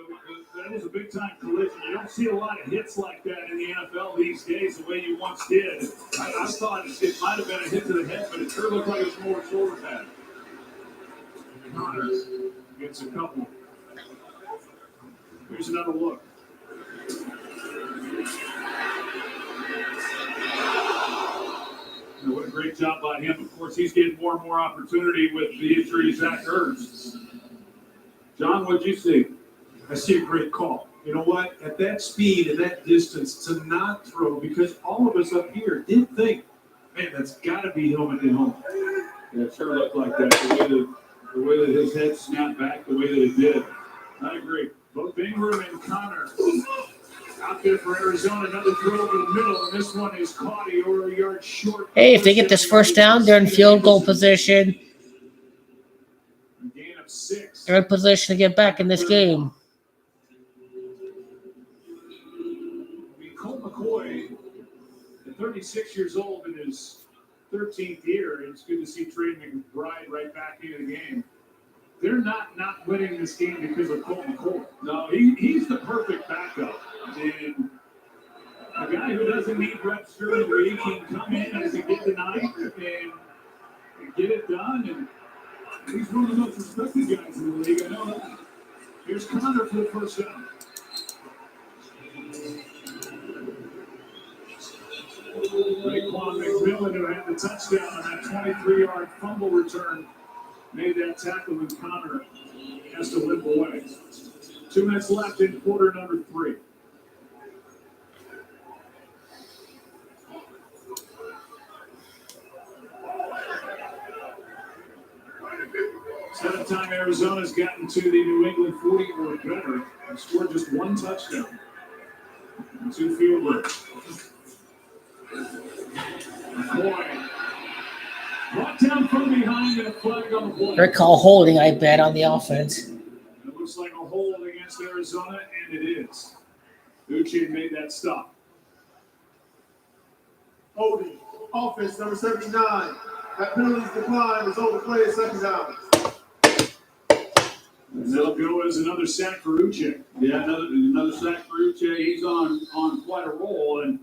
That was a big-time collision. You don't see a lot of hits like that in the NFL these days the way you once did. I thought it might have been a hit to the head, but it sure looked like it was more shoulder pad. Connors gets a couple. Here's another look. What a great job by him. Of course, he's getting more and more opportunity with the injury of Zach Ertz. John, what'd you see? I see a great call. You know what? At that speed and that distance, to not throw, because all of us up here did think, man, that's got to be helmet to helmet. Yeah, it sure looked like that. The way that his head snapped back, the way that it did. I agree. Both Ingram and Connor out there for Arizona. Another throw over the middle, and this one is caught over a yard short. Hey, if they get this first down, they're in field goal position. A gain of 6. They're in position to get back in this game. Colt McCoy, at 36 years old in his 13th year, it's good to see Trey McBride right back into the game. They're not winning this game because of Colt McCoy. No, he's the perfect backup. And a guy who doesn't need reps during the week can come in as he did tonight and get it done. And he's one of the most respected guys in the league. I know that. Here's Connor for the first down. Raekwon McMillan, who had the touchdown on that 23-yard fumble return, made that tackle, and Connor has to limp away. 2 minutes left in quarter number 3. Second time Arizona's gotten to the New England 40 or better and scored just 1 touchdown and 2 field goals. McCoy brought down from behind and a flag on the play. They're called holding, I bet, on the offense. It looks like a hold against Arizona, and it is. Uche made that stop. Holding. Offense number 79. That penalties decline. Result of play is second down. And that'll go as another sack for Uche. Yeah, another sack for Uche. He's on quite a roll, and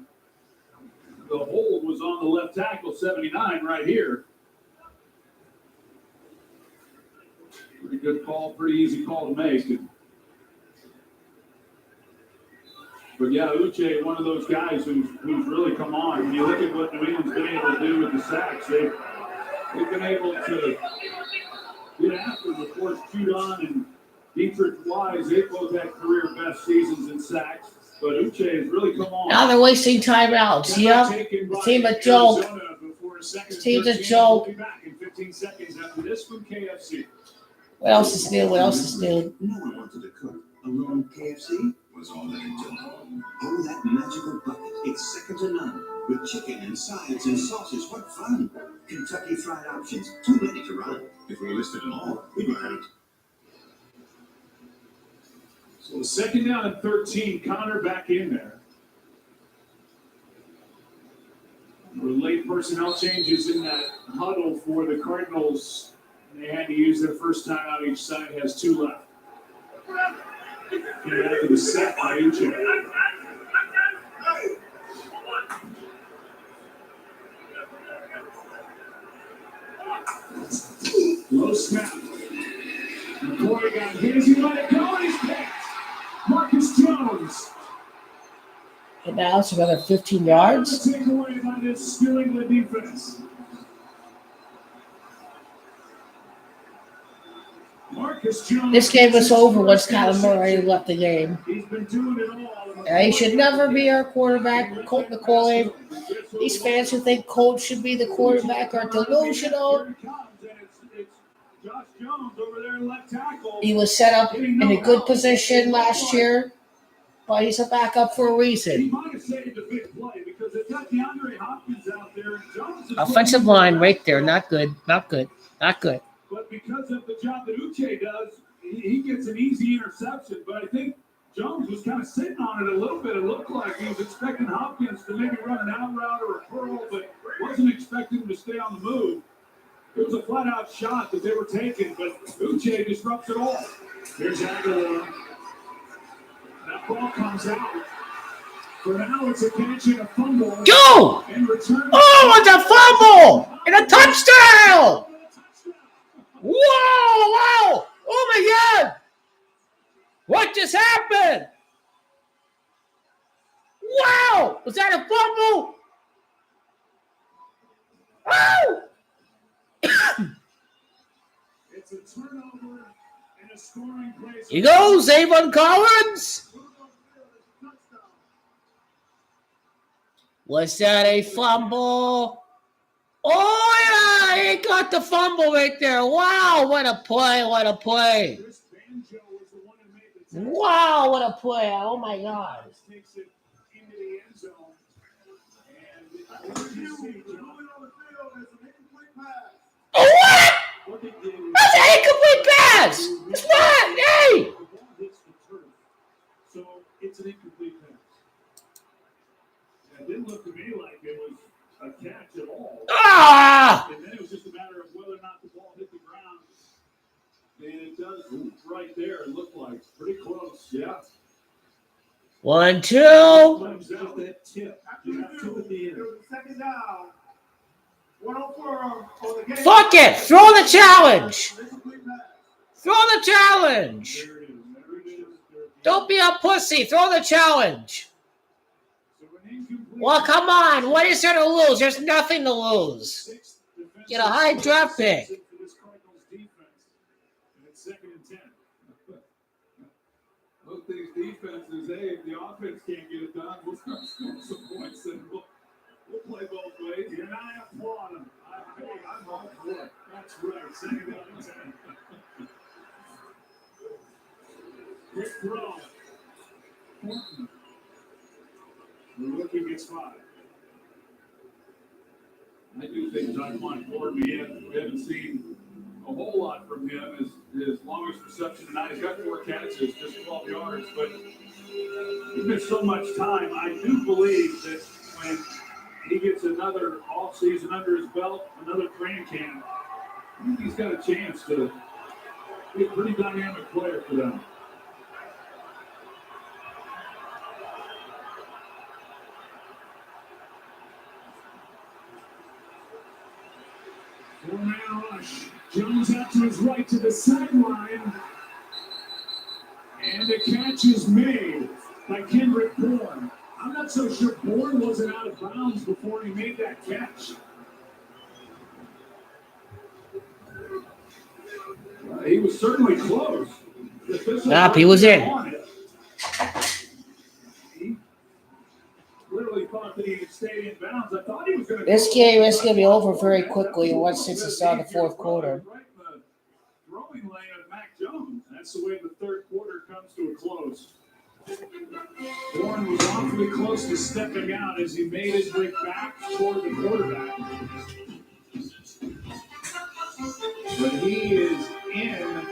the hold was on the left tackle, 79, right here. Pretty good call, pretty easy call to make. But yeah, Uche, one of those guys who's really come on. When you look at what New England's been able to do with the sacks, they've been able to get after them. Of course, Judon and Dietrich Wise, they both had career best seasons in sacks. But Uche has really come on. Now they're wasting timeouts. Yep. The team a joke. The team's a joke. We'll be back in 15 seconds after this from KFC. What else is new? What else is new? No one wanted to cook. Alone KFC was all that it took. Oh, that magical bucket. It's second to none. With chicken and sides and sauces, what fun. Kentucky fried options. Too many to run. If we listed them all, we'd run out. So second down and 13, Connor back in there. With late personnel changes in that huddle for the Cardinals. They had to use their first time out each side. Has 2 left. Came after the set by Uche. Low snap. McCoy got his. He let it go, and he's picked. Marcus Jones. And now it's another 15 yards. Take away by this New England defense. Marcus Jones. This game was over once Kyler Murray left the game. He's been doing it all. He should never be our quarterback, Colt McCoy. These fans who think Colt should be the quarterback are delusional. Josh Jones over there in left tackle. He was set up in a good position last year, but he's a backup for a He reason. might have saved a big play because they've got DeAndre Hopkins out there. And Jones is Offensive line right there, not good, not good, not good. But because of the job that Uche does, he gets an easy interception. But I think Jones was kind of sitting on it a little bit. It looked like he was expecting Hopkins to maybe run an out route or a curl, but wasn't expecting him to stay on the move. It was a flat-out shot that they were taking, but Uche disrupts it all. Here's Aguilar. That ball comes out. For now, it's a catch and a fumble. Go! And return. Oh, it's a fumble and a touchdown! Whoa! Wow! Oh my God! What just happened? Wow! Was that a fumble? Oh! It's a turnover and a scoring place. Here goes Avon Collins. Was that a fumble? Oh, yeah, he got the fumble right there. Wow, what a play, what a play. Wow, what a play. Oh, my God. Takes it into the end zone. And Oh, what? That's an incomplete pass. It's what? Hey. so it's an incomplete pass. It didn't look to me like it was a catch at all. Ah! And then it was just a matter of whether or not the ball hit the ground. And it does right there. It looked like pretty close. Yeah. 1, 2. Comes out that tip. Tip at the end. Second down. 104 on the game. Fuck it. Throw the challenge. Throw the challenge. Don't be a pussy. Throw the challenge. Well, come on. What is there to lose? There's nothing to lose. Get a high draft pick. Second and 10. Both these defenses, hey, if the offense can't get it done, we'll start scoring some points and we'll play both ways. And I applaud him. I'm all for it. That's right. Second down and 10. Quick throw. Horton. The rookie gets 5. I do think Tyquan Gordon, we haven't seen a whole lot from him. His longest reception tonight, he's got 4 catches, just 12 yards, but He missed so much time. I do believe that when he gets another offseason under his belt, another training camp, I think he's got a chance to be a pretty dynamic player for them. Four-man rush. Jones out to his right to the sideline. And the catch is made by Kendrick Bourne. I'm not so sure Bourne wasn't out of bounds before he made that catch. He was certainly close. Nope, he was in. He literally thought that he had stayed in bounds. I thought he was going to. This game is going to be over very quickly once it's the start of the fourth quarter. Right in the throwing lane of Mac Jones. That's the way the third quarter comes to a close. Bourne was awfully close to stepping out as he made his way back toward the quarterback. But he is in.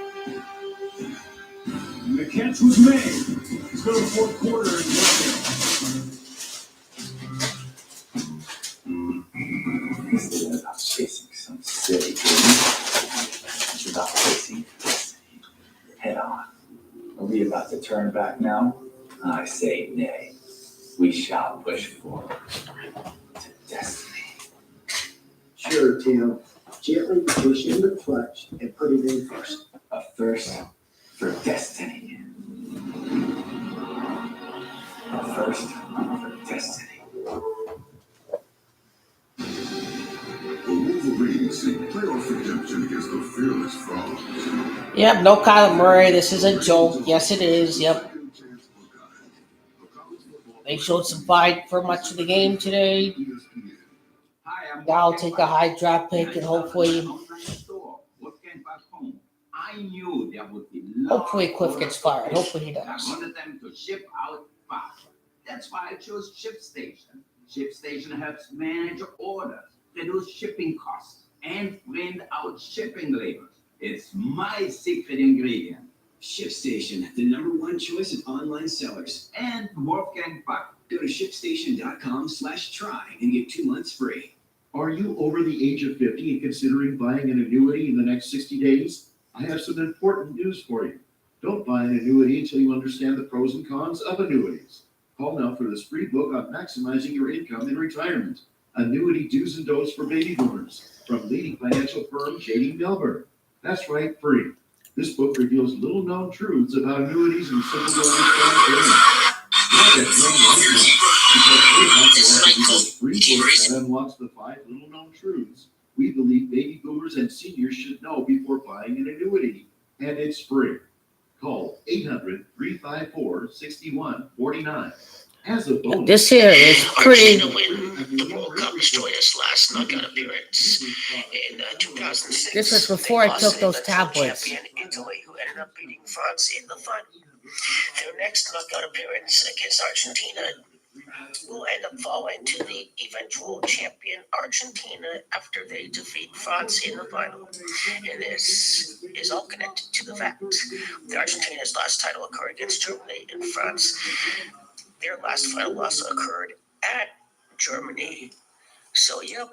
And the catch was made. Let's go to the fourth quarter and This isn't about chasing some silly game. It's about facing destiny head on. Are we about to turn back now? I say nay. We shall push forward to destiny. Sure, Tim. Gently push in the clutch and put it in first. A first for destiny. A first for destiny. The Wolverines seek playoff redemption against the fearless Frogs. Yep, no Kyler Murray. This is a joke. Yes, it is. Yep. They showed some fight for much of the game today. Now I'll take a high draft pick and hopefully Cliff gets fired. Hopefully he does. I wanted them to ship out fast. That's why I chose ShipStation. ShipStation helps manage orders, reduce shipping costs, and print out shipping labels. It's my secret ingredient. ShipStation, the #1 choice of online sellers. And Wolfgang Puck. Go to shipstation.com/try and get 2 months free. Are you over the age of 50 and considering buying an annuity in the next 60 days? I have some important news for you. Don't buy an annuity until you understand the pros and cons of annuities. Call now for this free book on maximizing your income in retirement. Annuity Do's and Don'ts for Baby Boomers from leading financial firm J.D. Melbourne. That's right, free. This book reveals little-known truths about annuities and simple to understand payments. Free book that unlocks the 5 little-known truths we believe baby boomers and seniors should know before buying an annuity. And it's free. Call 800-354-6149. As a bonus, This here is pretty. Argentina win the World Cup destroyed his last knockout appearance in 2006. This was They before I lost took to those eventual tablets. champion Italy, who ended up beating France in the final. Their next knockout appearance against Argentina will end up falling to the eventual champion Argentina after they defeat France in the final. And this is all connected to the fact that Argentina's last title occurred against Germany, and France, their last final loss occurred at Germany. So, yep,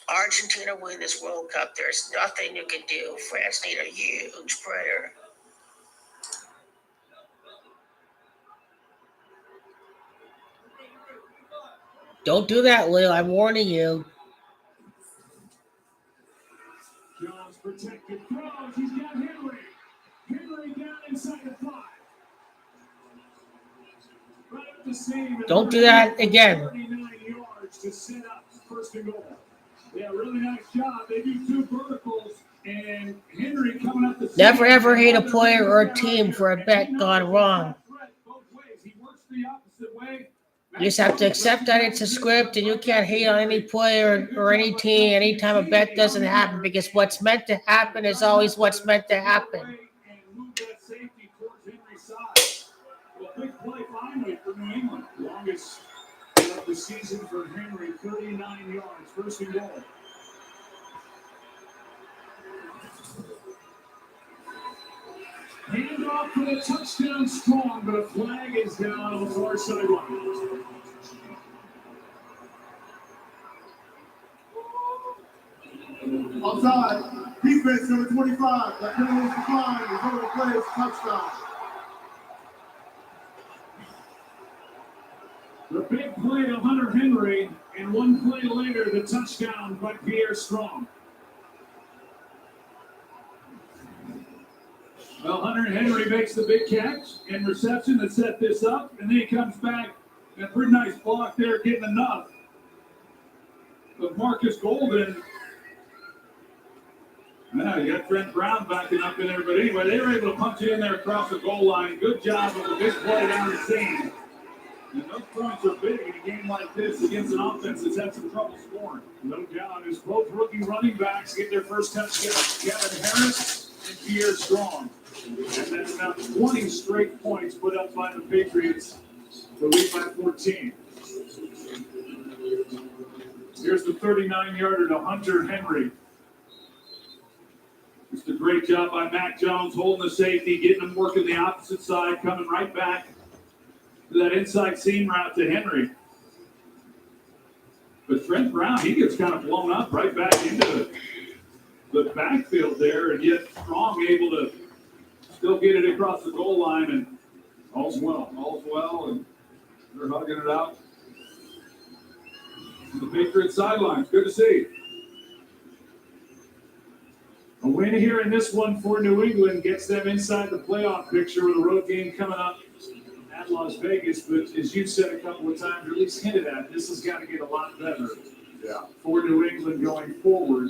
Argentina win this World Cup. There's nothing you can do. France need a huge prayer. Don't do that, Lou. I'm warning you. Jones protected, throws, he's got Henry. Henry down inside the 5. Right up the same. Don't do that again. 39 yards to set up first and goal. Yeah, really nice job. They do 2 verticals, and Henry coming up the same. Never ever hate a player or a team for a bet gone wrong. Both ways. He works the opposite way. You just have to accept that it's a script, and you can't hate on any player or any team anytime a bet doesn't happen, because what's meant to happen is always what's meant to happen. And move that safety towards Henry's side. Well, big play finally for New England. Longest of the season for Henry, 39 yards, first and goal. Hand off for the touchdown Strong, but a flag is down on the far sideline. Outside, defense number 25. That penalty is declined. The total play is touchdown. The big play to Hunter Henry, and 1 play later, the touchdown by Pierre Strong. Well, Hunter Henry makes the big catch and reception that set this up, and then he comes back and a pretty nice block there, getting enough. But Marcus Golden, you got Trent Brown backing up in there, but anyway, they were able to punch it in there across the goal line. Good job of the big play down the seam. And those points are big in a game like this against an offense that's had some trouble scoring. No doubt, as both rookie running backs get their first touchdown, Kevin Harris and Pierre Strong. And that's about 20 straight points put up by the Patriots to lead by 14. Here's the 39-yarder to Hunter Henry. Just a great job by Mac Jones holding the safety, getting him working the opposite side, coming right back to that inside seam route to Henry. But Trent Brown, he gets kind of blown up right back into the backfield there, and yet Strong able to still get it across the goal line, and all's well, and they're hugging it out. The Patriots sidelines, good to see. A win here in this one for New England gets them inside the playoff picture with a road game coming up at Las Vegas. But as you said a couple of times, or at least hinted at, this has got to get a lot better for New England going forward.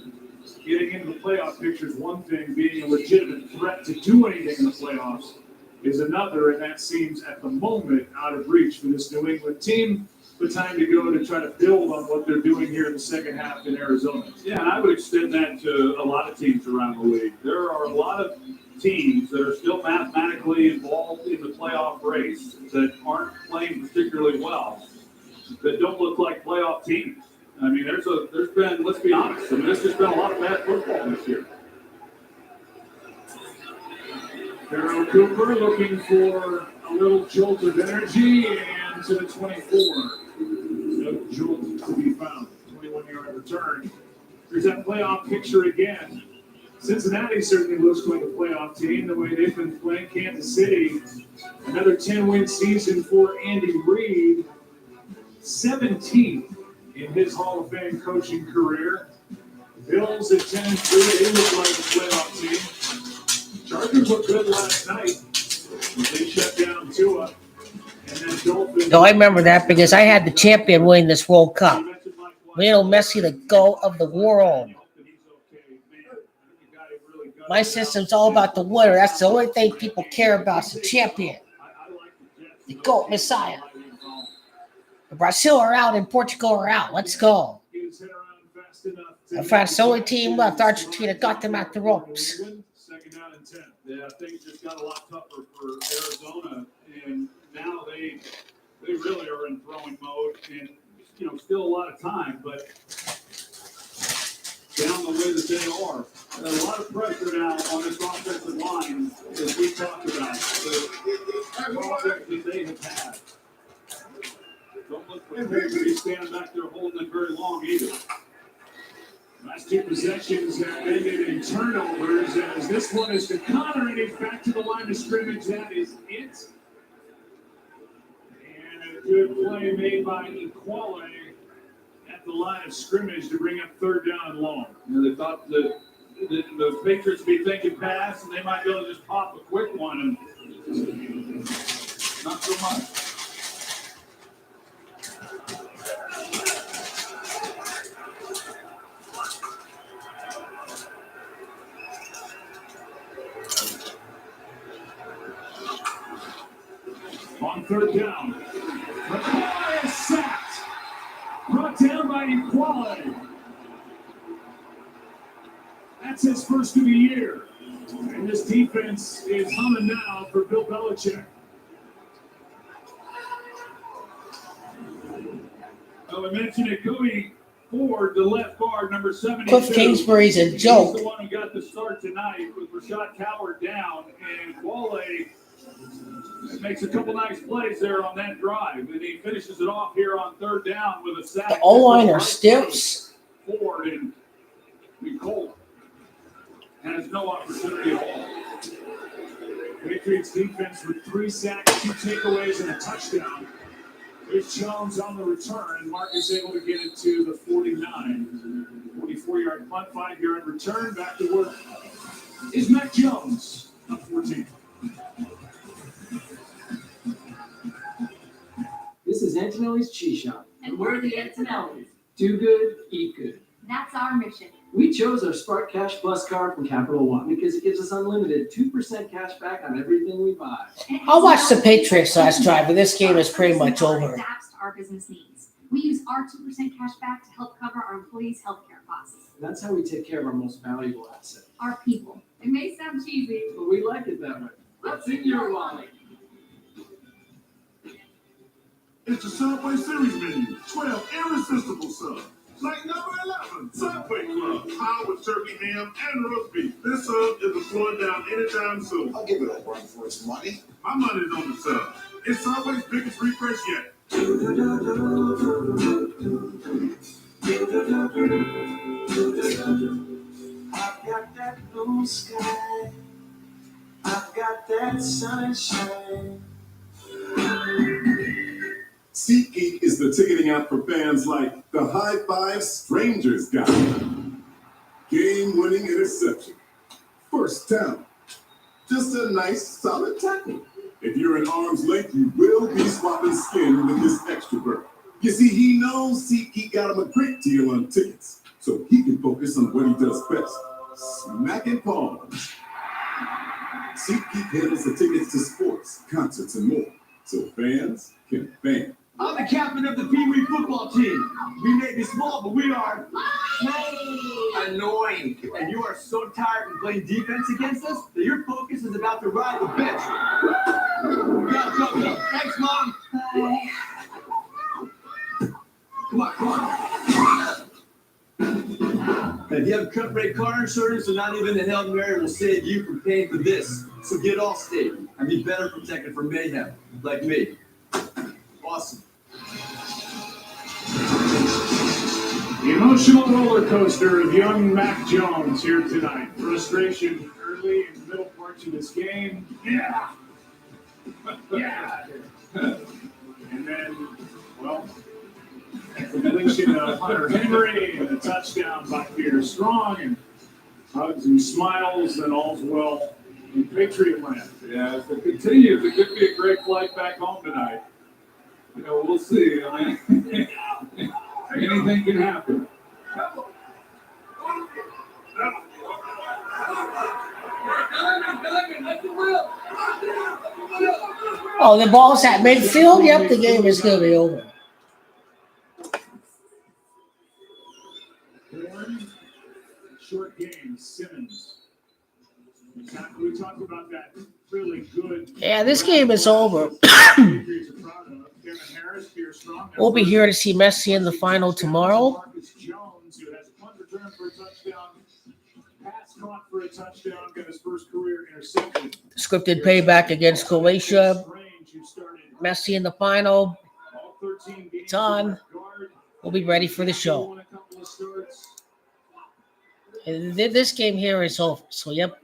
Getting into the playoff picture is one thing, being a legitimate threat to do anything in the playoffs is another, and that seems at the moment out of reach for this New England team. The time to go to try to build on what they're doing here in the second half in Arizona. Yeah, and I would extend that to a lot of teams around the league. There are a lot of teams that are still mathematically involved in the playoff race that aren't playing particularly well, that don't look like playoff teams. I mean, there's been, let's be honest, there's just been a lot of bad football this year. Darrell Cooper looking for a little jolt of energy, and to the 24. No jolt to be found. 21-yard return. There's that playoff picture again. Cincinnati certainly looks like a playoff team the way they've been playing. Kansas City, another 10-win season for Andy Reid. 17th in his Hall of Fame coaching career. Bills at 10-3. They look like a playoff team. Chargers looked good last night. They shut down Tua. No, I remember that because I had the champion win this World Cup. Lionel Messi, the GOAT of the world. My system's all about the winner. That's the only thing people care about. It's the champion. The GOAT Messiah. Brazil are out and Portugal are out. Let's go. Get his head around fast enough to That's the only team left. Argentina got them at the ropes. Second down and 10. Yeah, things just got a lot tougher for Arizona, and now they really are in throwing mode, and still a lot of time, but down the way that they are. A lot of pressure now on this offensive line, as we talked about. The offense that they have had. Don't look for them to be standing back there holding it very long either. Last two possessions have ended in turnovers, as this one is to Connor, and he's back to the line of scrimmage. That is it. And a good play made by Equale at the line of scrimmage to bring up third down and long. They thought that the Patriots would be thinking pass, and they might be able to just pop a quick one, and not so much. On third down, Equale is sacked. Brought down by Equale. That's his first of the year. And this defense is humming now for Bill Belichick. Well, we mentioned it, Cody Ford, the left guard, number 72. Cliff Kingsbury's a joke. He's the one who got the start tonight with Rashad Coward down, and Equale makes a couple nice plays there on that drive, and he finishes it off here on third down with a sack. The O-line are stiffs. Ford and Nicole has no opportunity at all. Patriots defense with 3 sacks, 2 takeaways, and a touchdown. There's Jones on the return, and Mark is able to get it to the 49. 44-yard punt, 5-yard return. Back to work is Mac Jones, up 14. This is Antonelli's Cheese Shop. And we're the Antonellis. Do good, eat good. That's our mission. We chose our Spark Cash Plus card from Capital One because it gives us unlimited 2% cash back on everything we buy. I'll watch the Patriots last drive, but this game is pretty much over. Adapts to our business needs. We use our 2% cash back to help cover our employees' healthcare costs. That's how we take care of our most valuable asset. Our people. It may sound cheesy, but we like it that way. What's in your wallet? It's the Subway Series menu. 12 irresistible subs. Like number 11, Subway Club. Powered with turkey, ham, and roast beef. This sub isn't slowing down anytime soon. I'll give it a run for its money. My money's on the sub. It's Subway's biggest refresh yet. I've got that blue sky. I've got that sunshine. SeatGeek is the ticketing app for fans like the High Five Strangers guy. Game-winning interception. First down. Just a nice, solid tackle. If you're in arm's length, you will be swapping skin with this extrovert. You see, he knows SeatGeek got him a great deal on tickets, so he can focus on what he does best, smacking palms. SeatGeek handles the tickets to sports, concerts, and more, so fans can fan. I'm the captain of the Pee Wee football team. We may be small, but we are annoying. And you are so tired of playing defense against us that your focus is about to ride the bench. Go. Thanks, Mom. Bye. Come on. And if you have cut rate car insurance, so not even the Hail Mary will save you from paying for this. So get Allstate and be better protected from mayhem, like me. Awesome. The emotional roller coaster of young Mac Jones here tonight. Frustration early in the middle parts of this game. Yeah. And then, well, the completion of Hunter Henry and a touchdown by Peter Strong, and hugs and smiles, and all's well in Patriot land. Yeah, if it continues, it could be a great flight back home tonight. We'll see. I mean, anything can happen. Oh, the ball's at midfield? Yep, the game is going to be over. short game, Simmons. Exactly. We talked about that really good. Yeah, this game is over. Patriots are proud of. Kevin Harris, Pierce Strong. We'll be here to see Messi in the final tomorrow. Marcus Jones, who has a punt return for a touchdown, pass caught for a touchdown, got his first career interception. Scripted payback against Croatia. Messi in the final. It's on. We'll be ready for the show. And this game here is over. So, yep.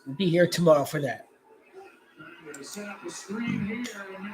We'll be here tomorrow for that. Set up a screen here, and